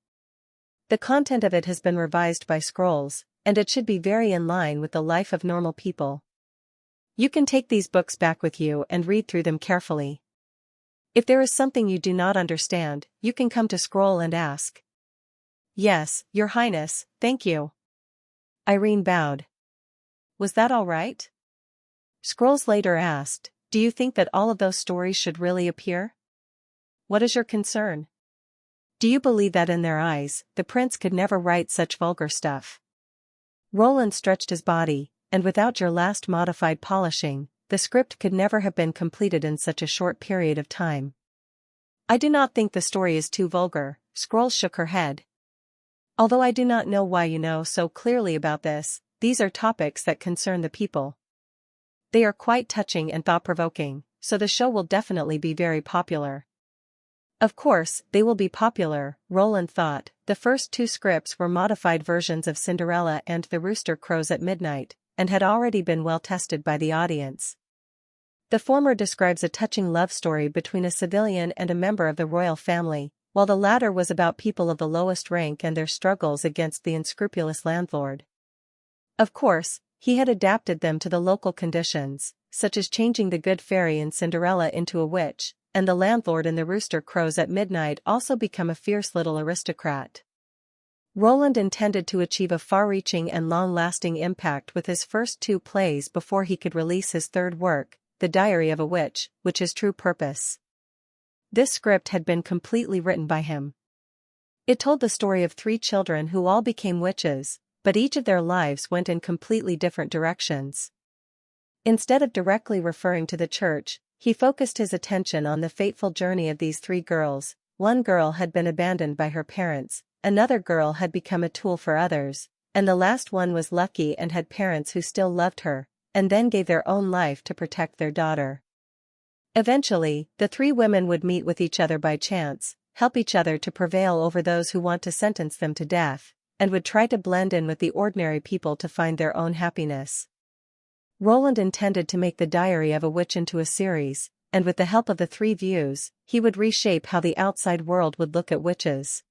The content of it has been revised by Scrolls, and it should be very in line with the life of normal people. You can take these books back with you and read through them carefully. If there is something you do not understand, you can come to Scroll and ask. Yes, Your Highness, thank you. Irene bowed. Was that all right? Scrolls later asked, do you think that all of those stories should really appear? What is your concern? Do you believe that in their eyes, the prince could never write such vulgar stuff? Roland stretched his body, and without your last modified polishing, the script could never have been completed in such a short period of time. I do not think the story is too vulgar, Scrolls shook her head. Although I do not know why you know so clearly about this, these are topics that concern the people. They are quite touching and thought-provoking, so the show will definitely be very popular. Of course, they will be popular, Roland thought. The first 2 scripts were modified versions of Cinderella and The Rooster Crows at Midnight, and had already been well tested by the audience. The former describes a touching love story between a civilian and a member of the royal family, while the latter was about people of the lowest rank and their struggles against the unscrupulous landlord. Of course, he had adapted them to the local conditions, such as changing the good fairy in Cinderella into a witch, and the landlord in The Rooster Crows at Midnight also become a fierce little aristocrat. Roland intended to achieve a far-reaching and long-lasting impact with his first 2 plays before he could release his third work, The Diary of a Witch, which is true purpose. This script had been completely written by him. It told the story of 3 children who all became witches, but each of their lives went in completely different directions. Instead of directly referring to the church, he focused his attention on the fateful journey of these 3 girls. One girl had been abandoned by her parents, another girl had become a tool for others, and the last one was lucky and had parents who still loved her, and then gave their own life to protect their daughter. Eventually, the 3 women would meet with each other by chance, help each other to prevail over those who want to sentence them to death, and would try to blend in with the ordinary people to find their own happiness. Roland intended to make The Diary of a Witch into a series, and with the help of the 3 views, he would reshape how the outside world would look at witches.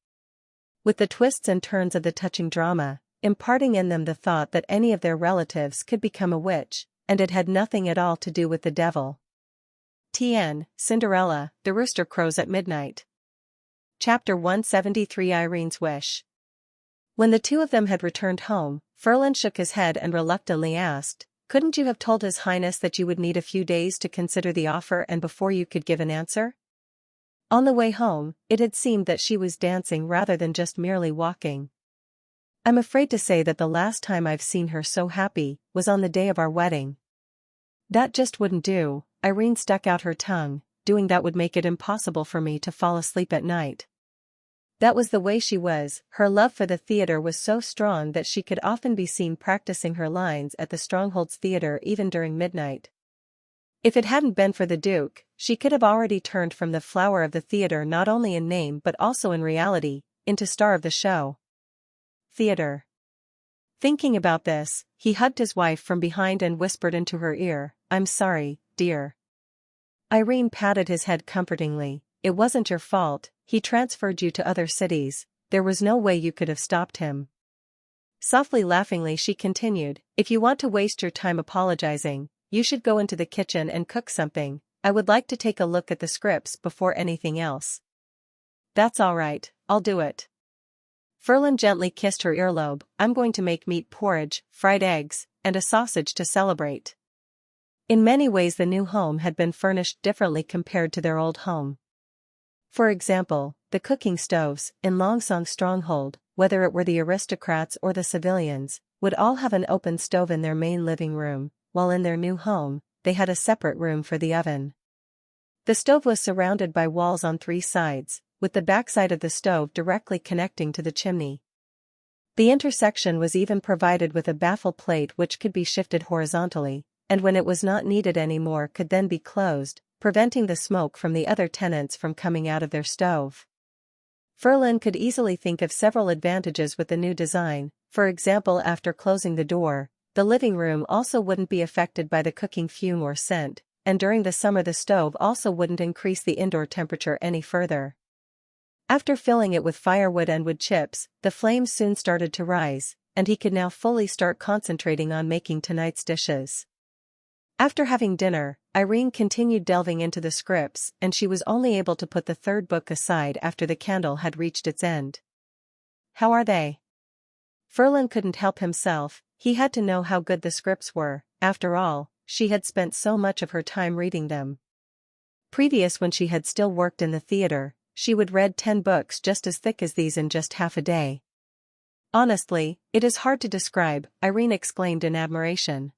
With the twists and turns of the touching drama, imparting in them the thought that any of their relatives could become a witch, and it had nothing at all to do with the devil. TN, Cinderella, The Rooster Crows at Midnight. Chapter 173 Irene's Wish. When the 2 of them had returned home, Roland shook his head and reluctantly asked, couldn't you have told His Highness that you would need a few days to consider the offer and before you could give an answer? On the way home, it had seemed that she was dancing rather than just merely walking. I'm afraid to say that the last time I've seen her so happy was on the day of our wedding. That just wouldn't do, Irene stuck out her tongue. Doing that would make it impossible for me to fall asleep at night. That was the way she was. Her love for the theater was so strong that she could often be seen practicing her lines at the Strongholds Theater even during midnight. If it hadn't been for the Duke, she could have already turned from the flower of the theater not only in name but also in reality, into star of the show. Theater. Thinking about this, he hugged his wife from behind and whispered into her ear, I'm sorry, dear. Irene patted his head comfortingly. It wasn't your fault, he transferred you to other cities, there was no way you could have stopped him. Softly laughingly she continued, if you want to waste your time apologizing, you should go into the kitchen and cook something. I would like to take a look at the scripts before anything else. That's all right, I'll do it. Roland gently kissed her earlobe. I'm going to make meat porridge, fried eggs, and a sausage to celebrate. In many ways the new home had been furnished differently compared to their old home. For example, the cooking stoves, in Longsong's stronghold, whether it were the aristocrats or the civilians, would all have an open stove in their main living room, while in their new home, they had a separate room for the oven. The stove was surrounded by walls on 3 sides, with the backside of the stove directly connecting to the chimney. The intersection was even provided with a baffle plate which could be shifted horizontally, and when it was not needed anymore could then be closed, preventing the smoke from the other tenants from coming out of their stove. Roland could easily think of several advantages with the new design. For example, after closing the door, the living room also wouldn't be affected by the cooking fume or scent, and during the summer the stove also wouldn't increase the indoor temperature any further. After filling it with firewood and wood chips, the flames soon started to rise, and he could now fully start concentrating on making tonight's dishes. After having dinner, Irene continued delving into the scripts, and she was only able to put the 3rd book aside after the candle had reached its end. "How are they?" Roland couldn't help himself. He had to know how good the scripts were. After all, she had spent so much of her time reading them. Previous, when she had still worked in the theater, she would read 10 books just as thick as these in just half a day. "Honestly, it is hard to describe," Irene exclaimed in admiration.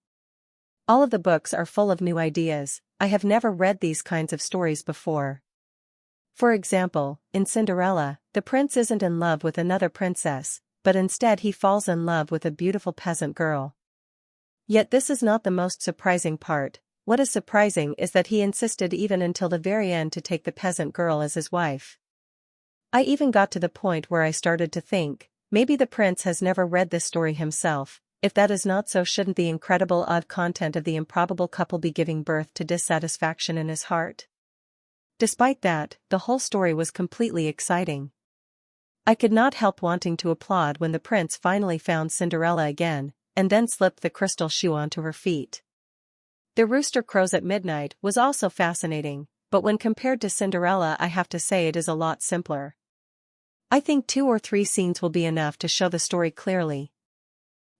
"All of the books are full of new ideas. I have never read these kinds of stories before. For example, in Cinderella, the prince isn't in love with another princess, but instead he falls in love with a beautiful peasant girl. Yet this is not the most surprising part. What is surprising is that he insisted even until the very end to take the peasant girl as his wife. I even got to the point where I started to think, maybe the prince has never read this story himself. If that is not so, shouldn't the incredible odd content of the improbable couple be giving birth to dissatisfaction in his heart?" Despite that, the whole story was completely exciting. I could not help wanting to applaud when the prince finally found Cinderella again, and then slipped the crystal shoe onto her feet. The rooster crows at midnight was also fascinating, but when compared to Cinderella, I have to say it is a lot simpler. I think 2 or 3 scenes will be enough to show the story clearly.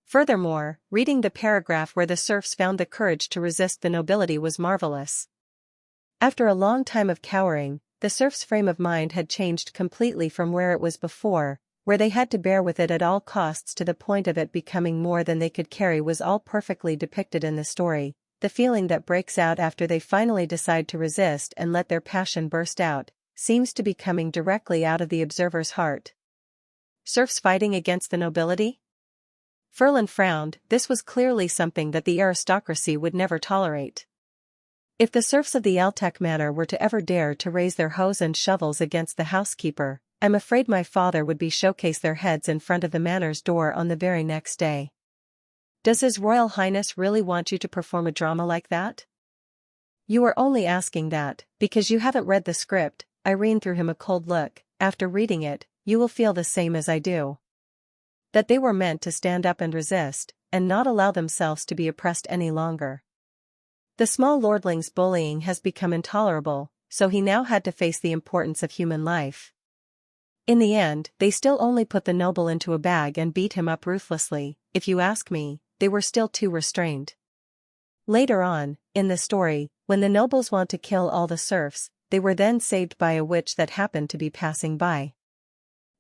Furthermore, reading the paragraph where the serfs found the courage to resist the nobility was marvelous. After a long time of cowering, the serfs' frame of mind had changed completely from where it was before, where they had to bear with it at all costs to the point of it becoming more than they could carry. Was all perfectly depicted in the story. The feeling that breaks out after they finally decide to resist and let their passion burst out, seems to be coming directly out of the observer's heart. Serfs fighting against the nobility? Roland frowned. This was clearly something that the aristocracy would never tolerate. If the serfs of the Altec manor were to ever dare to raise their hoes and shovels against the housekeeper, I'm afraid my father would be showcase their heads in front of the manor's door on the very next day. "Does His Royal Highness really want you to perform a drama like that?" "You are only asking that because you haven't read the script." Irene threw him a cold look. "After reading it, you will feel the same as I do. That they were meant to stand up and resist, and not allow themselves to be oppressed any longer. The small lordling's bullying has become intolerable, so he now had to face the importance of human life. In the end, they still only put the noble into a bag and beat him up ruthlessly. If you ask me, they were still too restrained. Later on, in the story, when the nobles want to kill all the serfs, they were then saved by a witch that happened to be passing by.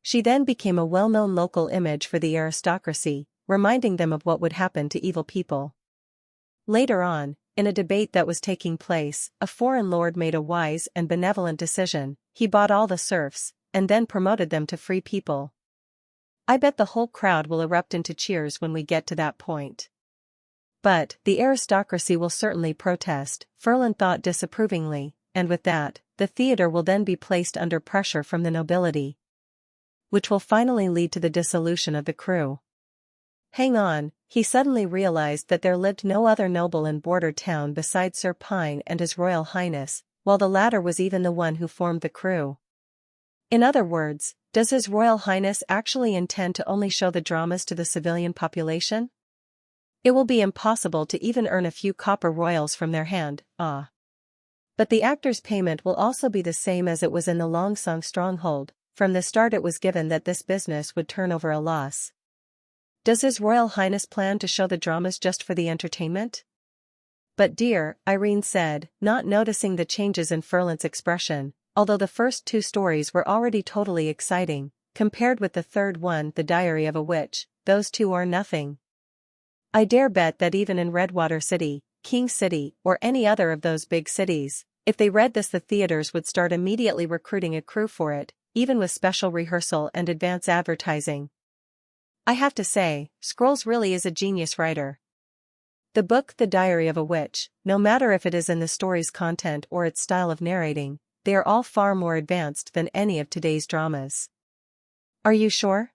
She then became a well-known local image for the aristocracy, reminding them of what would happen to evil people. Later on, in a debate that was taking place, a foreign lord made a wise and benevolent decision. He bought all the serfs, and then promoted them to free people. I bet the whole crowd will erupt into cheers when we get to that point. But the aristocracy will certainly protest, Roland thought disapprovingly, and with that, the theater will then be placed under pressure from the nobility, which will finally lead to the dissolution of the crew. Hang on, he suddenly realized that there lived no other noble in Border Town besides Sir Pine and His Royal Highness, while the latter was even the one who formed the crew. In other words, does His Royal Highness actually intend to only show the dramas to the civilian population? It will be impossible to even earn a few copper royals from their hand, But the actor's payment will also be the same as it was in the Longsong stronghold. From the start it was given that this business would turn over a loss. Does His Royal Highness plan to show the dramas just for the entertainment? But dear, Irene said, not noticing the changes in Roland's expression, although the first two stories were already totally exciting, compared with the third one, The Diary of a Witch, those two are nothing. I dare bet that even in Redwater City, King City, or any other of those big cities, if they read this, the theaters would start immediately recruiting a crew for it, even with special rehearsal and advance advertising. I have to say, Scrolls really is a genius writer. The book The Diary of a Witch, no matter if it is in the story's content or its style of narrating, they are all far more advanced than any of today's dramas. Are you sure?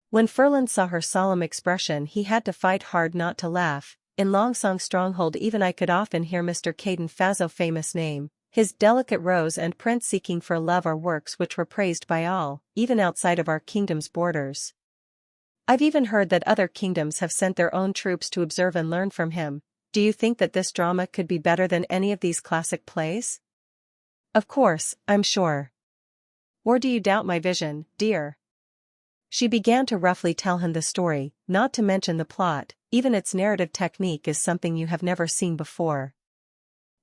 When Ferland saw her solemn expression, he had to fight hard not to laugh. In Longsong Stronghold even I could often hear Mr. Caden Fazo famous name. His Delicate Rose and Prince Seeking for Love are works which were praised by all, even outside of our kingdom's borders. I've even heard that other kingdoms have sent their own troops to observe and learn from him. Do you think that this drama could be better than any of these classic plays? Of course, I'm sure. Or do you doubt my vision, dear? She began to roughly tell him the story, not to mention the plot. Even its narrative technique is something you have never seen before.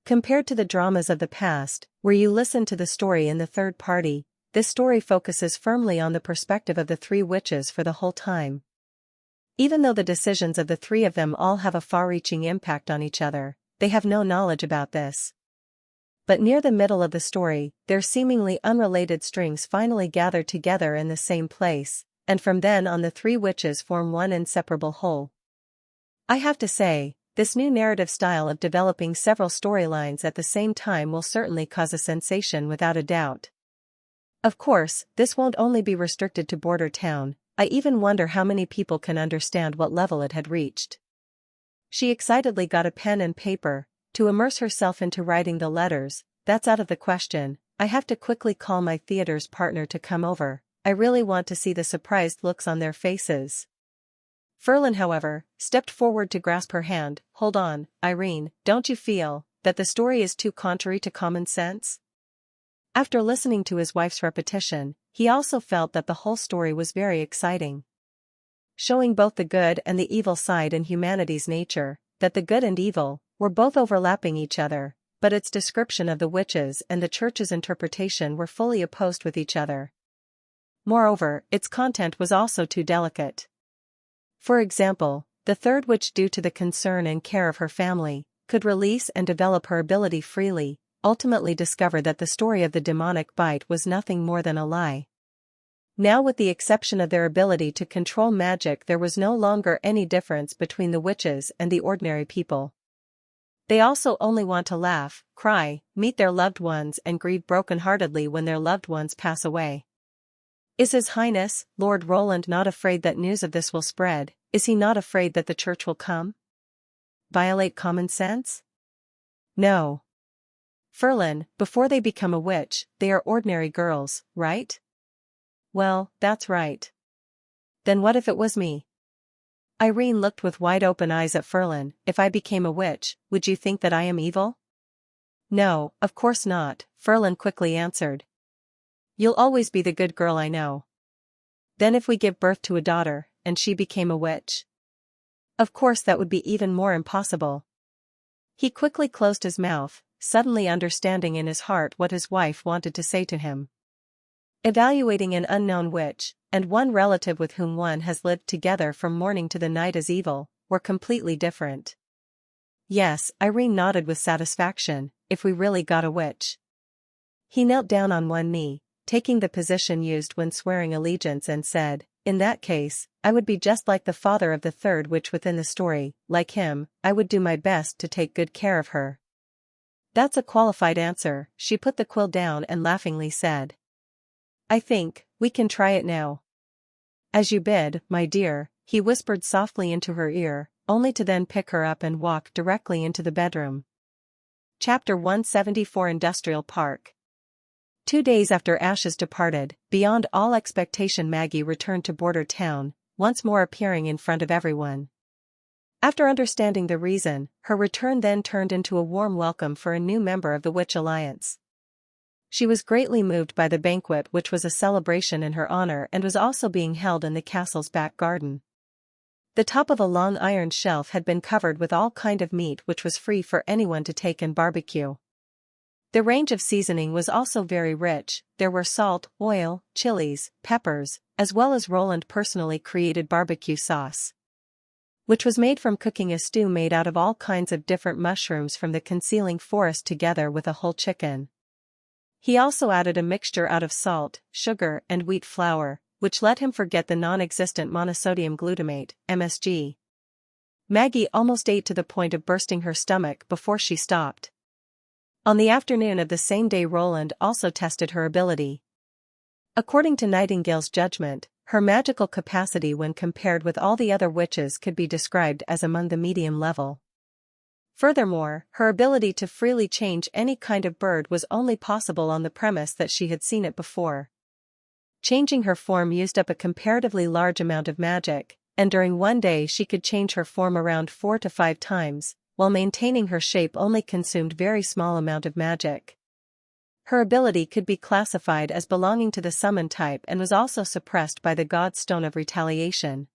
Compared to the dramas of the past, where you listen to the story in the third party, this story focuses firmly on the perspective of the three witches for the whole time. Even though the decisions of the three of them all have a far-reaching impact on each other, they have no knowledge about this. But near the middle of the story, their seemingly unrelated strings finally gather together in the same place, and from then on the three witches form one inseparable whole. I have to say, this new narrative style of developing several storylines at the same time will certainly cause a sensation without a doubt. Of course, this won't only be restricted to Border Town. I even wonder how many people can understand what level it had reached. She excitedly got a pen and paper. To immerse herself into writing the letters, that's out of the question. I have to quickly call my theater's partner to come over. I really want to see the surprised looks on their faces. Ferland, however, stepped forward to grasp her hand. Hold on, Irene, don't you feel that the story is too contrary to common sense? After listening to his wife's repetition, he also felt that the whole story was very exciting. Showing both the good and the evil side in humanity's nature, that the good and evil were both overlapping each other, but its description of the witches and the church's interpretation were fully opposed with each other. Moreover, its content was also too delicate. For example, the third witch, due to the concern and care of her family, could release and develop her ability freely, ultimately discover that the story of the demonic bite was nothing more than a lie. Now, with the exception of their ability to control magic, there was no longer any difference between the witches and the ordinary people. They also only want to laugh, cry, meet their loved ones and grieve brokenheartedly when their loved ones pass away. Is His Highness, Lord Roland, not afraid that news of this will spread? Is he not afraid that the church will come? Violate common sense? No. Ferland, before they become a witch, they are ordinary girls, right? Well, that's right. Then what if it was me? Irene looked with wide-open eyes at Ferland. If I became a witch, would you think that I am evil? No, of course not, Ferland quickly answered. You'll always be the good girl, I know. Then if we give birth to a daughter, and she became a witch? Of course that would be even more impossible. He quickly closed his mouth, suddenly understanding in his heart what his wife wanted to say to him. Evaluating an unknown witch, and one relative with whom one has lived together from morning to the night as evil, were completely different. Yes, Irene nodded with satisfaction, if we really got a witch. He knelt down on one knee, taking the position used when swearing allegiance, and said, in that case, I would be just like the father of the third witch within the story. Like him, I would do my best to take good care of her. That's a qualified answer. She put the quill down and laughingly said, I think we can try it now. As you bid, my dear, he whispered softly into her ear, only to then pick her up and walk directly into the bedroom. Chapter 174, Industrial Park. 2 days after Ashes departed, beyond all expectation Maggie returned to Border Town, once more appearing in front of everyone. After understanding the reason, her return then turned into a warm welcome for a new member of the Witch Alliance. She was greatly moved by the banquet, which was a celebration in her honor and was also being held in the castle's back garden. The top of a long iron shelf had been covered with all kind of meat which was free for anyone to take and barbecue. The range of seasoning was also very rich. There were salt, oil, chilies, peppers, as well as Roland personally created barbecue sauce, which was made from cooking a stew made out of all kinds of different mushrooms from the concealing forest together with a whole chicken. He also added a mixture out of salt, sugar, and wheat flour, which let him forget the non-existent monosodium glutamate, MSG. Maggie almost ate to the point of bursting her stomach before she stopped. On the afternoon of the same day, Roland also tested her ability. According to Nightingale's judgment, her magical capacity when compared with all the other witches could be described as among the medium level. Furthermore, her ability to freely change any kind of bird was only possible on the premise that she had seen it before. Changing her form used up a comparatively large amount of magic, and during one day she could change her form around 4 to 5 times, while maintaining her shape only consumed very small amount of magic. Her ability could be classified as belonging to the summon type and was also suppressed by the god stone of retaliation.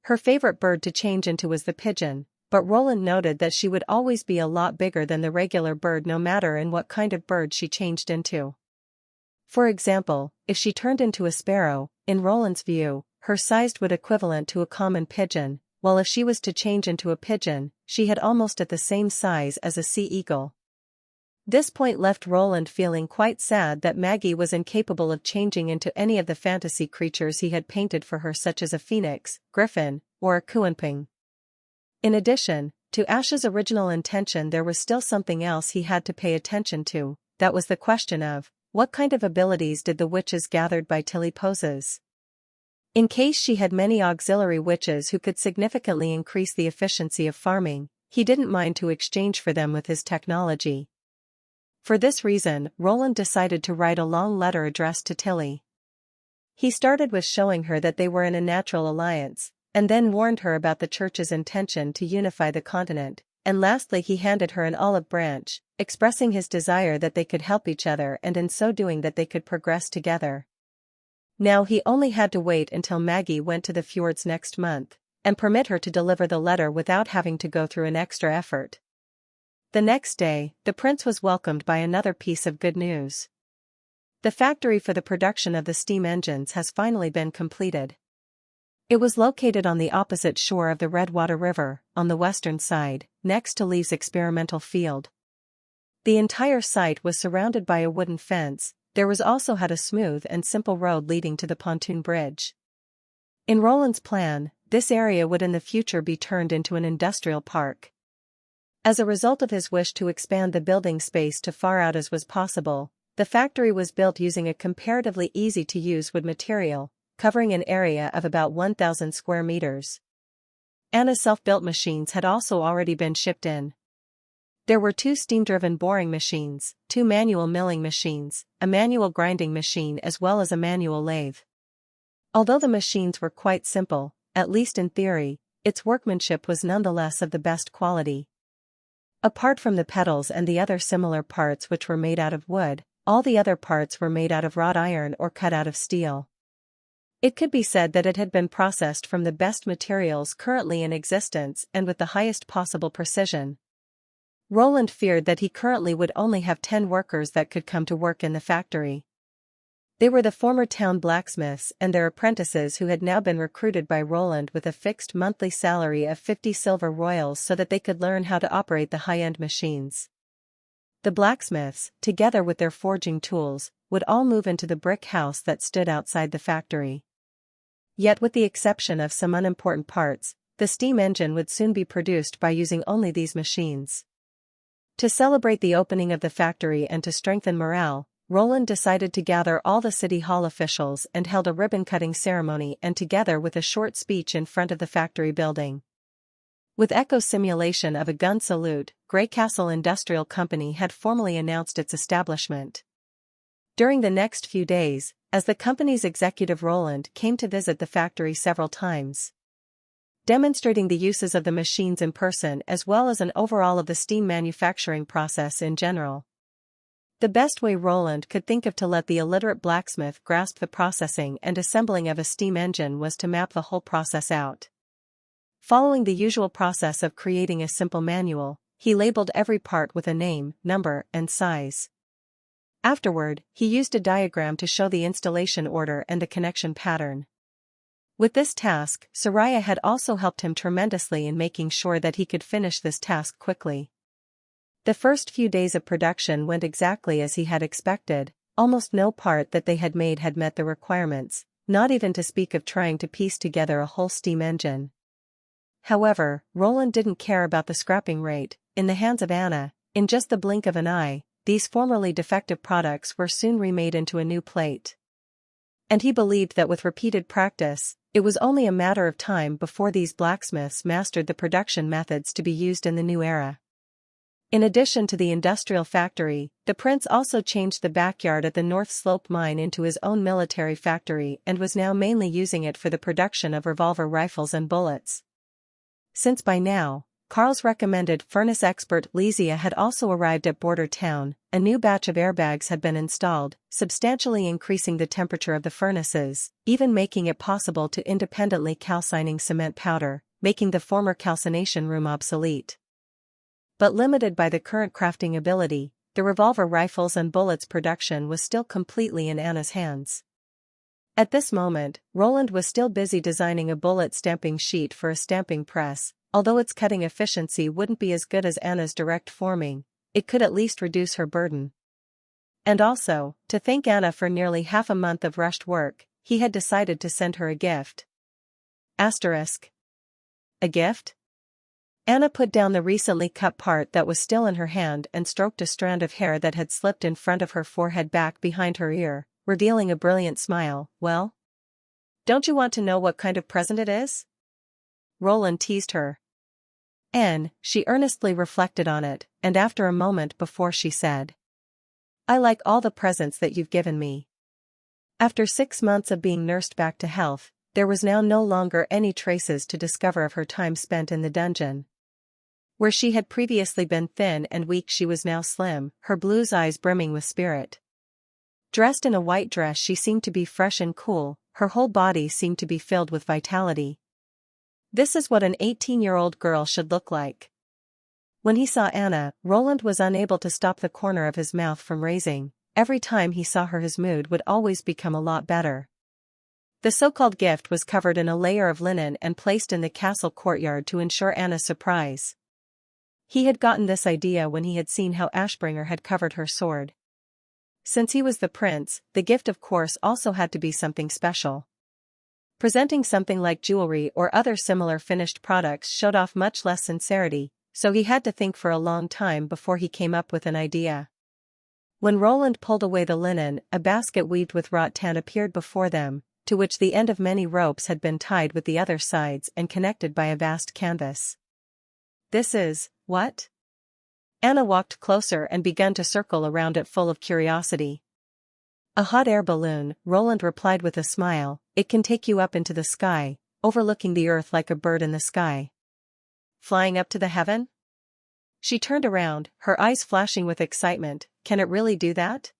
Her favorite bird to change into was the pigeon, but Roland noted that she would always be a lot bigger than the regular bird no matter in what kind of bird she changed into. For example, if she turned into a sparrow, in Roland's view, her size would equivalent to a common pigeon, while if she was to change into a pigeon, she had almost at the same size as a sea eagle. This point left Roland feeling quite sad that Maggie was incapable of changing into any of the fantasy creatures he had painted for her, such as a phoenix, griffin, or a kuanping. In addition, to Ash's original intention, there was still something else he had to pay attention to. That was the question of, what kind of abilities did the witches gathered by Tilly possess? In case she had many auxiliary witches who could significantly increase the efficiency of farming, he didn't mind to exchange for them with his technology. For this reason, Roland decided to write a long letter addressed to Tilly. He started with showing her that they were in a natural alliance, and then warned her about the church's intention to unify the continent, and lastly he handed her an olive branch, expressing his desire that they could help each other and in so doing that they could progress together. Now he only had to wait until Maggie went to the fjords next month, and permit her to deliver the letter without having to go through an extra effort. The next day, the prince was welcomed by another piece of good news. The factory for the production of the steam engines has finally been completed. It was located on the opposite shore of the Redwater River, on the western side, next to Lee's experimental field. The entire site was surrounded by a wooden fence. There was also had a smooth and simple road leading to the pontoon bridge. In Roland's plan, this area would in the future be turned into an industrial park. As a result of his wish to expand the building space to far out as was possible, the factory was built using a comparatively easy-to-use wood material, covering an area of about 1,000 square meters. Anna's self-built machines had also already been shipped in. There were 2 steam-driven boring machines, 2 manual milling machines, a manual grinding machine as well as a manual lathe. Although the machines were quite simple, at least in theory, its workmanship was nonetheless of the best quality. Apart from the pedals and the other similar parts which were made out of wood, all the other parts were made out of wrought iron or cut out of steel. It could be said that it had been processed from the best materials currently in existence and with the highest possible precision. Roland feared that he currently would only have 10 workers that could come to work in the factory. They were the former town blacksmiths and their apprentices who had now been recruited by Roland with a fixed monthly salary of 50 silver royals so that they could learn how to operate the high-end machines. The blacksmiths, together with their forging tools, would all move into the brick house that stood outside the factory. Yet with the exception of some unimportant parts, the steam engine would soon be produced by using only these machines. To celebrate the opening of the factory and to strengthen morale, Roland decided to gather all the city hall officials and held a ribbon-cutting ceremony and together with a short speech in front of the factory building. With echo simulation of a gun salute, Greycastle Industrial Company had formally announced its establishment. During the next few days, as the company's executive Roland came to visit the factory several times, demonstrating the uses of the machines in person as well as an overall of the steam manufacturing process in general. The best way Roland could think of to let the illiterate blacksmith grasp the processing and assembling of a steam engine was to map the whole process out. Following the usual process of creating a simple manual, he labeled every part with a name, number, and size. Afterward, he used a diagram to show the installation order and the connection pattern. With this task, Soraya had also helped him tremendously in making sure that he could finish this task quickly. The first few days of production went exactly as he had expected. Almost no part that they had made had met the requirements, not even to speak of trying to piece together a whole steam engine. However, Roland didn't care about the scrapping rate. In the hands of Anna, in just the blink of an eye, these formerly defective products were soon remade into a new plate. And he believed that with repeated practice, it was only a matter of time before these blacksmiths mastered the production methods to be used in the new era. In addition to the industrial factory, the prince also changed the backyard at the North Slope mine into his own military factory and was now mainly using it for the production of revolver rifles and bullets. Since by now, Karl's recommended furnace expert Lesia had also arrived at Border Town, a new batch of airbags had been installed, substantially increasing the temperature of the furnaces, even making it possible to independently calcining cement powder, making the former calcination room obsolete. But limited by the current crafting ability, the revolver rifles and bullets production was still completely in Anna's hands. At this moment, Roland was still busy designing a bullet stamping sheet for a stamping press. Although its cutting efficiency wouldn't be as good as Anna's direct forming, it could at least reduce her burden. And also, to thank Anna for nearly half a month of rushed work, he had decided to send her a gift. Asterisk. A gift? Anna put down the recently cut part that was still in her hand and stroked a strand of hair that had slipped in front of her forehead back behind her ear, revealing a brilliant smile. Well? Don't you want to know what kind of present it is? Roland teased her. She earnestly reflected on it, and after a moment before she said, I like all the presents that you've given me. After 6 months of being nursed back to health, there was now no longer any traces to discover of her time spent in the dungeon. Where she had previously been thin and weak, she was now slim, her blue eyes brimming with spirit. Dressed in a white dress, she seemed to be fresh and cool, her whole body seemed to be filled with vitality. This is what an 18-year-old girl should look like. When he saw Anna, Roland was unable to stop the corner of his mouth from raising. Every time he saw her, his mood would always become a lot better. The so-called gift was covered in a layer of linen and placed in the castle courtyard to ensure Anna's surprise. He had gotten this idea when he had seen how Ashbringer had covered her sword. Since he was the prince, the gift of course also had to be something special. Presenting something like jewelry or other similar finished products showed off much less sincerity, so he had to think for a long time before he came up with an idea. When Roland pulled away the linen, a basket weaved with rattan appeared before them, to which the end of many ropes had been tied with the other sides and connected by a vast canvas. This is, what? Anna walked closer and began to circle around it full of curiosity. A hot air balloon, Roland replied with a smile. It can take you up into the sky, overlooking the earth like a bird in the sky. Flying up to the heaven? She turned around, her eyes flashing with excitement. Can it really do that?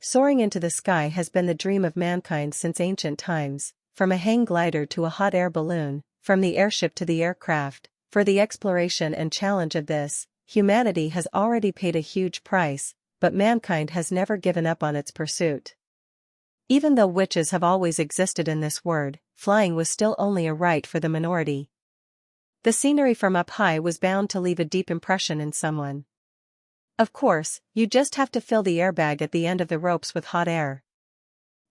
Soaring into the sky has been the dream of mankind since ancient times, from a hang glider to a hot air balloon, from the airship to the aircraft. For the exploration and challenge of this, humanity has already paid a huge price, but mankind has never given up on its pursuit. Even though witches have always existed in this world, flying was still only a right for the minority. The scenery from up high was bound to leave a deep impression in someone. Of course, you just have to fill the airbag at the end of the ropes with hot air.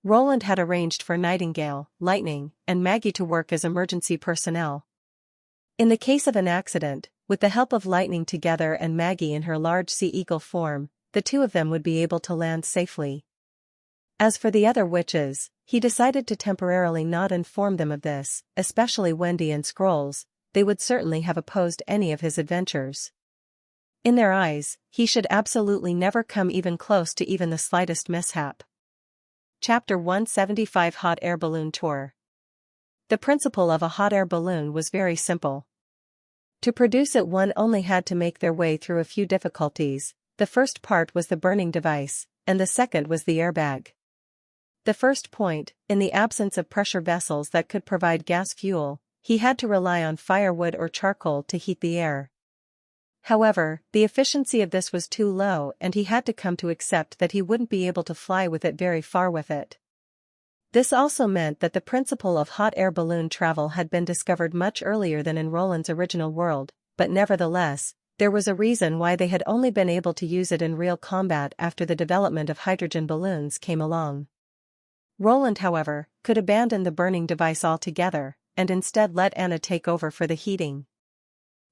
Roland had arranged for Nightingale, Lightning, and Maggie to work as emergency personnel. In the case of an accident, with the help of Lightning together and Maggie in her large sea eagle form, the two of them would be able to land safely. As for the other witches, he decided to temporarily not inform them of this, especially Wendy and Scrolls. They would certainly have opposed any of his adventures. In their eyes, he should absolutely never come even close to even the slightest mishap. Chapter 175 Hot Air Balloon Tour. The principle of a hot air balloon was very simple. To produce it, one only had to make their way through a few difficulties. The first part was the burning device, and the second was the airbag. The first point, in the absence of pressure vessels that could provide gas fuel, he had to rely on firewood or charcoal to heat the air. However, the efficiency of this was too low and he had to come to accept that he wouldn't be able to fly with it very far with it. This also meant that the principle of hot air balloon travel had been discovered much earlier than in Roland's original world, but nevertheless, there was a reason why they had only been able to use it in real combat after the development of hydrogen balloons came along. Roland, however, could abandon the burning device altogether, and instead let Anna take over for the heating.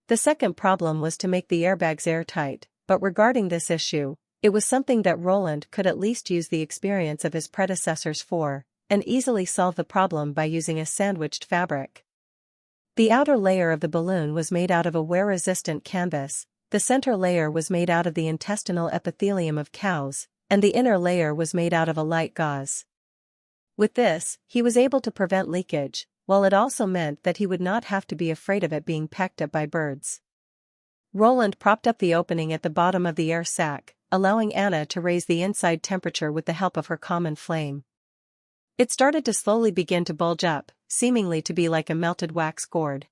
The second problem was to make the airbags airtight, but regarding this issue, it was something that Roland could at least use the experience of his predecessors for, and easily solve the problem by using a sandwiched fabric. The outer layer of the balloon was made out of a wear-resistant canvas, the center layer was made out of the intestinal epithelium of cows, and the inner layer was made out of a light gauze. With this, he was able to prevent leakage, while it also meant that he would not have to be afraid of it being pecked at by birds. Roland propped up the opening at the bottom of the air sac, allowing Anna to raise the inside temperature with the help of her common flame. It started to slowly begin to bulge up, seemingly to be like a melted wax gourd.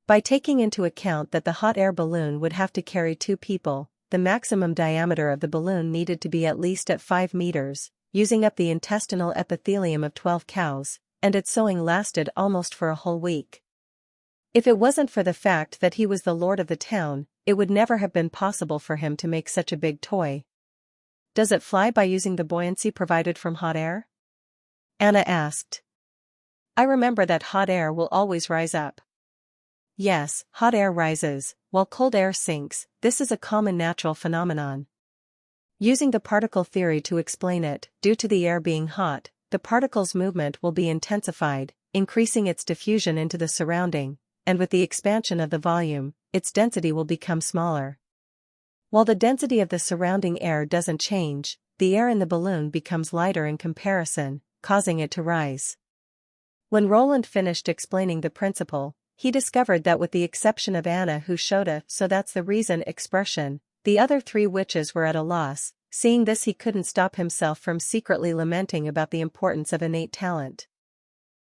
By taking into account that the hot air balloon would have to carry 2 people, the maximum diameter of the balloon needed to be at least at 5 meters, using up the intestinal epithelium of 12 cows, and its sewing lasted almost for a whole week. If it wasn't for the fact that he was the lord of the town, it would never have been possible for him to make such a big toy. Does it fly by using the buoyancy provided from hot air? Anna asked. I remember that hot air will always rise up. Yes, hot air rises, while cold air sinks. This is a common natural phenomenon. Using the particle theory to explain it, due to the air being hot, the particle's movement will be intensified, increasing its diffusion into the surrounding, and with the expansion of the volume, its density will become smaller. While the density of the surrounding air doesn't change, the air in the balloon becomes lighter in comparison, causing it to rise. When Roland finished explaining the principle, he discovered that with the exception of Anna who showed a "so that's the reason" expression, the other 3 witches were at a loss. Seeing this, he couldn't stop himself from secretly lamenting about the importance of innate talent.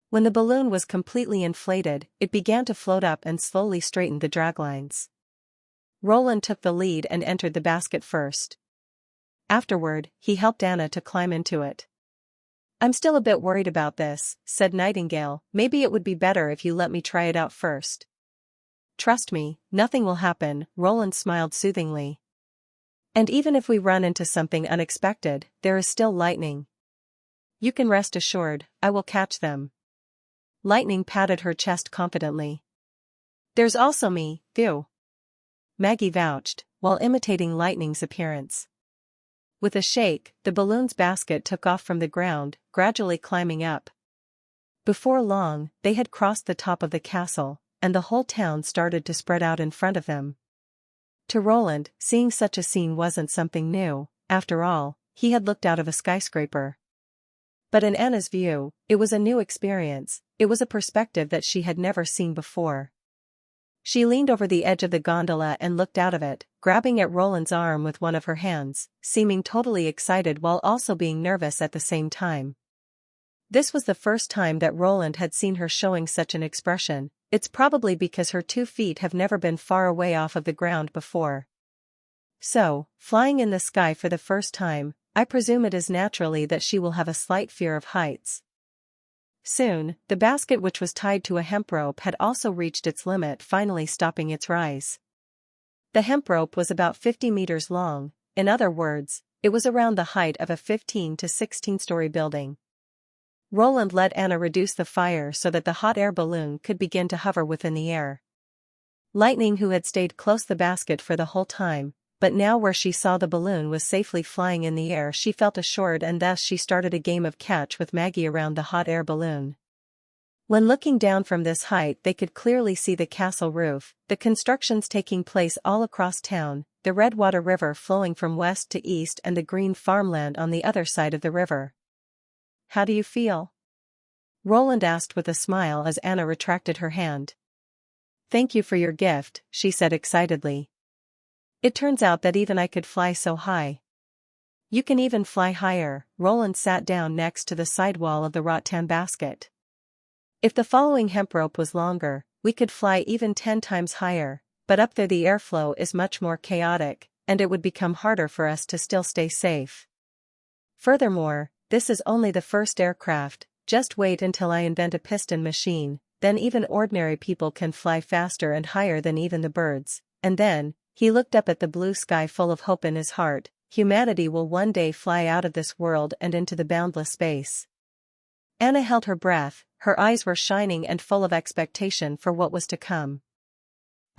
When the balloon was completely inflated, it began to float up and slowly straightened the draglines. Roland took the lead and entered the basket first. Afterward, he helped Anna to climb into it. I'm still a bit worried about this, said Nightingale. Maybe it would be better if you let me try it out first. Trust me, nothing will happen, Roland smiled soothingly. And even if we run into something unexpected, there is still lightning. You can rest assured, I will catch them. Lightning patted her chest confidently. There's also me, phew. Maggie vouched, while imitating Lightning's appearance. With a shake, the balloon's basket took off from the ground, gradually climbing up. Before long, they had crossed the top of the castle, and the whole town started to spread out in front of them. To Roland, seeing such a scene wasn't something new. After all, he had looked out of a skyscraper. But in Anna's view, it was a new experience. It was a perspective that she had never seen before. She leaned over the edge of the gondola and looked out of it, grabbing at Roland's arm with one of her hands, seeming totally excited while also being nervous at the same time. This was the first time that Roland had seen her showing such an expression. It's probably because her 2 feet have never been far away off of the ground before. So, flying in the sky for the first time, I presume it is naturally that she will have a slight fear of heights. Soon, the basket, which was tied to a hemp rope, had also reached its limit, finally stopping its rise. The hemp rope was about 50 meters long. In other words, it was around the height of a 15 to 16-story building. Roland let Anna reduce the fire so that the hot air balloon could begin to hover within the air. Lightning, who had stayed close the basket for the whole time, but now where she saw the balloon was safely flying in the air, she felt assured, and thus she started a game of catch with Maggie around the hot air balloon. When looking down from this height, they could clearly see the castle roof, the constructions taking place all across town, the Redwater River flowing from west to east, and the green farmland on the other side of the river. How do you feel? Roland asked with a smile as Anna retracted her hand. Thank you for your gift, she said excitedly. It turns out that even I could fly so high. You can even fly higher. Roland sat down next to the side wall of the rattan basket. If the following hemp rope was longer, we could fly even 10 times higher, but up there the airflow is much more chaotic, and it would become harder for us to still stay safe. Furthermore, this is only the first aircraft, just wait until I invent a piston machine, then even ordinary people can fly faster and higher than even the birds, and then, he looked up at the blue sky full of hope in his heart, humanity will one day fly out of this world and into the boundless space. Anna held her breath, her eyes were shining and full of expectation for what was to come.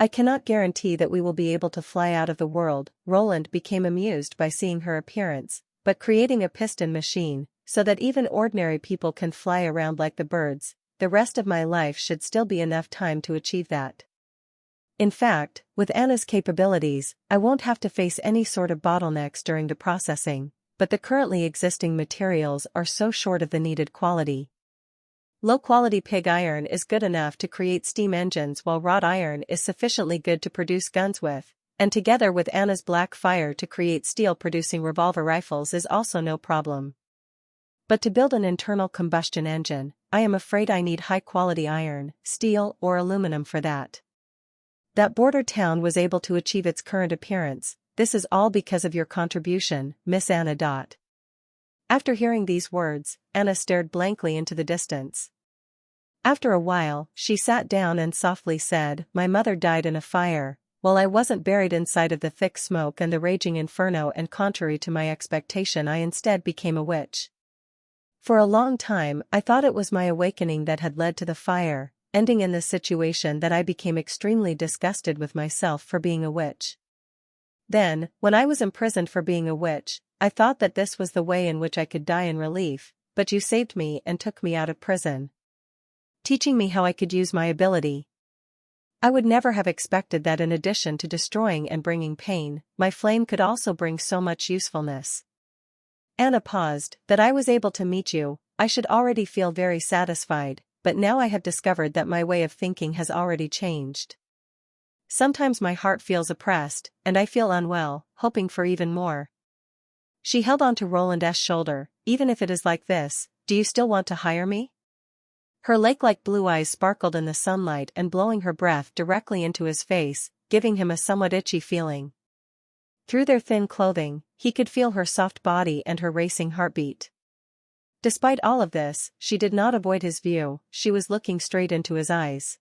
I cannot guarantee that we will be able to fly out of the world, Roland became amused by seeing her appearance, but creating a piston machine, so that even ordinary people can fly around like the birds, the rest of my life should still be enough time to achieve that. In fact, with Anna's capabilities, I won't have to face any sort of bottlenecks during the processing, but the currently existing materials are so short of the needed quality. Low-quality pig iron is good enough to create steam engines while wrought iron is sufficiently good to produce guns with, and together with Anna's black fire to create steel-producing revolver rifles is also no problem. But to build an internal combustion engine, I am afraid I need high-quality iron, steel or aluminum for that. That border town was able to achieve its current appearance, this is all because of your contribution, Miss Anna. After hearing these words, Anna stared blankly into the distance. After a while, she sat down and softly said, "My mother died in a fire, while I wasn't buried inside of the thick smoke and the raging inferno, and contrary to my expectation I instead became a witch. For a long time I thought it was my awakening that had led to the fire, ending in the situation that I became extremely disgusted with myself for being a witch. Then, when I was imprisoned for being a witch, I thought that this was the way in which I could die in relief, but you saved me and took me out of prison, teaching me how I could use my ability. I would never have expected that in addition to destroying and bringing pain, my flame could also bring so much usefulness." Anna paused. "That I was able to meet you, I should already feel very satisfied, but now I have discovered that my way of thinking has already changed. Sometimes my heart feels oppressed, and I feel unwell, hoping for even more." She held on to Roland's shoulder. "Even if it is like this, do you still want to hire me?" Her lake-like blue eyes sparkled in the sunlight and blowing her breath directly into his face, giving him a somewhat itchy feeling. Through their thin clothing, he could feel her soft body and her racing heartbeat. Despite all of this, she did not avoid his view, she was looking straight into his eyes.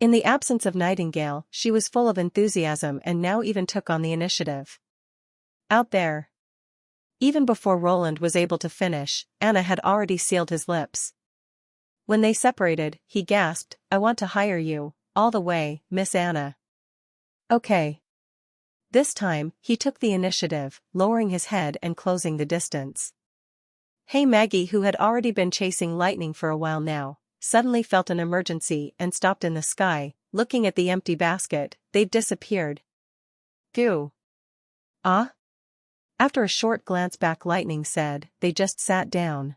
In the absence of Nightingale, she was full of enthusiasm and now even took on the initiative. "Out there." Even before Roland was able to finish, Anna had already sealed his lips. When they separated, he gasped, "I want to hire you, all the way, Miss Anna." "Okay." This time, he took the initiative, lowering his head and closing the distance. Hey Maggie, who had already been chasing lightning for a while now, suddenly felt an emergency and stopped in the sky, looking at the empty basket. "They've disappeared." "Goo." "Ah?" After a short glance back, Lightning said, "They just sat down.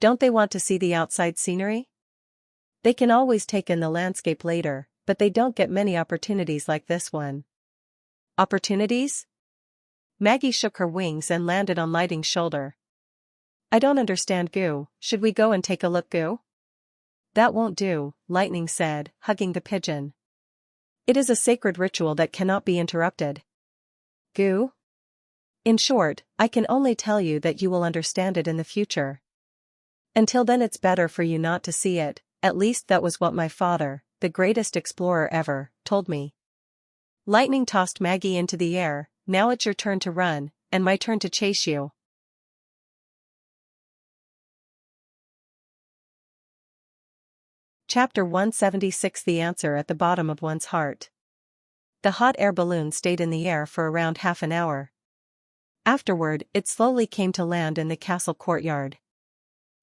Don't they want to see the outside scenery? They can always take in the landscape later, but they don't get many opportunities like this one." "Opportunities?" Maggie shook her wings and landed on Lightning's shoulder. "I don't understand, Goo. Should we go and take a look, Goo?" "That won't do," Lightning said, hugging the pigeon. "It is a sacred ritual that cannot be interrupted." "Goo?" "In short, I can only tell you that you will understand it in the future. Until then it's better for you not to see it, at least that was what my father, the greatest explorer ever, told me." Lightning tossed Maggie into the air. "Now it's your turn to run, and my turn to chase you." Chapter 176. The answer at the bottom of one's heart. The hot air balloon stayed in the air for around half an hour. Afterward, it slowly came to land in the castle courtyard.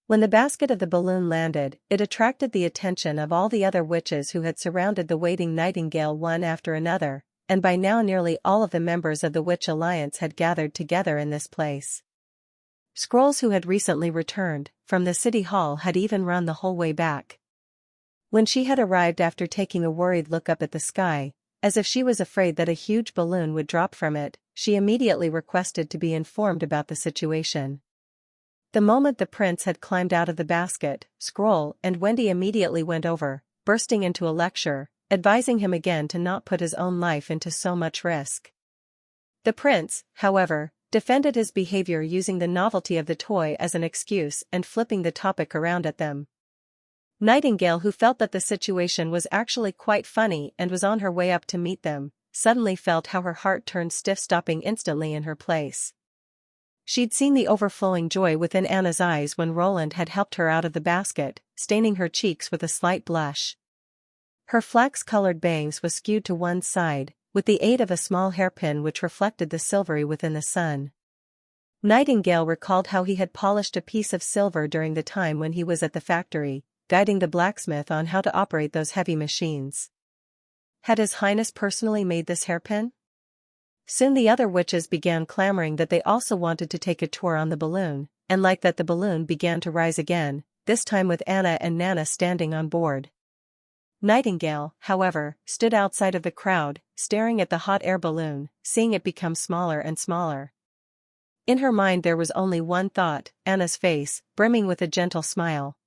When the basket of the balloon landed, it attracted the attention of all the other witches who had surrounded the waiting Nightingale one after another, and by now nearly all of the members of the Witch Alliance had gathered together in this place. Scrolls, who had recently returned from the city hall, had even run the whole way back. When she had arrived after taking a worried look up at the sky, as if she was afraid that a huge balloon would drop from it, she immediately requested to be informed about the situation. The moment the prince had climbed out of the basket, Scroll and Wendy immediately went over, bursting into a lecture. advising him again to not put his own life into so much risk. The prince, however, defended his behavior using the novelty of the toy as an excuse and flipping the topic around at them. Nightingale, who felt that the situation was actually quite funny and was on her way up to meet them, suddenly felt how her heart turned stiff, stopping instantly in her place. She'd seen the overflowing joy within Anna's eyes when Roland had helped her out of the basket, staining her cheeks with a slight blush. Her flax-colored bangs was skewed to one side, with the aid of a small hairpin which reflected the silvery within the sun. Nightingale recalled how he had polished a piece of silver during the time when he was at the factory, guiding the blacksmith on how to operate those heavy machines. Had His Highness personally made this hairpin? Soon the other witches began clamoring that they also wanted to take a tour on the balloon, and like that the balloon began to rise again, this time with Anna and Nana standing on board. Nightingale, however, stood outside of the crowd, staring at the hot air balloon, seeing it become smaller and smaller. In her mind there was only one thought, Anna's face, brimming with a gentle smile.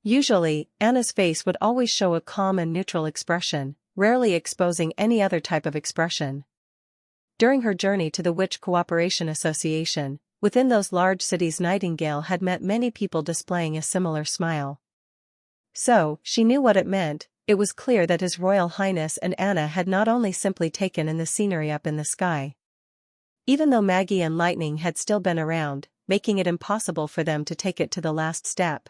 Usually, Anna's face would always show a calm and neutral expression, rarely exposing any other type of expression. During her journey to the Witch Cooperation Association, within those large cities, Nightingale had met many people displaying a similar smile. So, she knew what it meant. It was clear that His Royal Highness and Anna had not only simply taken in the scenery up in the sky. Even though Maggie and Lightning had still been around, making it impossible for them to take it to the last step.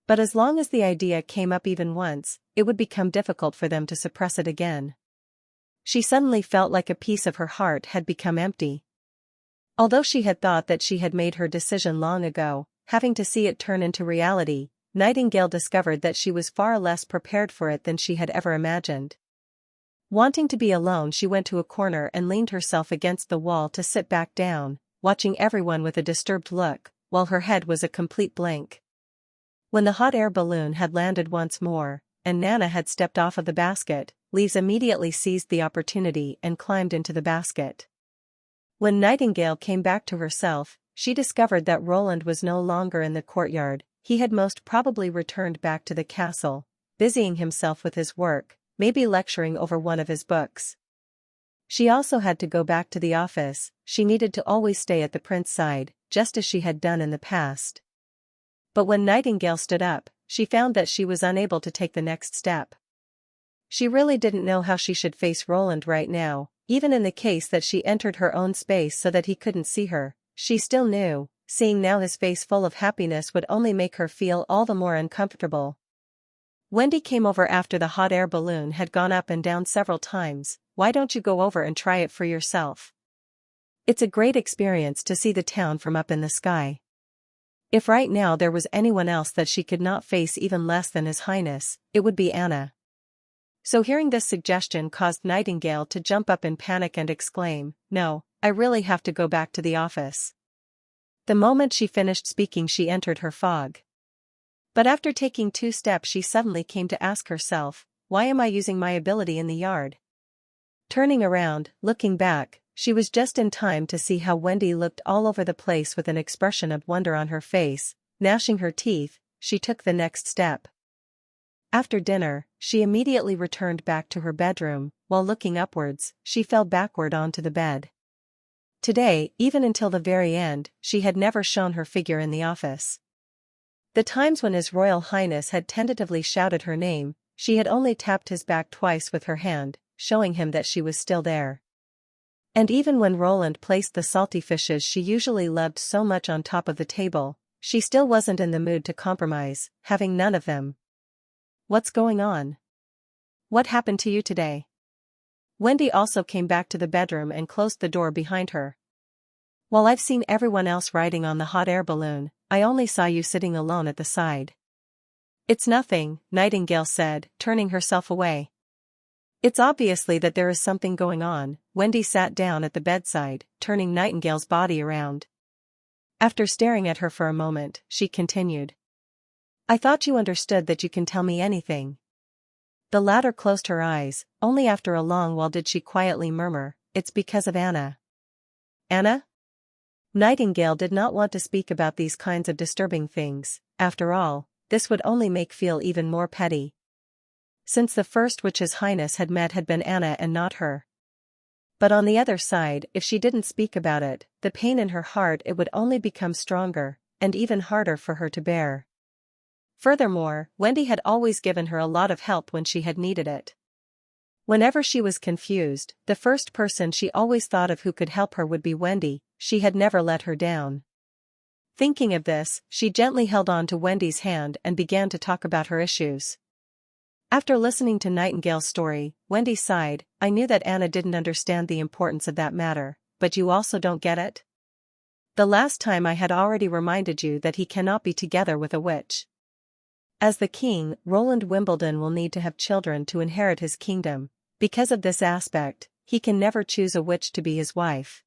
But as long as the idea came up even once, it would become difficult for them to suppress it again. She suddenly felt like a piece of her heart had become empty. Although she had thought that she had made her decision long ago, having to see it turn into reality, Nightingale discovered that she was far less prepared for it than she had ever imagined. Wanting to be alone, she went to a corner and leaned herself against the wall to sit back down, watching everyone with a disturbed look, while her head was a complete blank. When the hot air balloon had landed once more, and Nana had stepped off of the basket, Leaves immediately seized the opportunity and climbed into the basket. When Nightingale came back to herself, she discovered that Roland was no longer in the courtyard. He had most probably returned back to the castle, busying himself with his work, maybe lecturing over one of his books. She also had to go back to the office. She needed to always stay at the prince's side, just as she had done in the past. But when Nightingale stood up, she found that she was unable to take the next step. She really didn't know how she should face Roland right now, even in the case that she entered her own space so that he couldn't see her. She still knew, seeing now his face full of happiness would only make her feel all the more uncomfortable. Wendy came over after the hot air balloon had gone up and down several times. Why don't you go over and try it for yourself? It's a great experience to see the town from up in the sky. If right now there was anyone else that she could not face even less than His Highness, it would be Anna. So hearing this suggestion caused Nightingale to jump up in panic and exclaim, "No, I really have to go back to the office." The moment she finished speaking, she entered her fog. But after taking 2 steps, she suddenly came to ask herself, why am I using my ability in the yard? Turning around, looking back, she was just in time to see how Wendy looked all over the place with an expression of wonder on her face. Gnashing her teeth, she took the next step. After dinner, she immediately returned back to her bedroom. While looking upwards, she fell backward onto the bed. Today, even until the very end, she had never shown her figure in the office. The times when His Royal Highness had tentatively shouted her name, she had only tapped his back twice with her hand, showing him that she was still there. And even when Roland placed the salty fishes she usually loved so much on top of the table, she still wasn't in the mood to compromise, having none of them. What's going on? What happened to you today? Wendy also came back to the bedroom and closed the door behind her. While I've seen everyone else riding on the hot air balloon, I only saw you sitting alone at the side. It's nothing, Nightingale said, turning herself away. It's obviously that there is something going on. Wendy sat down at the bedside, turning Nightingale's body around. After staring at her for a moment, she continued. I thought you understood that you can tell me anything. The latter closed her eyes. Only after a long while did she quietly murmur, it's because of Anna. Anna? Nightingale did not want to speak about these kinds of disturbing things. After all, this would only make feel even more petty. since the first witch His Highness had met had been Anna and not her. But on the other side, if she didn't speak about it, the pain in her heart it would only become stronger, and even harder for her to bear. Furthermore, Wendy had always given her a lot of help when she had needed it. Whenever she was confused, the first person she always thought of who could help her would be Wendy. She had never let her down. Thinking of this, she gently held on to Wendy's hand and began to talk about her issues. After listening to Nightingale's story, Wendy sighed. I knew that Anna didn't understand the importance of that matter, but you also don't get it? The last time I had already reminded you that he cannot be together with a witch. As the king, Roland Wimbledon will need to have children to inherit his kingdom. Because of this aspect, he can never choose a witch to be his wife.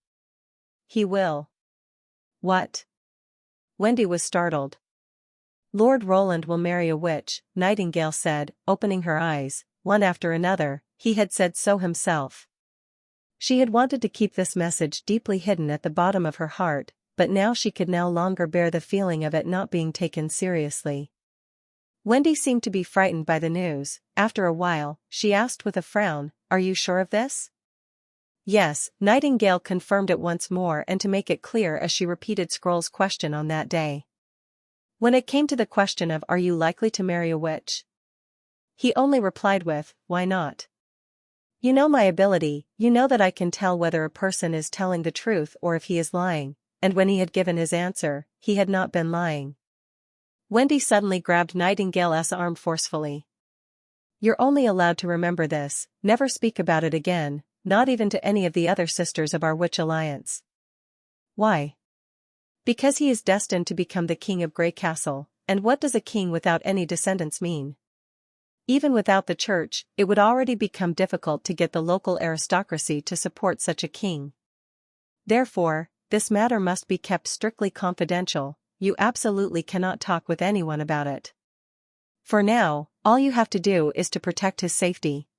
He will. What? Wendy was startled. Lord Roland will marry a witch, Nightingale said, opening her eyes, one after another. He had said so himself. She had wanted to keep this message deeply hidden at the bottom of her heart, but now she could no longer bear the feeling of it not being taken seriously. Wendy seemed to be frightened by the news. After a while, she asked with a frown, "Are you sure of this?" Yes, Nightingale confirmed it once more, and to make it clear as she repeated Scroll's question on that day. When it came to the question of "Are you likely to marry a witch?" he only replied with, "Why not? You know my ability, you know that I can tell whether a person is telling the truth or if he is lying," and when he had given his answer, he had not been lying. Wendy suddenly grabbed Nightingale's arm forcefully. "You're only allowed to remember this, never speak about it again, not even to any of the other sisters of our witch alliance." "Why?" "Because he is destined to become the king of Grey Castle, and what does a king without any descendants mean? Even without the church, it would already become difficult to get the local aristocracy to support such a king. Therefore, this matter must be kept strictly confidential. You absolutely cannot talk with anyone about it. For now, all you have to do is to protect his safety.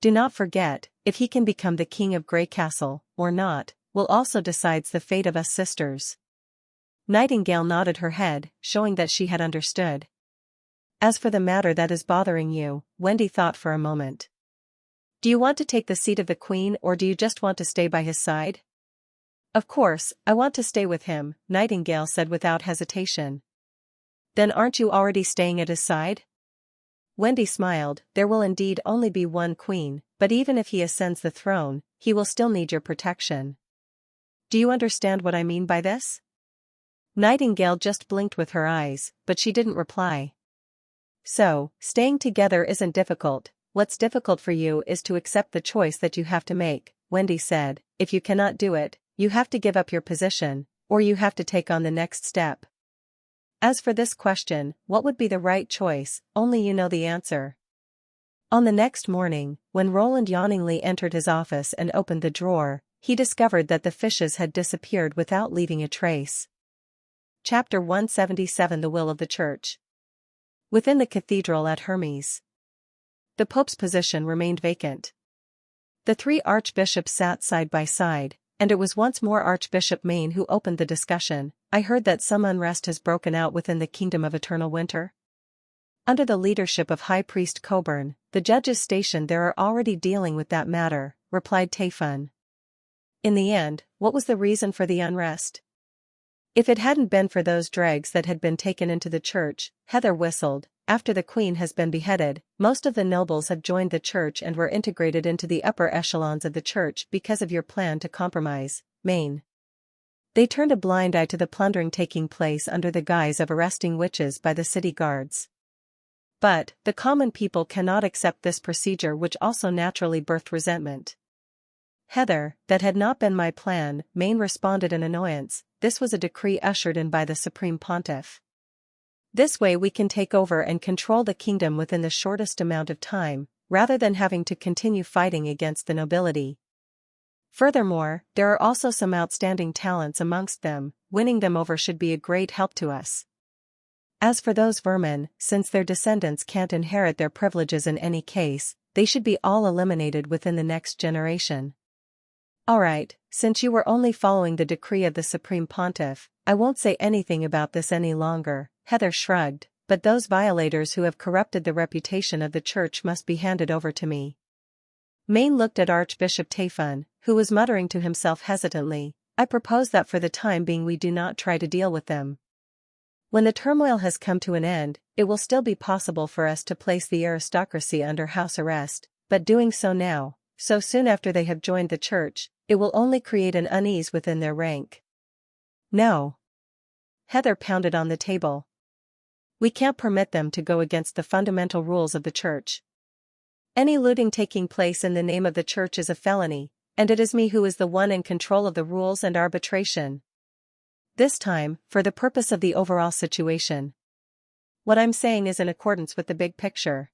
Do not forget, if he can become the king of Grey Castle, or not, will also decides the fate of us sisters." Nightingale nodded her head, showing that she had understood. "As for the matter that is bothering you," Wendy thought for a moment. "Do you want to take the seat of the Queen, or do you just want to stay by his side?" "Of course, I want to stay with him," Nightingale said without hesitation. "Then aren't you already staying at his side?" Wendy smiled. "There will indeed only be one queen, but even if he ascends the throne, he will still need your protection. Do you understand what I mean by this?" Nightingale just blinked with her eyes, but she didn't reply. "So, staying together isn't difficult. What's difficult for you is to accept the choice that you have to make," Wendy said. "If you cannot do it, you have to give up your position, or you have to take on the next step. As for this question, what would be the right choice, only you know the answer." On the next morning, when Roland yawningly entered his office and opened the drawer, he discovered that the fishes had disappeared without leaving a trace. Chapter 177 The Will of the Church. Within the cathedral at Hermes, the Pope's position remained vacant. The three archbishops sat side by side, and it was once more Archbishop Maine who opened the discussion. "I heard that some unrest has broken out within the Kingdom of Eternal Winter. Under the leadership of High Priest Coburn, the judges stationed there are already dealing with that matter," replied Tayfun. "In the end, what was the reason for the unrest?" "If it hadn't been for those dregs that had been taken into the church," Heather whistled, "after the Queen has been beheaded, most of the nobles have joined the church and were integrated into the upper echelons of the church because of your plan to compromise, Maine. They turned a blind eye to the plundering taking place under the guise of arresting witches by the city guards. But, the common people cannot accept this procedure, which also naturally birthed resentment." "Heather, that had not been my plan," Maine responded in annoyance. "This was a decree ushered in by the Supreme Pontiff. This way we can take over and control the kingdom within the shortest amount of time, rather than having to continue fighting against the nobility. Furthermore, there are also some outstanding talents amongst them, winning them over should be a great help to us. As for those vermin, since their descendants can't inherit their privileges in any case, they should be all eliminated within the next generation." "All right, since you were only following the decree of the Supreme Pontiff, I won't say anything about this any longer," Heather shrugged. but those violators who have corrupted the reputation of the church must be handed over to me. Maine looked at Archbishop Taifun, who was muttering to himself hesitantly, I propose that for the time being we do not try to deal with them. When the turmoil has come to an end, it will still be possible for us to place the aristocracy under house arrest, but doing so now, so soon after they have joined the church, it will only create an unease within their rank. No. Heather pounded on the table. We can't permit them to go against the fundamental rules of the church. Any looting taking place in the name of the church is a felony, and it is me who is the one in control of the rules and arbitration. This time, for the purpose of the overall situation. What I'm saying is in accordance with the big picture.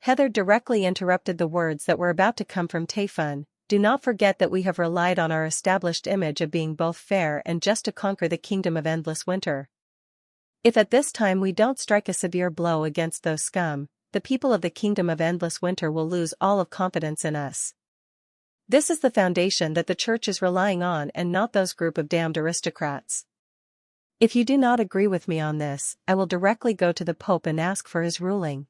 Heather directly interrupted the words that were about to come from Taifun. Do not forget that we have relied on our established image of being both fair and just to conquer the kingdom of endless winter. If at this time we don't strike a severe blow against those scum, the people of the kingdom of endless winter will lose all of confidence in us. This is the foundation that the church is relying on and not those group of damned aristocrats. If you do not agree with me on this, I will directly go to the Pope and ask for his ruling.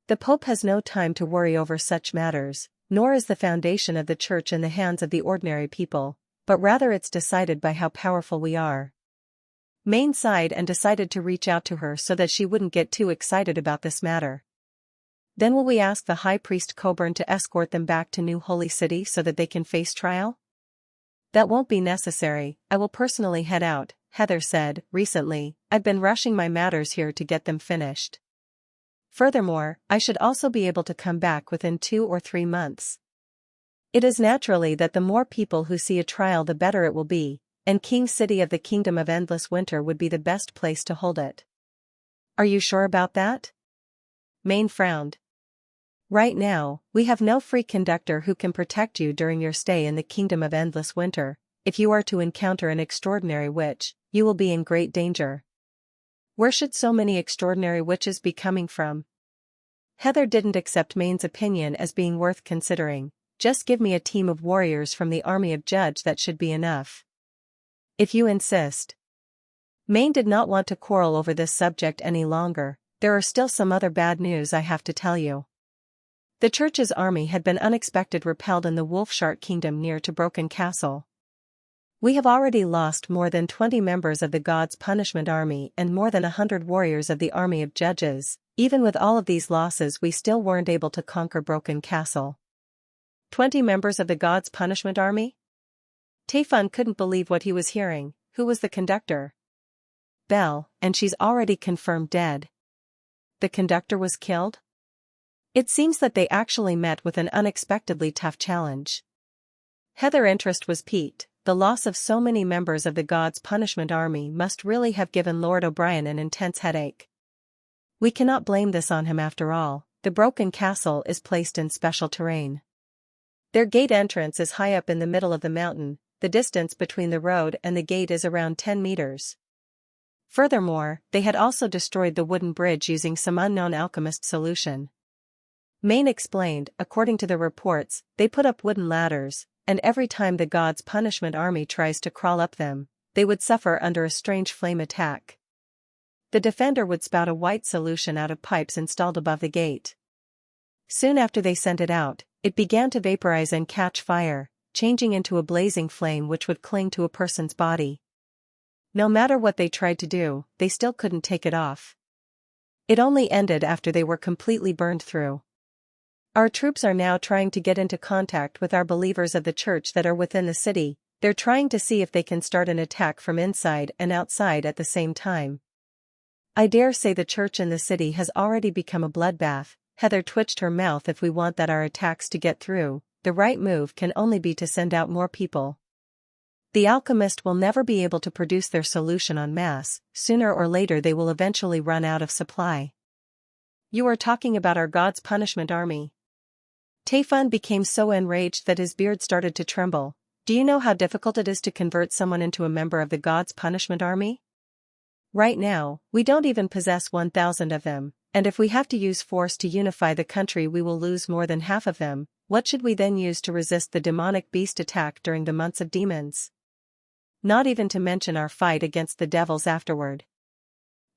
The Pope has no time to worry over such matters, nor is the foundation of the church in the hands of the ordinary people, but rather it's decided by how powerful we are. Maine sighed and decided to reach out to her so that she wouldn't get too excited about this matter. Then will we ask the High Priest Coburn to escort them back to New Holy City so that they can face trial? That won't be necessary, I will personally head out, Heather said. Recently, I've been rushing my matters here to get them finished. Furthermore, I should also be able to come back within 2 or 3 months. It is naturally that the more people who see a trial the better it will be, and King City of the Kingdom of Endless Winter would be the best place to hold it. Are you sure about that? Maine frowned. Right now, we have no free conductor who can protect you during your stay in the Kingdom of Endless Winter. If you are to encounter an extraordinary witch, you will be in great danger. Where should so many extraordinary witches be coming from? Heather didn't accept Maine's opinion as being worth considering. Just give me a team of warriors from the army of Judge, that should be enough. If you insist. Maine did not want to quarrel over this subject any longer. There are still some other bad news I have to tell you. The church's army had been unexpected repelled in the Wolfshark Kingdom near to Broken Castle. We have already lost more than 20 members of the God's Punishment Army and more than 100 warriors of the Army of Judges. Even with all of these losses we still weren't able to conquer Broken Castle. 20 members of the God's Punishment Army? Taifun couldn't believe what he was hearing. Who was the conductor? Belle, and she's already confirmed dead. The conductor was killed? It seems that they actually met with an unexpectedly tough challenge. Heather's interest was piqued. The loss of so many members of the God's Punishment Army must really have given Lord O'Brien an intense headache. We cannot blame this on him after all. The Broken Castle is placed in special terrain. Their gate entrance is high up in the middle of the mountain. The distance between the road and the gate is around 10 meters. Furthermore, they had also destroyed the wooden bridge using some unknown alchemist solution. Maine explained, according to the reports, they put up wooden ladders, and every time the God's Punishment Army tries to crawl up them, they would suffer under a strange flame attack. The defender would spout a white solution out of pipes installed above the gate. Soon after they sent it out, it began to vaporize and catch fire, changing into a blazing flame which would cling to a person's body. No matter what they tried to do, they still couldn't take it off. It only ended after they were completely burned through. Our troops are now trying to get into contact with our believers of the church that are within the city. They're trying to see if they can start an attack from inside and outside at the same time. I dare say the church in the city has already become a bloodbath. Heather twitched her mouth. If we want that our attacks to get through, the right move can only be to send out more people. The alchemist will never be able to produce their solution en masse. Sooner or later they will eventually run out of supply. You are talking about our God's Punishment Army. Taifun became so enraged that his beard started to tremble. Do you know how difficult it is to convert someone into a member of the God's Punishment Army? Right now, we don't even possess 1,000 of them, and if we have to use force to unify the country we will lose more than half of them. What should we then use to resist the demonic beast attack during the months of demons? Not even to mention our fight against the devils afterward.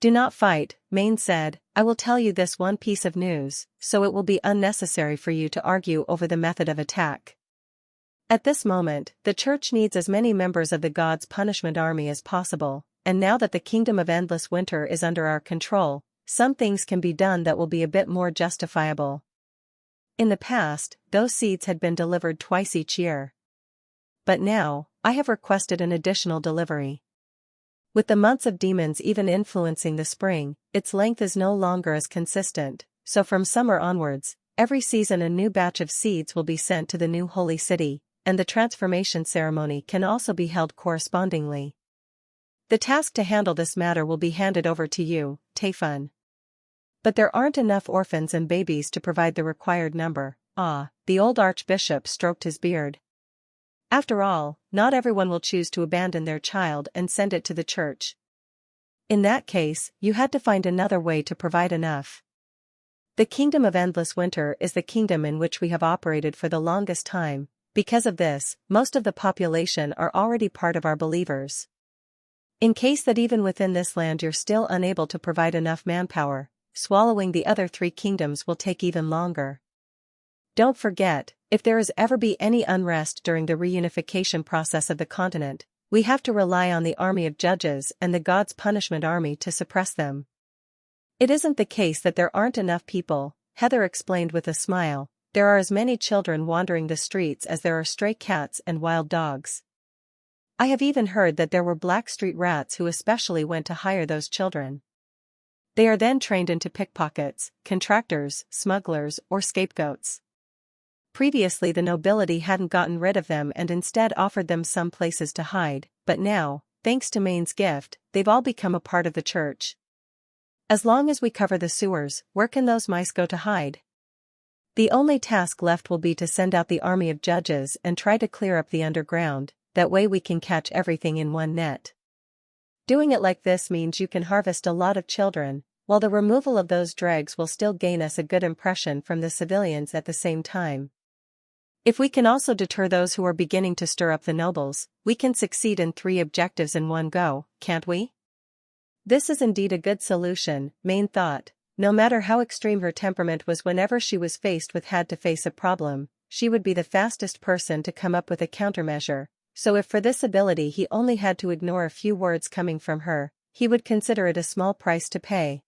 Do not fight, Maine said. I will tell you this one piece of news, so it will be unnecessary for you to argue over the method of attack. At this moment, the church needs as many members of the God's punishment army as possible, and now that the kingdom of endless winter is under our control, some things can be done that will be a bit more justifiable. In the past, those seeds had been delivered twice each year. But now, I have requested an additional delivery. With the months of demons even influencing the spring, its length is no longer as consistent, so from summer onwards, every season a new batch of seeds will be sent to the new holy city, and the transformation ceremony can also be held correspondingly. The task to handle this matter will be handed over to you, Taifun. But there aren't enough orphans and babies to provide the required number. The old archbishop stroked his beard. After all, not everyone will choose to abandon their child and send it to the church. In that case, you had to find another way to provide enough. The kingdom of endless winter is the kingdom in which we have operated for the longest time. Because of this, most of the population are already part of our believers. In case that even within this land you're still unable to provide enough manpower, swallowing the other three kingdoms will take even longer. Don't forget, if there is ever be any unrest during the reunification process of the continent, we have to rely on the army of judges and the God's punishment army to suppress them. It isn't the case that there aren't enough people, Heather explained with a smile. There are as many children wandering the streets as there are stray cats and wild dogs. I have even heard that there were black street rats who especially went to hire those children. They are then trained into pickpockets, contractors, smugglers, or scapegoats. Previously the nobility hadn't gotten rid of them and instead offered them some places to hide, but now, thanks to Maine's gift, they've all become a part of the church. As long as we cover the sewers, where can those mice go to hide? The only task left will be to send out the army of judges and try to clear up the underground, that way we can catch everything in one net. Doing it like this means you can harvest a lot of children, while the removal of those dregs will still gain us a good impression from the civilians at the same time. If we can also deter those who are beginning to stir up the nobles, we can succeed in 3 objectives in one go, can't we? This is indeed a good solution, Maine thought. No matter how extreme her temperament was whenever she was faced with had to face a problem, she would be the fastest person to come up with a countermeasure, so if for this ability he only had to ignore a few words coming from her, he would consider it a small price to pay.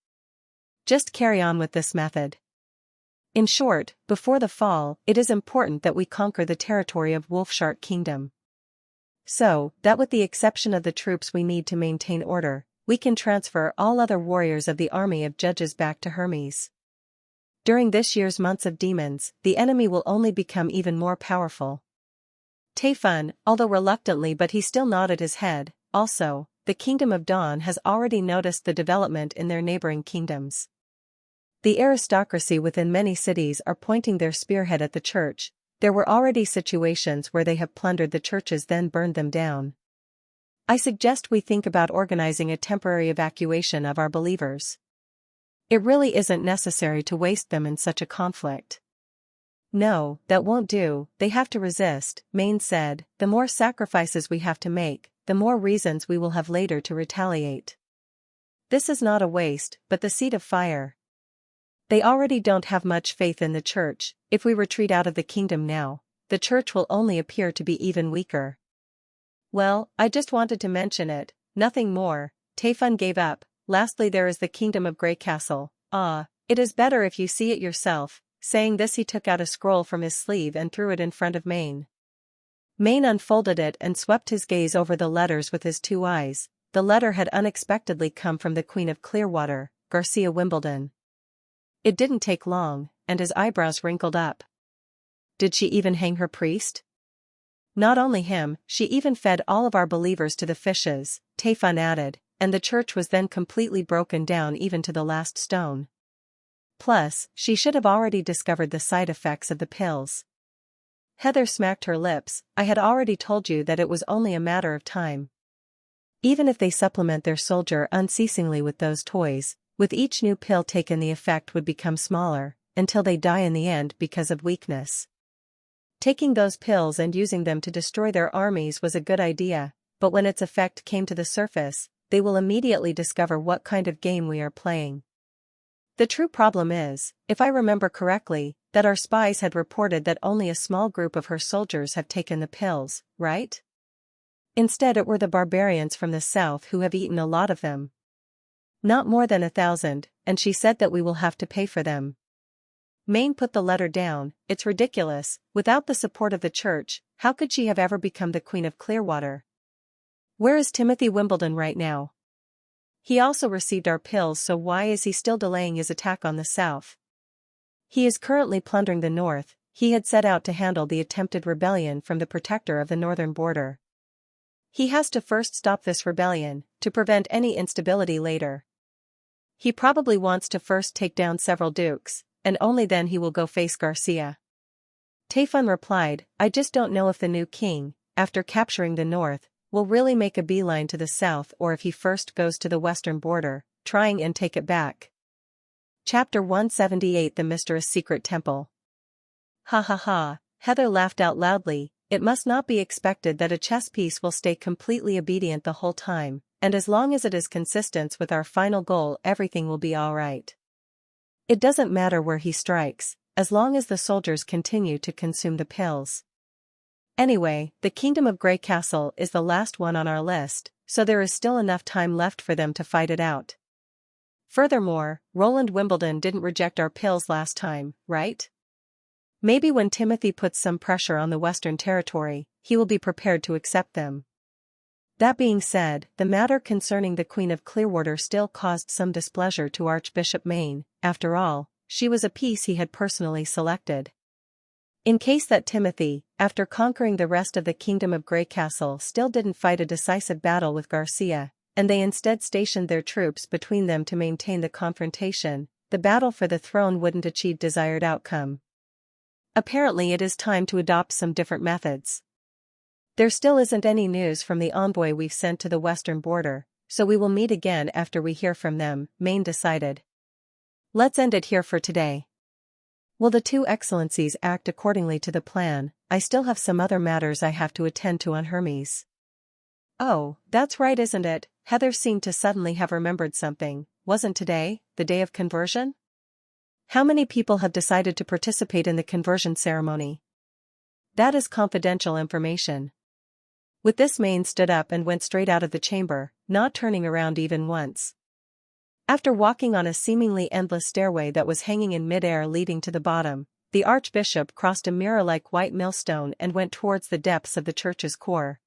Just carry on with this method. In short, before the fall, it is important that we conquer the territory of Wolfshark Kingdom. So, that with the exception of the troops we need to maintain order, we can transfer all other warriors of the army of judges back to Hermes. During this year's months of demons, the enemy will only become even more powerful. Taifun, although reluctantly but he still nodded his head, also, the Kingdom of Dawn has already noticed the development in their neighboring kingdoms. The aristocracy within many cities are pointing their spearhead at the church. There were already situations where they have plundered the churches then burned them down. I suggest we think about organizing a temporary evacuation of our believers. It really isn't necessary to waste them in such a conflict. No, that won't do, they have to resist, Maine said. The more sacrifices we have to make, the more reasons we will have later to retaliate. This is not a waste, but the seed of fire. They already don't have much faith in the church. If we retreat out of the kingdom now, the church will only appear to be even weaker. Well, I just wanted to mention it, nothing more. Taifun gave up. Lastly there is the kingdom of Grey Castle. It is better if you see it yourself. Saying this he took out a scroll from his sleeve and threw it in front of Maine. Maine unfolded it and swept his gaze over the letters with his 2 eyes. The letter had unexpectedly come from the Queen of Clearwater, Garcia Wimbledon. It didn't take long, and his eyebrows wrinkled up. Did she even hang her priest? Not only him, she even fed all of our believers to the fishes, Taifun added, and the church was then completely broken down even to the last stone. Plus, she should have already discovered the side effects of the pills. Heather smacked her lips. I had already told you that it was only a matter of time. Even if they supplement their soldier unceasingly with those toys, with each new pill taken the effect would become smaller, until they die in the end because of weakness. Taking those pills and using them to destroy their armies was a good idea, but when its effect came to the surface, they will immediately discover what kind of game we are playing. The true problem is, if I remember correctly, that our spies had reported that only a small group of her soldiers have taken the pills, right? Instead it were the barbarians from the south who have eaten a lot of them. Not more than 1,000, and she said that we will have to pay for them. Mayne put the letter down. It's ridiculous, without the support of the church, how could she have ever become the Queen of Clearwater? Where is Timothy Wimbledon right now? He also received our pills, so why is he still delaying his attack on the south? He is currently plundering the north. He had set out to handle the attempted rebellion from the protector of the northern border. He has to first stop this rebellion, to prevent any instability later. He probably wants to first take down several dukes, and only then he will go face Garcia. Tayfun replied, I just don't know if the new king, after capturing the north, will really make a beeline to the south or if he first goes to the western border, trying and take it back. Chapter 178 The Mysterious Secret Temple. Ha ha ha, Heather laughed out loudly. It must not be expected that a chess piece will stay completely obedient the whole time, and as long as it is consistent with our final goal everything will be alright. It doesn't matter where he strikes, as long as the soldiers continue to consume the pills. Anyway, the Kingdom of Grey Castle is the last one on our list, so there is still enough time left for them to fight it out. Furthermore, Roland Wimbledon didn't reject our pills last time, right? Maybe when Timothy puts some pressure on the Western Territory, he will be prepared to accept them. That being said, the matter concerning the Queen of Clearwater still caused some displeasure to Archbishop Mayne. After all, she was a piece he had personally selected. In case that Timothy, after conquering the rest of the Kingdom of Grey Castle, still didn't fight a decisive battle with Garcia, and they instead stationed their troops between them to maintain the confrontation, the battle for the throne wouldn't achieve desired outcome. Apparently it is time to adopt some different methods. There still isn't any news from the envoy we've sent to the western border, so we will meet again after we hear from them, Mayne decided. Let's end it here for today. Will the two excellencies act accordingly to the plan? I still have some other matters I have to attend to on Hermes. Oh, that's right, isn't it? Heather seemed to suddenly have remembered something. Wasn't today the day of conversion? How many people have decided to participate in the conversion ceremony? That is confidential information. With this, Mayne stood up and went straight out of the chamber, not turning around even once. After walking on a seemingly endless stairway that was hanging in mid-air leading to the bottom, the archbishop crossed a mirror-like white millstone and went towards the depths of the church's core.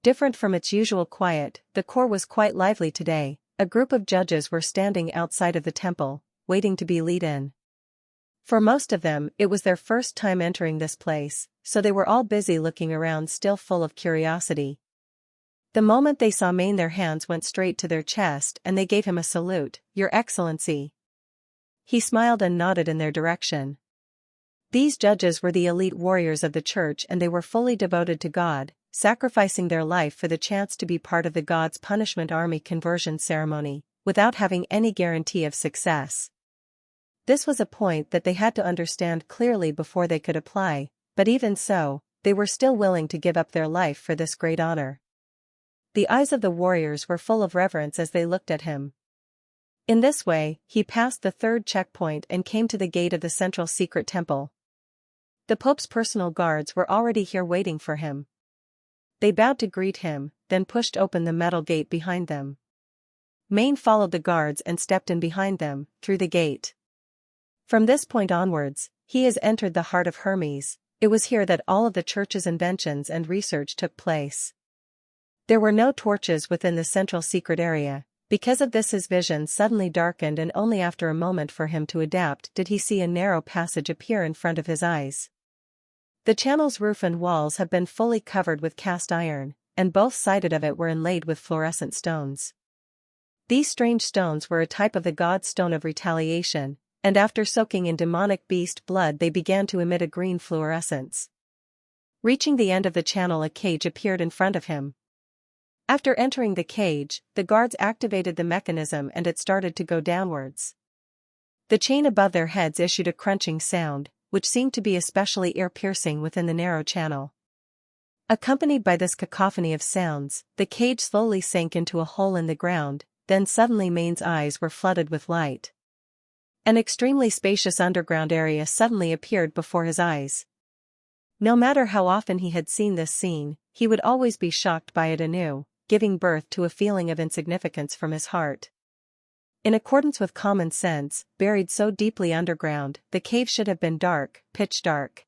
Different from its usual quiet, the core was quite lively today. A group of judges were standing outside of the temple, waiting to be let in. For most of them, it was their first time entering this place, so they were all busy looking around, still full of curiosity. The moment they saw Mayne, their hands went straight to their chest and they gave him a salute. Your Excellency. He smiled and nodded in their direction. These judges were the elite warriors of the church, and they were fully devoted to God, sacrificing their life for the chance to be part of the God's Punishment Army conversion ceremony, without having any guarantee of success. This was a point that they had to understand clearly before they could apply, but even so, they were still willing to give up their life for this great honor. The eyes of the warriors were full of reverence as they looked at him. In this way, he passed the third checkpoint and came to the gate of the central secret temple. The Pope's personal guards were already here waiting for him. They bowed to greet him, then pushed open the metal gate behind them. Mayne followed the guards and stepped in behind them, through the gate. From this point onwards, he has entered the heart of Hermes. It was here that all of the church's inventions and research took place. There were no torches within the central secret area. Because of this, his vision suddenly darkened, and only after a moment for him to adapt did he see a narrow passage appear in front of his eyes. The channel's roof and walls have been fully covered with cast iron, and both sides of it were inlaid with fluorescent stones. These strange stones were a type of the god stone of retaliation, and after soaking in demonic beast blood they began to emit a green fluorescence. Reaching the end of the channel, a cage appeared in front of him. After entering the cage, the guards activated the mechanism and it started to go downwards. The chain above their heads issued a crunching sound, which seemed to be especially ear-piercing within the narrow channel. Accompanied by this cacophony of sounds, the cage slowly sank into a hole in the ground, then suddenly Main's eyes were flooded with light. An extremely spacious underground area suddenly appeared before his eyes. No matter how often he had seen this scene, he would always be shocked by it anew, giving birth to a feeling of insignificance from his heart. In accordance with common sense, buried so deeply underground, the cave should have been dark, pitch dark.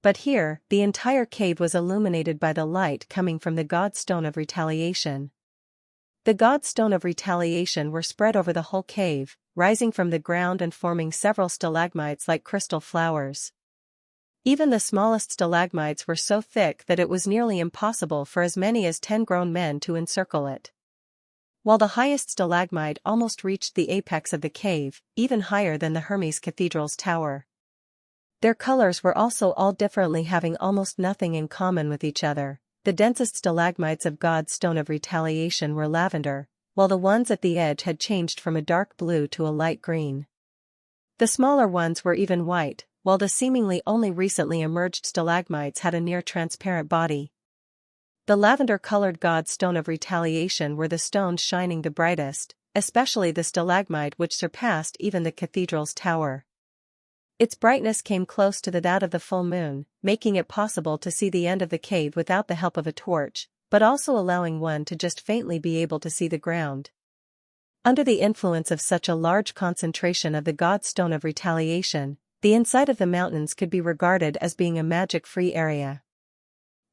But here, the entire cave was illuminated by the light coming from the God's Stone of Retaliation. The God's Stone of Retaliation were spread over the whole cave, rising from the ground and forming several stalagmites like crystal flowers. Even the smallest stalagmites were so thick that it was nearly impossible for as many as 10 grown men to encircle it. While the highest stalagmite almost reached the apex of the cave, even higher than the Hermes Cathedral's tower. Their colors were also all differently, having almost nothing in common with each other. The densest stalagmites of God's Stone of Retaliation were lavender, while the ones at the edge had changed from a dark blue to a light green. The smaller ones were even white, while the seemingly only recently emerged stalagmites had a near-transparent body. The lavender-colored God's Stone of Retaliation were the stones shining the brightest, especially the stalagmite which surpassed even the cathedral's tower. Its brightness came close to that of the full moon, making it possible to see the end of the cave without the help of a torch, but also allowing one to just faintly be able to see the ground. Under the influence of such a large concentration of the God's Stone of Retaliation, the inside of the mountains could be regarded as being a magic-free area.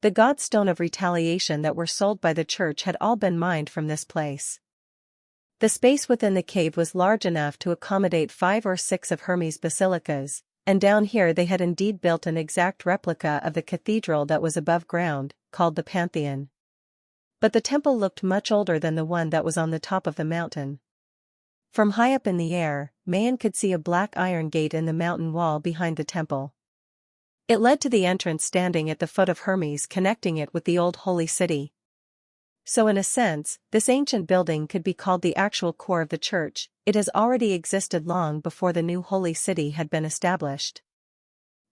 The God's Stone of Retaliation that were sold by the church had all been mined from this place. The space within the cave was large enough to accommodate 5 or 6 of Hermes' basilicas, and down here they had indeed built an exact replica of the cathedral that was above ground, called the Pantheon. But the temple looked much older than the one that was on the top of the mountain. From high up in the air, Mayan could see a black iron gate in the mountain wall behind the temple. It led to the entrance standing at the foot of Hermes, connecting it with the old holy city. So in a sense, this ancient building could be called the actual core of the church. It has already existed long before the new holy city had been established.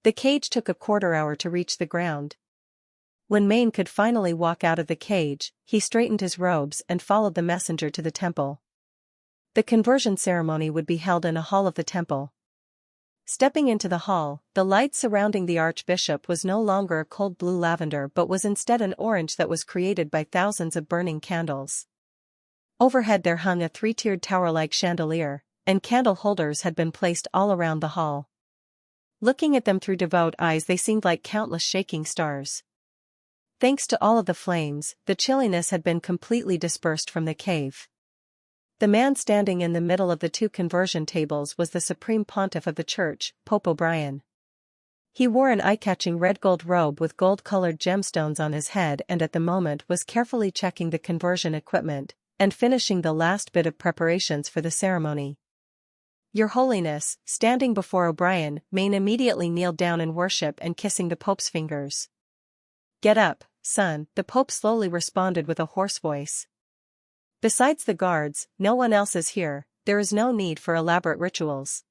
The cage took a quarter-hour to reach the ground. When Main could finally walk out of the cage, he straightened his robes and followed the messenger to the temple. The conversion ceremony would be held in a hall of the temple. Stepping into the hall, the light surrounding the archbishop was no longer a cold blue lavender but was instead an orange that was created by thousands of burning candles. Overhead there hung a 3-tiered tower-like chandelier, and candle holders had been placed all around the hall. Looking at them through devout eyes, they seemed like countless shaking stars. Thanks to all of the flames, the chilliness had been completely dispersed from the cave. The man standing in the middle of the 2 conversion tables was the Supreme Pontiff of the Church, Pope O'Brien. He wore an eye-catching red-gold robe with gold-colored gemstones on his head and at the moment was carefully checking the conversion equipment and finishing the last bit of preparations for the ceremony. Your Holiness, standing before O'Brien, Main immediately kneeled down in worship and kissing the Pope's fingers. "Get up, son," the Pope slowly responded with a hoarse voice. "Besides the guards, no one else is here, there is no need for elaborate rituals."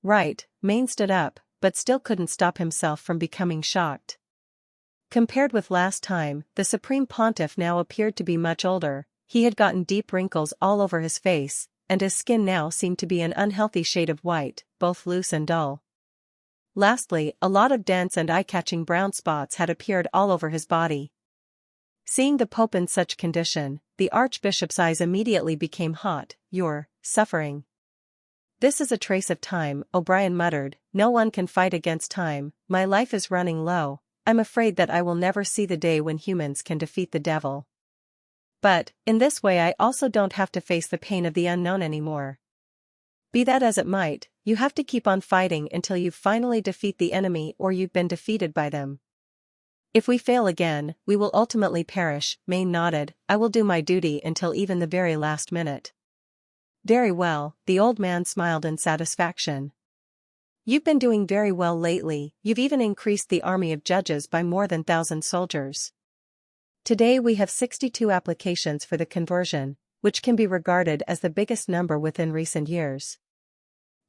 "Right," Main stood up, but still couldn't stop himself from becoming shocked. Compared with last time, the Supreme Pontiff now appeared to be much older. He had gotten deep wrinkles all over his face, and his skin now seemed to be an unhealthy shade of white, both loose and dull. Lastly, a lot of dense and eye-catching brown spots had appeared all over his body. Seeing the Pope in such condition, the Archbishop's eyes immediately became hot. "You're suffering." "This is a trace of time," O'Brien muttered. "No one can fight against time. My life is running low. I'm afraid that I will never see the day when humans can defeat the devil. But, in this way I also don't have to face the pain of the unknown anymore. Be that as it might, you have to keep on fighting until you finally defeat the enemy or you've been defeated by them. If we fail again, we will ultimately perish." Main nodded. "I will do my duty until even the very last minute." "Very well," the old man smiled in satisfaction. "You've been doing very well lately, you've even increased the army of judges by more than 1,000 soldiers. Today we have 62 applications for the conversion, which can be regarded as the biggest number within recent years.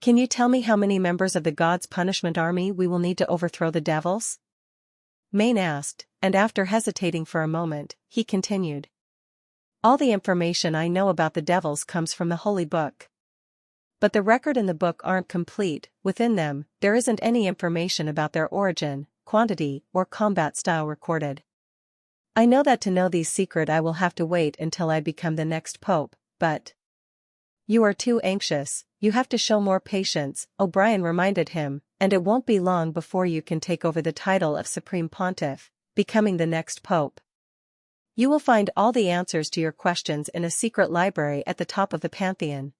Can you tell me how many members of the God's punishment army we will need to overthrow the devils?" Maine asked, and after hesitating for a moment, he continued. All the information I know about the devils comes from the Holy Book. But the record and the book aren't complete. Within them, there isn't any information about their origin, quantity, or combat style recorded. I know that to know these secrets I will have to wait until I become the next pope, but... You are too anxious, you have to show more patience, O'Brien reminded him, and it won't be long before you can take over the title of Supreme Pontiff, becoming the next pope. You will find all the answers to your questions in a secret library at the top of the Pantheon.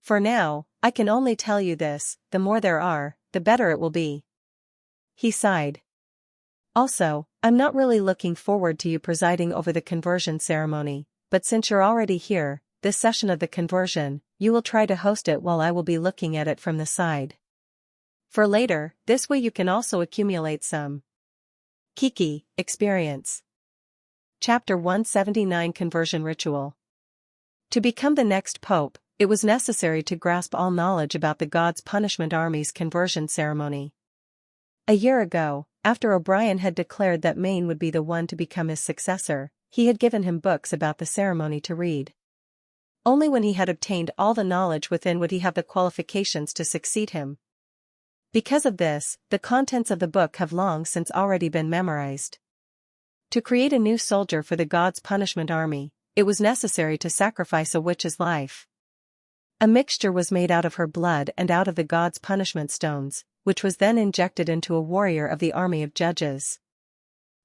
For now, I can only tell you this, the more there are, the better it will be. He sighed. Also, I'm not really looking forward to you presiding over the conversion ceremony, but since you're already here, this session of the conversion, you will try to host it while I will be looking at it from the side. For later, this way you can also accumulate some Kiki experience. Chapter 179 Conversion Ritual. To become the next pope, it was necessary to grasp all knowledge about the God's Punishment Army's conversion ceremony. A year ago, after O'Brien had declared that Maine would be the one to become his successor, he had given him books about the ceremony to read. Only when he had obtained all the knowledge within would he have the qualifications to succeed him. Because of this, the contents of the book have long since already been memorized. To create a new soldier for the God's Punishment Army, it was necessary to sacrifice a witch's life. A mixture was made out of her blood and out of the God's punishment stones, which was then injected into a warrior of the army of judges.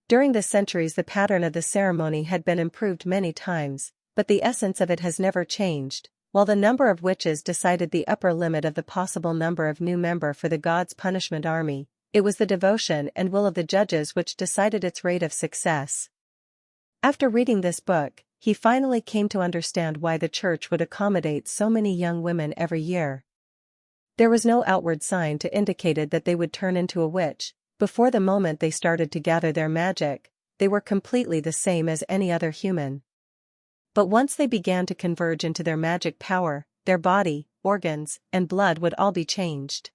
During the centuries the pattern of the ceremony had been improved many times, but the essence of it has never changed. While the number of witches decided the upper limit of the possible number of new members for the God's Punishment Army, it was the devotion and will of the judges which decided its rate of success. After reading this book, he finally came to understand why the church would accommodate so many young women every year. There was no outward sign to indicate that they would turn into a witch. Before the moment they started to gather their magic, they were completely the same as any other human. But once they began to converge into their magic power, their body, organs, and blood would all be changed.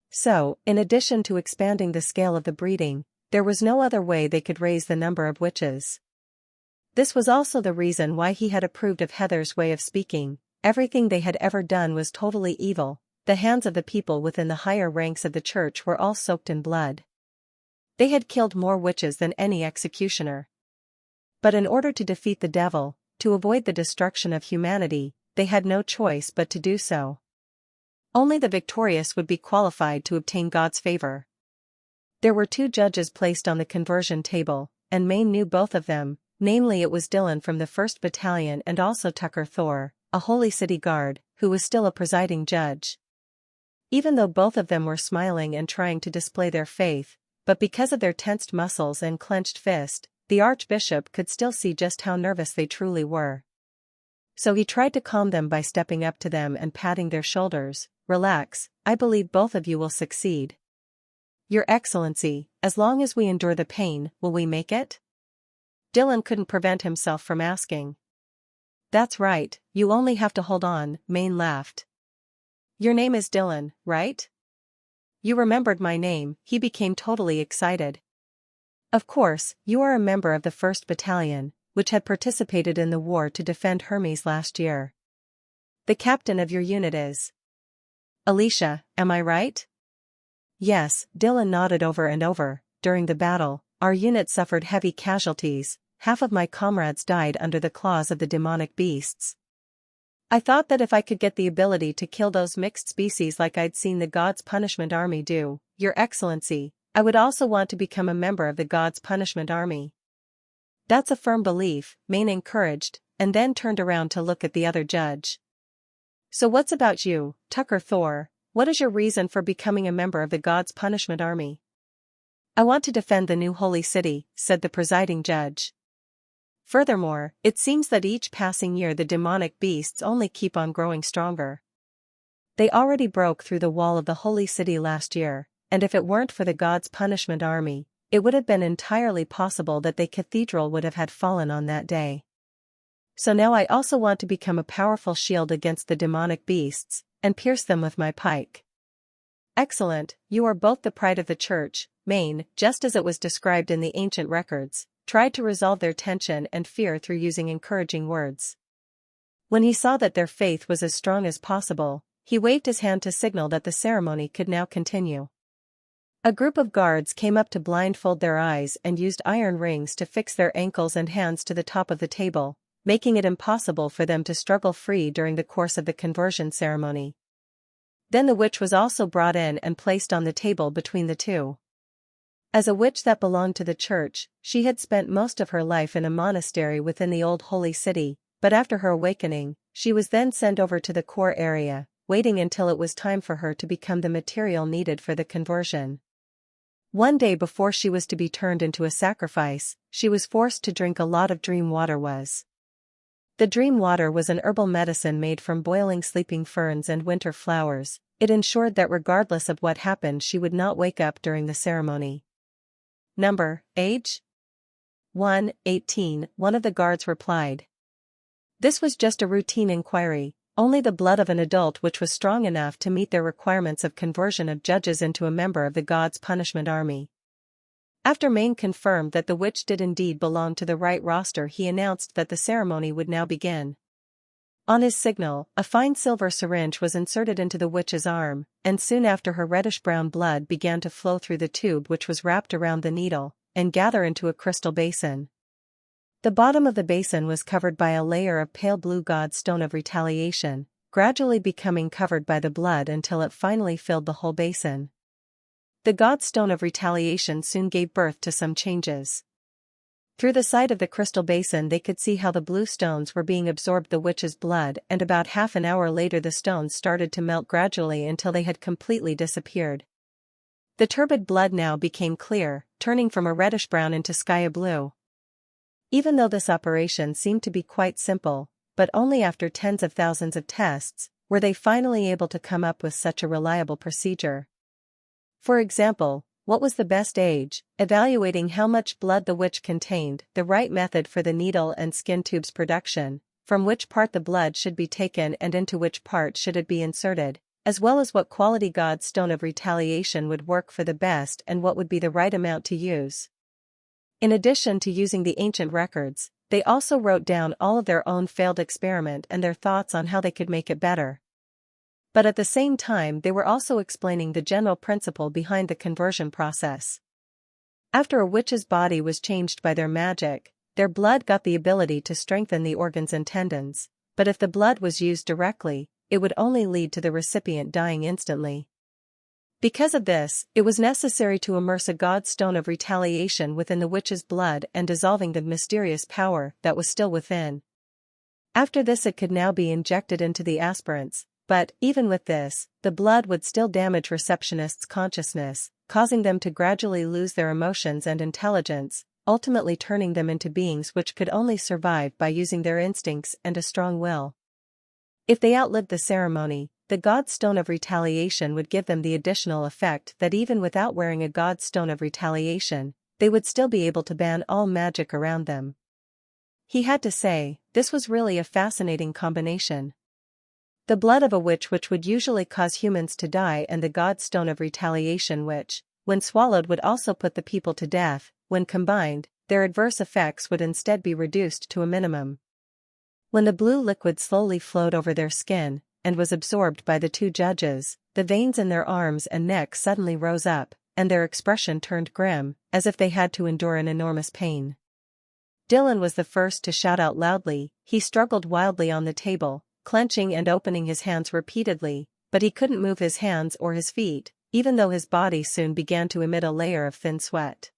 So, in addition to expanding the scale of the breeding, there was no other way they could raise the number of witches. This was also the reason why he had approved of Heather's way of speaking. Everything they had ever done was totally evil. The hands of the people within the higher ranks of the church were all soaked in blood. They had killed more witches than any executioner. But in order to defeat the devil, to avoid the destruction of humanity, they had no choice but to do so. Only the victorious would be qualified to obtain God's favor. There were 2 judges placed on the conversion table, and Maine knew both of them, namely it was Dylan from the 1st Battalion and also Tucker Thor, a Holy City Guard, who was still a presiding judge. Even though both of them were smiling and trying to display their faith, but because of their tensed muscles and clenched fist, the Archbishop could still see just how nervous they truly were. So he tried to calm them by stepping up to them and patting their shoulders. Relax, I believe both of you will succeed. Your Excellency, as long as we endure the pain, will we make it? Dylan couldn't prevent himself from asking. That's right, you only have to hold on, Maine laughed. Your name is Dylan, right? You remembered my name, he became totally excited. Of course, you are a member of the 1st Battalion, which had participated in the war to defend Hermes last year. The captain of your unit is Alicia, am I right? Yes, Dylan nodded over and over. During the battle, our unit suffered heavy casualties. Half of my comrades died under the claws of the demonic beasts. I thought that if I could get the ability to kill those mixed species like I'd seen the God's Punishment Army do, Your Excellency, I would also want to become a member of the God's Punishment Army. That's a firm belief, Maine encouraged, and then turned around to look at the other judge. So what's about you, Tucker Thor? What is your reason for becoming a member of the God's Punishment Army? I want to defend the new holy city, said the presiding judge. Furthermore, it seems that each passing year the demonic beasts only keep on growing stronger. They already broke through the wall of the holy city last year, and if it weren't for the God's Punishment Army, it would have been entirely possible that the cathedral would have had fallen on that day. So now I also want to become a powerful shield against the demonic beasts, and pierce them with my pike. Excellent, you are both the pride of the church. Maine, just as it was described in the ancient records, tried to resolve their tension and fear through using encouraging words. When he saw that their faith was as strong as possible, he waved his hand to signal that the ceremony could now continue. A group of guards came up to blindfold their eyes and used iron rings to fix their ankles and hands to the top of the table, making it impossible for them to struggle free during the course of the conversion ceremony. Then the witch was also brought in and placed on the table between the two. As a witch that belonged to the church, she had spent most of her life in a monastery within the old holy city, but after her awakening, she was then sent over to the core area, waiting until it was time for her to become the material needed for the conversion. One day before she was to be turned into a sacrifice, she was forced to drink a lot of dream water. The dream water was an herbal medicine made from boiling sleeping ferns and winter flowers. It ensured that regardless of what happened she would not wake up during the ceremony. Number, age? 1, 18, one of the guards replied. This was just a routine inquiry, only the blood of an adult which was strong enough to meet their requirements of conversion of judges into a member of the God's punishment army. After Maine confirmed that the witch did indeed belong to the right roster, he announced that the ceremony would now begin. On his signal, a fine silver syringe was inserted into the witch's arm, and soon after her reddish-brown blood began to flow through the tube which was wrapped around the needle, and gather into a crystal basin. The bottom of the basin was covered by a layer of pale blue God's stone of retaliation, gradually becoming covered by the blood until it finally filled the whole basin. The God's stone of retaliation soon gave birth to some changes. Through the side of the crystal basin they could see how the blue stones were being absorbed the witch's blood, and about half an hour later the stones started to melt gradually until they had completely disappeared. The turbid blood now became clear, turning from a reddish-brown into sky blue. Even though this operation seemed to be quite simple, but only after tens of thousands of tests, were they finally able to come up with such a reliable procedure. For example, what was the best age, evaluating how much blood the witch contained, the right method for the needle and skin tubes production, from which part the blood should be taken and into which part should it be inserted, as well as what quality God's stone of retaliation would work for the best and what would be the right amount to use. In addition to using the ancient records, they also wrote down all of their own failed experiment and their thoughts on how they could make it better. But at the same time they were also explaining the general principle behind the conversion process. After a witch's body was changed by their magic, their blood got the ability to strengthen the organs and tendons, but if the blood was used directly, it would only lead to the recipient dying instantly. Because of this, it was necessary to immerse a God's stone of retaliation within the witch's blood and dissolving the mysterious power that was still within. After this it could now be injected into the aspirants. But, even with this, the blood would still damage receptionists' consciousness, causing them to gradually lose their emotions and intelligence, ultimately turning them into beings which could only survive by using their instincts and a strong will. If they outlived the ceremony, the God's stone of retaliation would give them the additional effect that even without wearing a God's stone of retaliation, they would still be able to ban all magic around them. He had to say, this was really a fascinating combination. The blood of a witch which would usually cause humans to die and the God's stone of retaliation which, when swallowed would also put the people to death, when combined, their adverse effects would instead be reduced to a minimum. When the blue liquid slowly flowed over their skin, and was absorbed by the two judges, the veins in their arms and neck suddenly rose up, and their expression turned grim, as if they had to endure an enormous pain. Dylan was the first to shout out loudly. He struggled wildly on the table, clenching and opening his hands repeatedly, but he couldn't move his hands or his feet, even though his body soon began to emit a layer of thin sweat.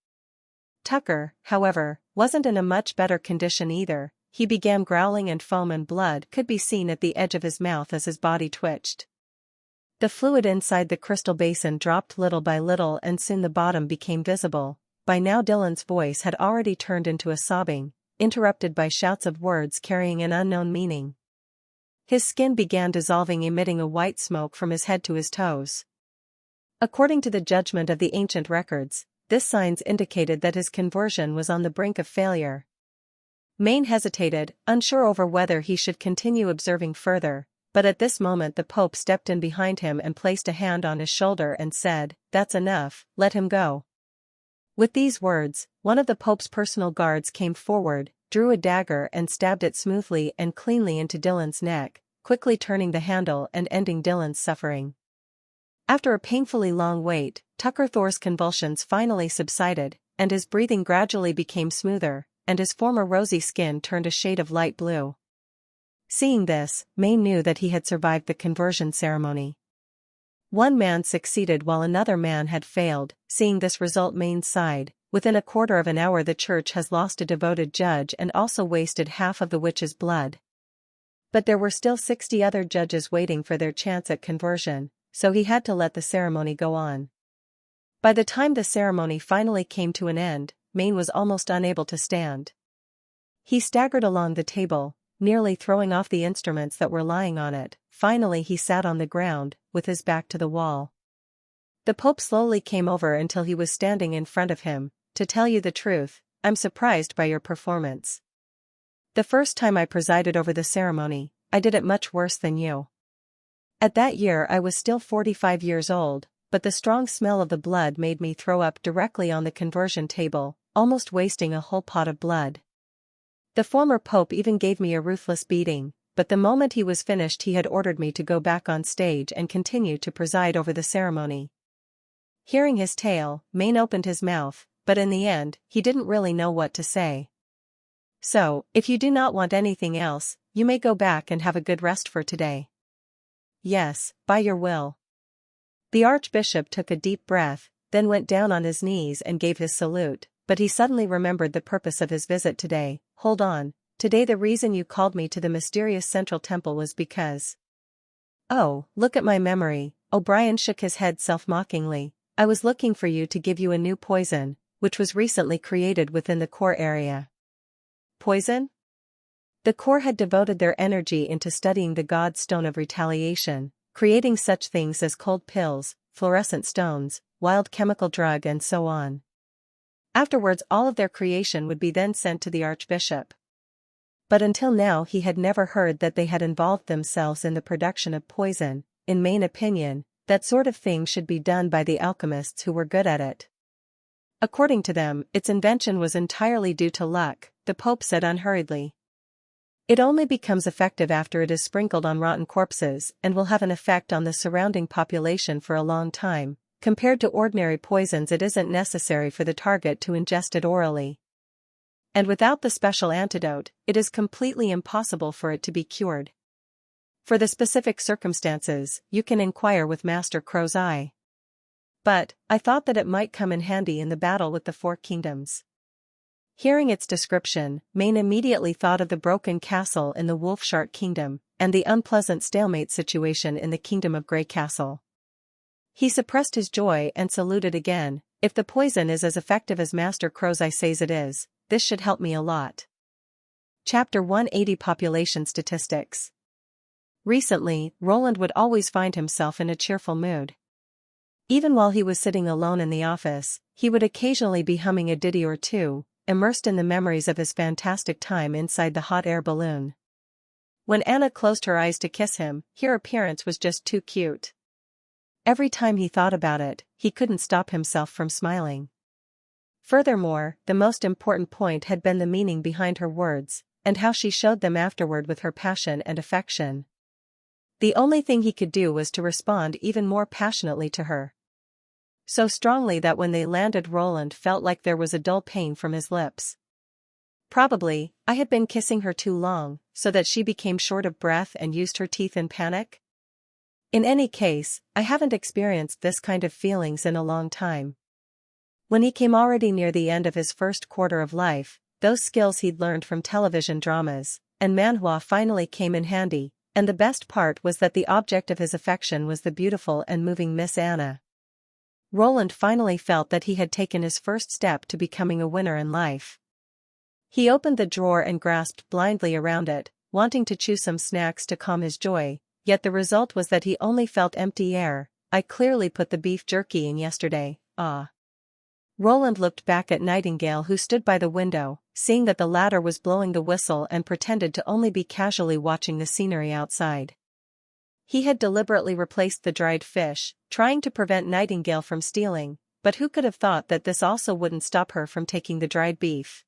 Tucker, however, wasn't in a much better condition either. He began growling and foam and blood could be seen at the edge of his mouth as his body twitched. The fluid inside the crystal basin dropped little by little and soon the bottom became visible. By now Dylan's voice had already turned into a sobbing, interrupted by shouts of words carrying an unknown meaning. His skin began dissolving, emitting a white smoke from his head to his toes. According to the judgment of the ancient records, this signs indicated that his conversion was on the brink of failure. Maine hesitated, unsure over whether he should continue observing further, But at this moment the Pope stepped in behind him and placed a hand on his shoulder and said, "That's enough, let him go." With these words, one of the Pope's personal guards came forward, drew a dagger and stabbed it smoothly and cleanly into Dylan's neck, quickly turning the handle and ending Dylan's suffering. After a painfully long wait, Tucker Thor's convulsions finally subsided, and his breathing gradually became smoother, and his former rosy skin turned a shade of light blue. Seeing this, Mayne knew that he had survived the conversion ceremony. One man succeeded while another man had failed. Seeing this result, Mayne sighed. Within a quarter of an hour the church has lost a devoted judge and also wasted half of the witch's blood. But there were still 60 other judges waiting for their chance at conversion, so he had to let the ceremony go on. By the time the ceremony finally came to an end, Mayne was almost unable to stand. He staggered along the table, nearly throwing off the instruments that were lying on it. Finally he sat on the ground, with his back to the wall. The Pope slowly came over until he was standing in front of him. "To tell you the truth, I'm surprised by your performance. The first time I presided over the ceremony, I did it much worse than you. At that year I was still 45 years old, but the strong smell of the blood made me throw up directly on the conversion table, almost wasting a whole pot of blood. The former Pope even gave me a ruthless beating, but the moment he was finished he had ordered me to go back on stage and continue to preside over the ceremony." Hearing his tale, Mayne opened his mouth, but in the end, he didn't really know what to say. "So, if you do not want anything else, you may go back and have a good rest for today." "Yes, by your will." The Archbishop took a deep breath, then went down on his knees and gave his salute, but he suddenly remembered the purpose of his visit today. "Hold on, today the reason you called me to the mysterious central temple was because—" "Oh, look at my memory." O'Brien shook his head self-mockingly. "I was looking for you to give you a new poison, which was recently created within the core area." Poison? The core had devoted their energy into studying the god stone of retaliation, creating such things as cold pills, fluorescent stones, wild chemical drug and so on. Afterwards all of their creation would be then sent to the Archbishop. But until now he had never heard that they had involved themselves in the production of poison. In Mayne's opinion, that sort of thing should be done by the alchemists who were good at it. According to them, its invention was entirely due to luck, the Pope said unhurriedly. It only becomes effective after it is sprinkled on rotten corpses and will have an effect on the surrounding population for a long time. Compared to ordinary poisons, it isn't necessary for the target to ingest it orally. And without the special antidote, it is completely impossible for it to be cured. For the specific circumstances, you can inquire with Master Crow's Eye. But, I thought that it might come in handy in the battle with the Four Kingdoms. Hearing its description, Mayne immediately thought of the broken castle in the Wolfshart Kingdom, and the unpleasant stalemate situation in the Kingdom of Grey Castle. He suppressed his joy and saluted again. "If the poison is as effective as Master Crow's Eye says it is, this should help me a lot." Chapter 180 Population Statistics. Recently, Roland would always find himself in a cheerful mood. Even while he was sitting alone in the office, he would occasionally be humming a ditty or two, immersed in the memories of his fantastic time inside the hot air balloon. When Anna closed her eyes to kiss him, her appearance was just too cute. Every time he thought about it, he couldn't stop himself from smiling. Furthermore, the most important point had been the meaning behind her words, and how she showed them afterward with her passion and affection. The only thing he could do was to respond even more passionately to her. So strongly that when they landed, Roland felt like there was a dull pain from his lips. Probably, I had been kissing her too long, so that she became short of breath and used her teeth in panic. In any case, I haven't experienced this kind of feelings in a long time. When he came already near the end of his first quarter of life, those skills he'd learned from television dramas and manhwa finally came in handy, and the best part was that the object of his affection was the beautiful and moving Miss Anna. Roland finally felt that he had taken his first step to becoming a winner in life. He opened the drawer and grasped blindly around it, wanting to chew some snacks to calm his joy, yet the result was that he only felt empty air. "I clearly put the beef jerky in yesterday, ah." Roland looked back at Nightingale, who stood by the window, seeing that the latter was blowing the whistle and pretended to only be casually watching the scenery outside. He had deliberately replaced the dried fish, trying to prevent Nightingale from stealing, but who could have thought that this also wouldn't stop her from taking the dried beef?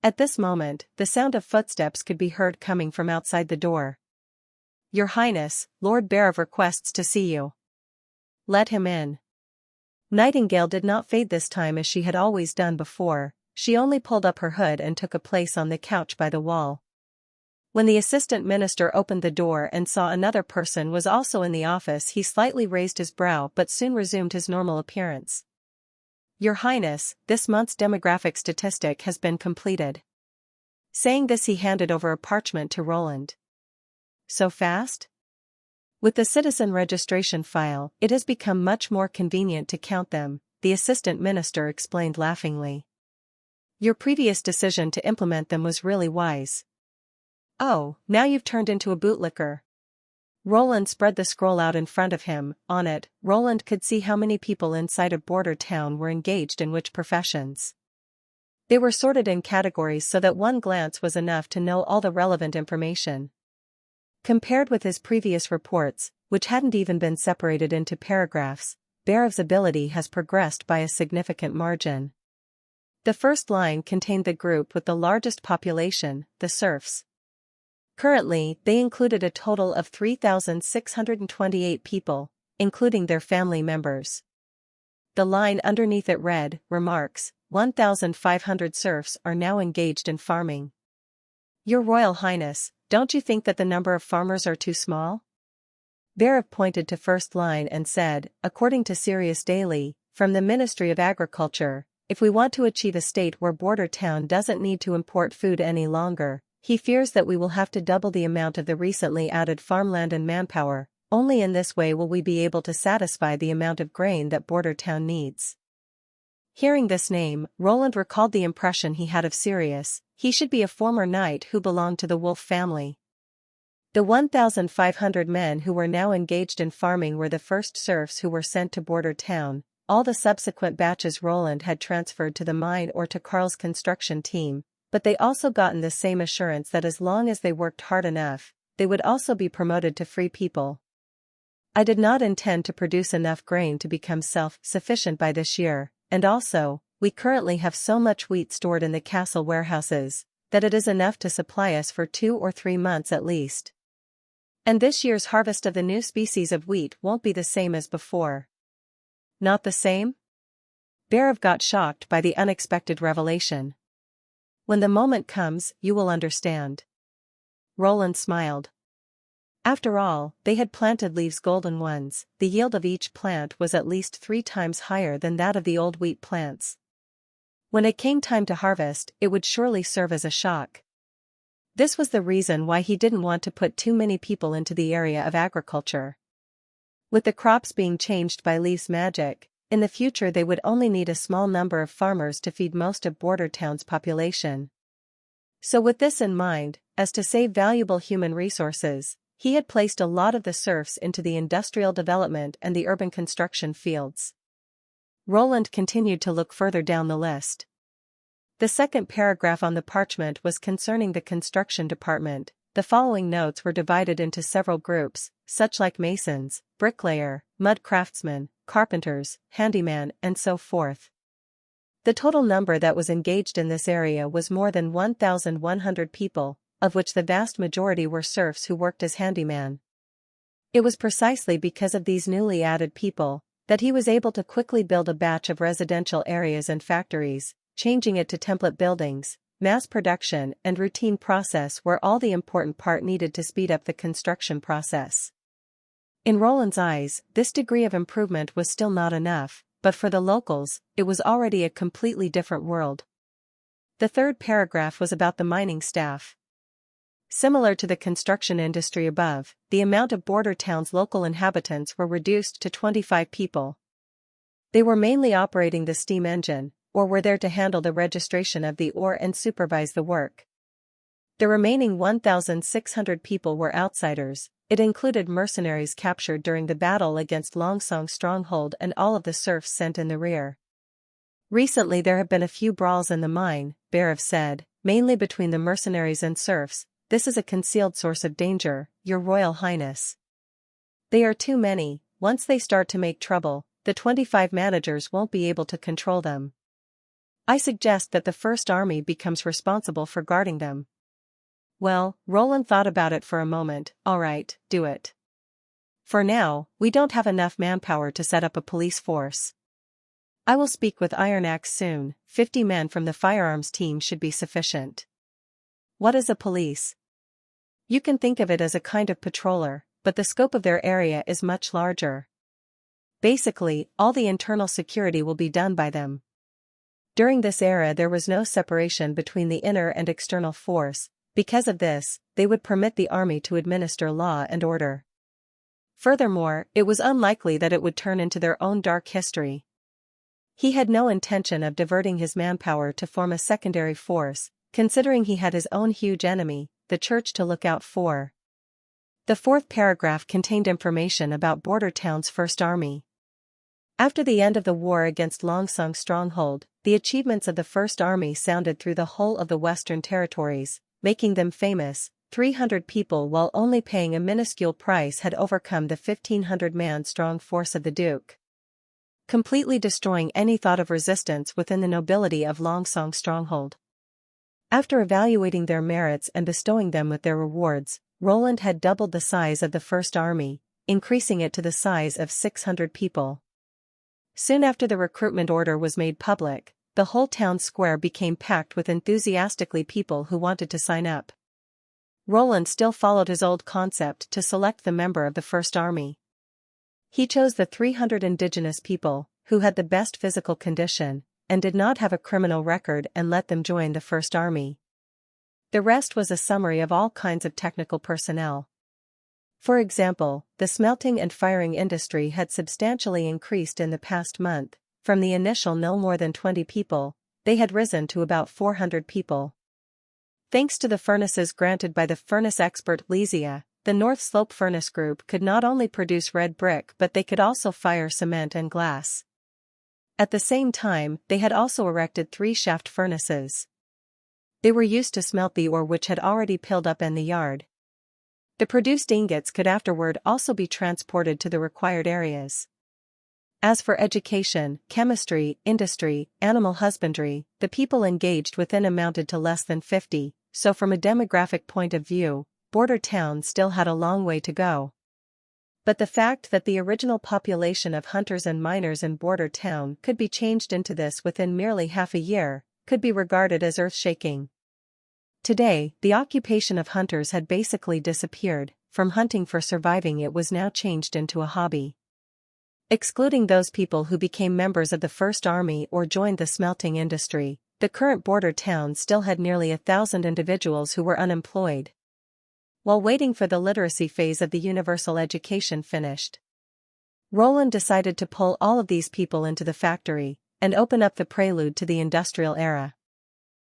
At this moment, the sound of footsteps could be heard coming from outside the door. "Your Highness, Lord Berev requests to see you." "Let him in." Nightingale did not fade this time as she had always done before. She only pulled up her hood and took a place on the couch by the wall. When the assistant minister opened the door and saw another person was also in the office, he slightly raised his brow but soon resumed his normal appearance. "Your Highness, this month's demographic statistic has been completed." Saying this, he handed over a parchment to Roland. "So fast?" "With the citizen registration file, it has become much more convenient to count them," the assistant minister explained laughingly. "Your previous decision to implement them was really wise." "Oh, now you've turned into a bootlicker." Roland spread the scroll out in front of him. On it, Roland could see how many people inside a border town were engaged in which professions. They were sorted in categories so that one glance was enough to know all the relevant information. Compared with his previous reports, which hadn't even been separated into paragraphs, Berev's ability has progressed by a significant margin. The first line contained the group with the largest population, the serfs. Currently, they included a total of 3,628 people, including their family members. The line underneath it read, "Remarks, 1,500 serfs are now engaged in farming." "Your Royal Highness, don't you think that the number of farmers are too small?" Berev pointed to first line and said, according to Sirius Daily, from the Ministry of Agriculture, "If we want to achieve a state where border town doesn't need to import food any longer, he fears that we will have to double the amount of the recently added farmland and manpower. Only in this way will we be able to satisfy the amount of grain that border town needs." Hearing this name, Roland recalled the impression he had of Sirius. He should be a former knight who belonged to the Wolf family. The 1,500 men who were now engaged in farming were the first serfs who were sent to border town. All the subsequent batches Roland had transferred to the mine or to Carl's construction team, but they also gotten the same assurance that as long as they worked hard enough, they would also be promoted to free people. "I did not intend to produce enough grain to become self-sufficient by this year, and also, we currently have so much wheat stored in the castle warehouses, that it is enough to supply us for 2 or 3 months at least. And this year's harvest of the new species of wheat won't be the same as before." "Not the same?" Berev got shocked by the unexpected revelation. "When the moment comes, you will understand." Roland smiled. After all, they had planted leaves golden ones. The yield of each plant was at least 3 times higher than that of the old wheat plants. When it came time to harvest, it would surely serve as a shock. This was the reason why he didn't want to put too many people into the area of agriculture. With the crops being changed by Leaf's magic, in the future they would only need a small number of farmers to feed most of border town's population. So with this in mind, as to save valuable human resources, he had placed a lot of the serfs into the industrial development and the urban construction fields. Roland continued to look further down the list. The second paragraph on the parchment was concerning the construction department. The following notes were divided into several groups, such like masons, bricklayer, mud craftsmen, carpenters, handyman, and so forth. The total number that was engaged in this area was more than 1,100 people, of which the vast majority were serfs who worked as handyman. It was precisely because of these newly added people that he was able to quickly build a batch of residential areas and factories, changing it to template buildings, mass production and routine process were all the important part needed to speed up the construction process. In Roland's eyes, this degree of improvement was still not enough, but for the locals, it was already a completely different world. The third paragraph was about the mining staff. Similar to the construction industry above, the amount of border town's local inhabitants were reduced to 25 people. They were mainly operating the steam engine, or were there to handle the registration of the ore and supervise the work. The remaining 1,600 people were outsiders. It included mercenaries captured during the battle against Longsong's stronghold and all of the serfs sent in the rear. "Recently there have been a few brawls in the mine," Berev said, "mainly between the mercenaries and serfs. This is a concealed source of danger, Your Royal Highness." They are too many. Once they start to make trouble, the 25 managers won't be able to control them. I suggest that the First Army becomes responsible for guarding them. Well, Roland thought about it for a moment. All right, do it. For now, we don't have enough manpower to set up a police force. I will speak with Iron Axe soon. 50 men from the firearms team should be sufficient. What is a police? You can think of it as a kind of patroller, but the scope of their area is much larger. Basically, all the internal security will be done by them. During this era there was no separation between the inner and external force. Because of this, they would permit the army to administer law and order. Furthermore, it was unlikely that it would turn into their own dark history. He had no intention of diverting his manpower to form a secondary force, considering he had his own huge enemy, the church, to look out for. The fourth paragraph contained information about Border Town's First Army. After the end of the war against Longsong's stronghold, the achievements of the First Army sounded through the whole of the Western Territories, making them famous. 300 people, while only paying a minuscule price, had overcome the 1,500-man strong force of the Duke, completely destroying any thought of resistance within the nobility of Longsong's stronghold. After evaluating their merits and bestowing them with their rewards, Roland had doubled the size of the First Army, increasing it to the size of 600 people. Soon after the recruitment order was made public, the whole town square became packed with enthusiastically people who wanted to sign up. Roland still followed his old concept to select the member of the First Army. He chose the 300 indigenous people, who had the best physical condition, and did not have a criminal record, and let them join the First Army. The rest was a summary of all kinds of technical personnel. For example, the smelting and firing industry had substantially increased in the past month. From the initial no more than 20 people, they had risen to about 400 people. Thanks to the furnaces granted by the furnace expert Lysia, the North Slope Furnace Group could not only produce red brick, but they could also fire cement and glass. At the same time, they had also erected 3 shaft furnaces. They were used to smelt the ore which had already piled up in the yard. The produced ingots could afterward also be transported to the required areas. As for education, chemistry, industry, animal husbandry, the people engaged within amounted to less than 50, so from a demographic point of view, Border Town still had a long way to go. But the fact that the original population of hunters and miners in Border Town could be changed into this within merely half a year, could be regarded as earth-shaking. Today, the occupation of hunters had basically disappeared. From hunting for surviving, it was now changed into a hobby. Excluding those people who became members of the First Army or joined the smelting industry, the current Border Town still had nearly 1,000 individuals who were unemployed. While waiting for the literacy phase of the universal education finished, Roland decided to pull all of these people into the factory and open up the prelude to the industrial era.